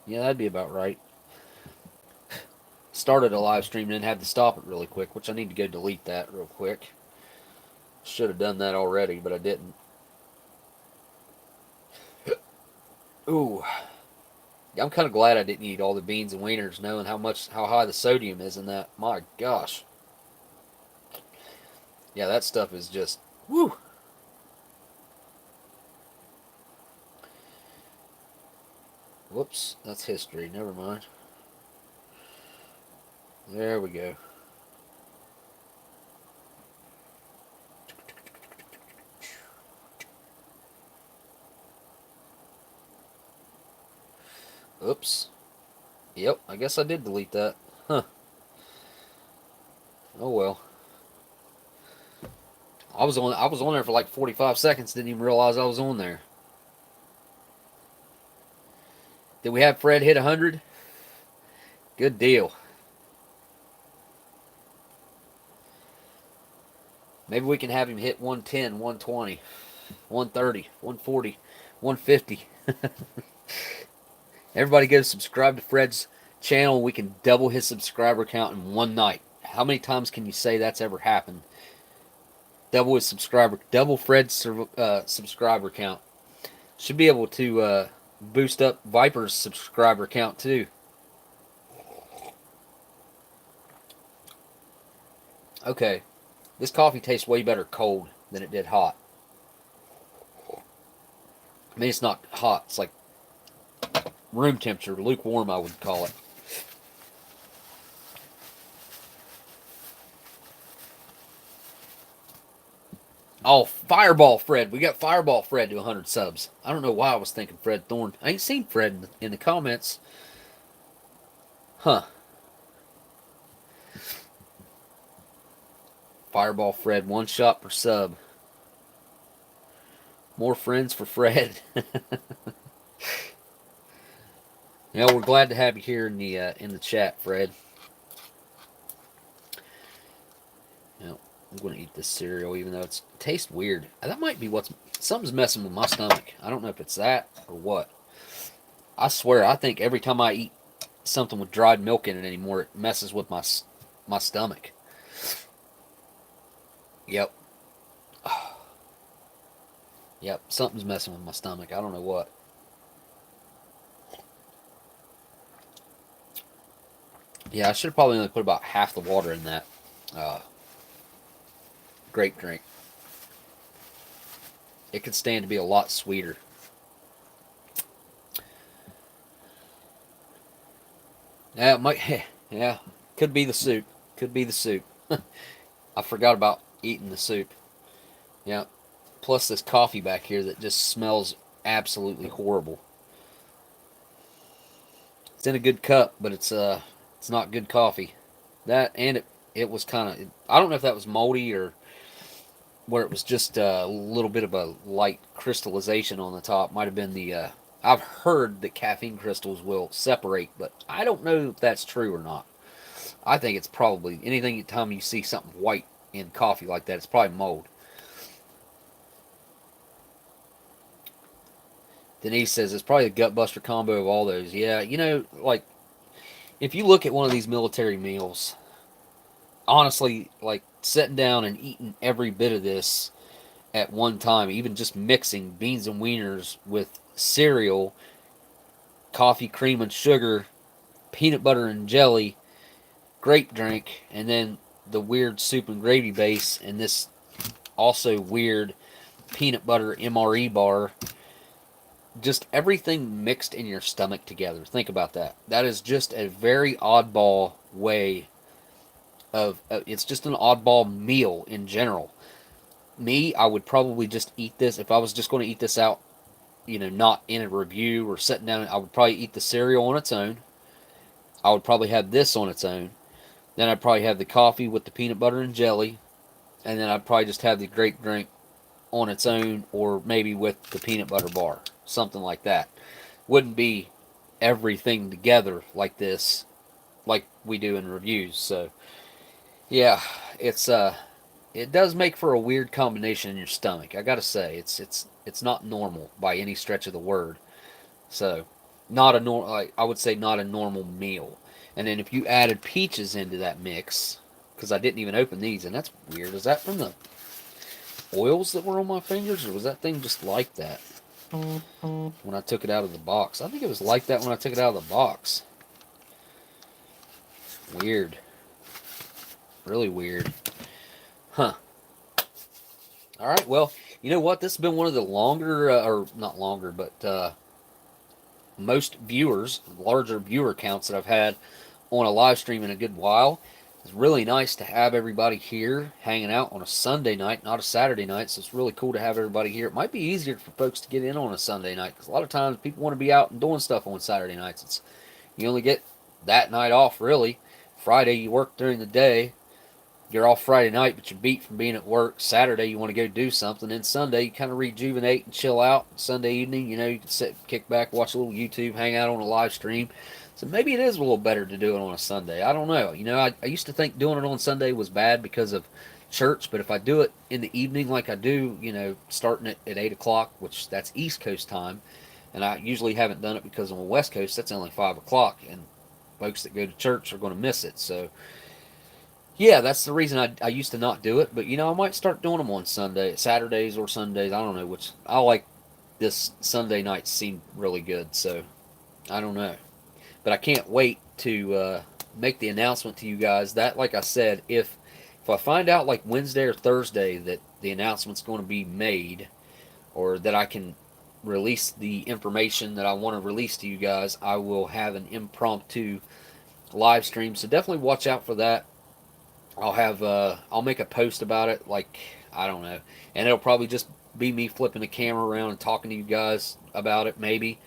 Yeah, that'd be about right. Started a live stream and then had to stop it really quick, which I need to go delete that real quick. Should have done that already, but I didn't. Ooh. I'm kind of glad I didn't eat all the beans and wieners, knowing how high the sodium is in that. My gosh. Yeah, that stuff is just, woo. Whoops, that's history. Never mind. There we go. Oops. Yep, I guess I did delete that. Huh. Oh well. I was on there for like 45 seconds, didn't even realize I was on there. Did we have Fred hit 100? Good deal. Maybe we can have him hit 110, 120, 130, 140, 150. Everybody go subscribe to Fred's channel. We can double his subscriber count in one night. How many times can you say that's ever happened? Double Fred's subscriber count. Should be able to boost up Viper's subscriber count too. Okay, this coffee tastes way better cold than it did hot. I mean, it's not hot. It's like room temperature, lukewarm, I would call it. Oh, Fireball Fred. We got Fireball Fred to 100 subs. I don't know why I was thinking Fred Thorne. I ain't seen Fred in the comments. Huh. Fireball Fred, 1 shot per sub. More friends for Fred. Yeah, we're glad to have you here in the chat, Fred. I'm going to eat this cereal, even though it tastes weird. That might be something's messing with my stomach. I don't know if it's that or what. I swear, I think every time I eat something with dried milk in it anymore, it messes with my stomach. Yep. Yep, something's messing with my stomach. I don't know what. Yeah, I should have probably only put about half the water in that. Great drink. It could stand to be a lot sweeter. Yeah, it might. Yeah, could be the soup. Could be the soup. I forgot about eating the soup. Yeah. Plus this coffee back here that just smells absolutely horrible. It's in a good cup, but it's not good coffee. That, and it was kind of, I don't know if that was moldy or where it was just a little bit of a light crystallization on the top. Might have been the, I've heard that caffeine crystals will separate, but I don't know if that's true or not. I think it's probably, anytime you see something white in coffee like that, it's probably mold. Denise says it's probably the gutbuster combo of all those. Yeah, like, if you look at one of these military meals, honestly, like, sitting down and eating every bit of this at one time, even just mixing beans and wieners with cereal, coffee, cream, and sugar, peanut butter and jelly, grape drink, and then the weird soup and gravy base, and this also weird peanut butter MRE bar. Just everything mixed in your stomach together. Think about that. That is just a very oddball way of, it's just an oddball meal in general. Me, I would probably just eat this, if I was just going to eat this out, not in a review or sitting down, I would probably eat the cereal on its own. I would probably have this on its own. Then I'd probably have the coffee with the peanut butter and jelly. And then I'd probably just have the grape drink on its own, or maybe with the peanut butter bar. Something like that. wouldn't be everything together like this, like we do in reviews. So yeah, it's it does make for a weird combination in your stomach. I gotta say, it's not normal by any stretch of the word. So not a normal, like, I would say not a normal meal. And then if you added peaches into that mix, because I didn't even open these, and that's weird. Is that from the oils that were on my fingers, or was that thing just like that when I took it out of the box? I think it was like that when I took it out of the box. Weird. Really weird. Huh. Alright, well, you know what? This has been one of the longer, or not longer, but most viewers, larger viewer counts that I've had on a live stream in a good while. It's really nice to have everybody here hanging out on a Sunday night, not a Saturday night, so it's really cool to have everybody here. It might be easier for folks to get in on a Sunday night, because a lot of times people want to be out and doing stuff on Saturday nights. You only get that night off, really. Friday, you work during the day. You're off Friday night, but you're beat from being at work. Saturday, you want to go do something. Then Sunday, you kind of rejuvenate and chill out. Sunday evening, you can sit, kick back, watch a little YouTube, hang out on a live stream. So maybe it is a little better to do it on a Sunday. I don't know. I used to think doing it on Sunday was bad because of church, but if I do it in the evening like I do, starting at 8 o'clock, which that's East Coast time, and I usually haven't done it because I'm on West Coast, that's only 5 o'clock, and folks that go to church are going to miss it. So yeah, that's the reason I used to not do it. But, I might start doing them on Saturdays or Sundays. I don't know which. I like this Sunday night seemed really good. So, I don't know. But I can't wait to make the announcement to you guys that, like I said, if I find out like Wednesday or Thursday that the announcement's going to be made, or that I can release the information that I want to release to you guys, I will have an impromptu live stream. So definitely watch out for that. I'll make a post about it, like, I don't know, and it'll probably just be me flipping the camera around and talking to you guys about it. Maybe.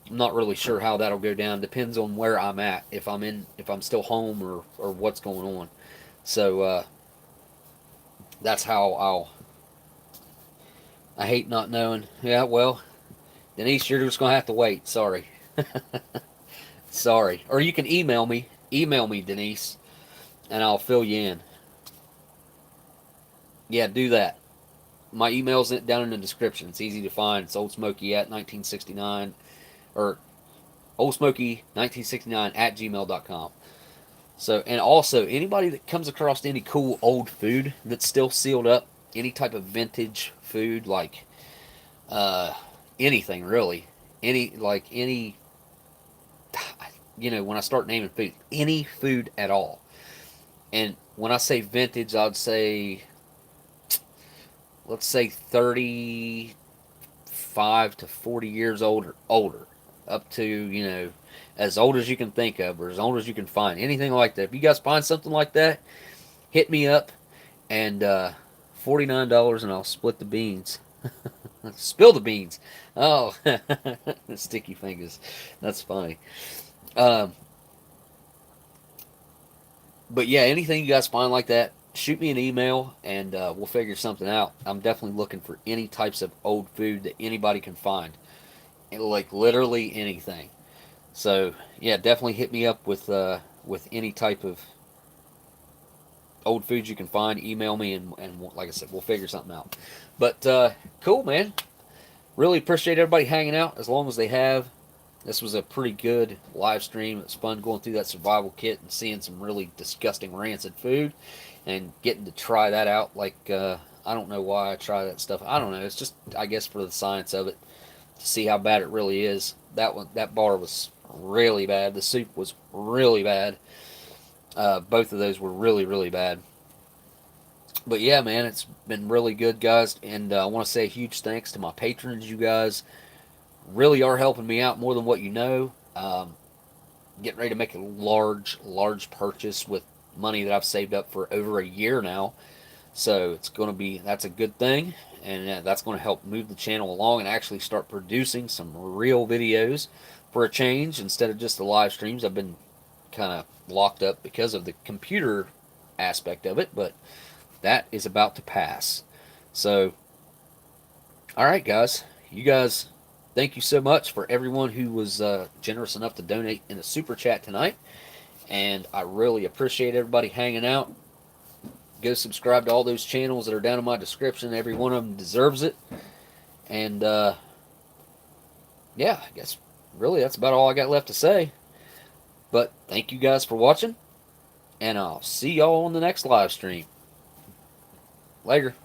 I'm not really sure how that'll go down. Depends on where I'm at, if I'm still home, or what's going on. So that's how I hate not knowing. Yeah, well, Denise, you're just gonna have to wait. Sorry. Sorry. Or you can email me. Email me, Denise, and I'll fill you in. Yeah, do that. My email's down in the description. It's easy to find. It's Oldsmokey at 1969, or Oldsmokey1969 at gmail.com. So, and also, anybody that comes across any cool old food that's still sealed up, any type of vintage food, like anything really, any, when I start naming food, any food at all. And when I say vintage, I'd say, let's say 35 to 40 years older, up to, as old as you can think of, or as old as you can find, anything like that. If you guys find something like that, hit me up, and $49, and I'll split the beans. Spill the beans. Oh, sticky fingers. That's funny. Um, but yeah, anything you guys find like that, shoot me an email, and we'll figure something out. I'm definitely looking for any types of old food that anybody can find, like literally anything. So yeah, definitely hit me up with any type of old foods you can find. Email me, and like I said, we'll figure something out. But cool, man. Really appreciate everybody hanging out as long as they have. This was a pretty good live stream. It's fun going through that survival kit and seeing some really disgusting rancid food, and getting to try that out. Like, I don't know why I try that stuff. I don't know. It's just, I guess, for the science of it, to see how bad it really is. That bar was really bad. The soup was really bad. Both of those were really, really bad. But yeah, man, it's been really good, guys. And I want to say a huge thanks to my patrons. You guys really are helping me out more than what you know. Getting ready to make a large purchase with money that I've saved up for over a year now. So that's a good thing, and that's going to help move the channel along and actually start producing some real videos for a change, instead of just the live streams. I've been kind of locked up because of the computer aspect of it, but that is about to pass. So, all right, guys, you guys thank you so much for everyone who was generous enough to donate in the super chat tonight. And I really appreciate everybody hanging out. Go subscribe to all those channels that are down in my description. Every one of them deserves it. And yeah, I guess really that's about all I got left to say. But thank you guys for watching, and I'll see y'all on the next live stream. Later.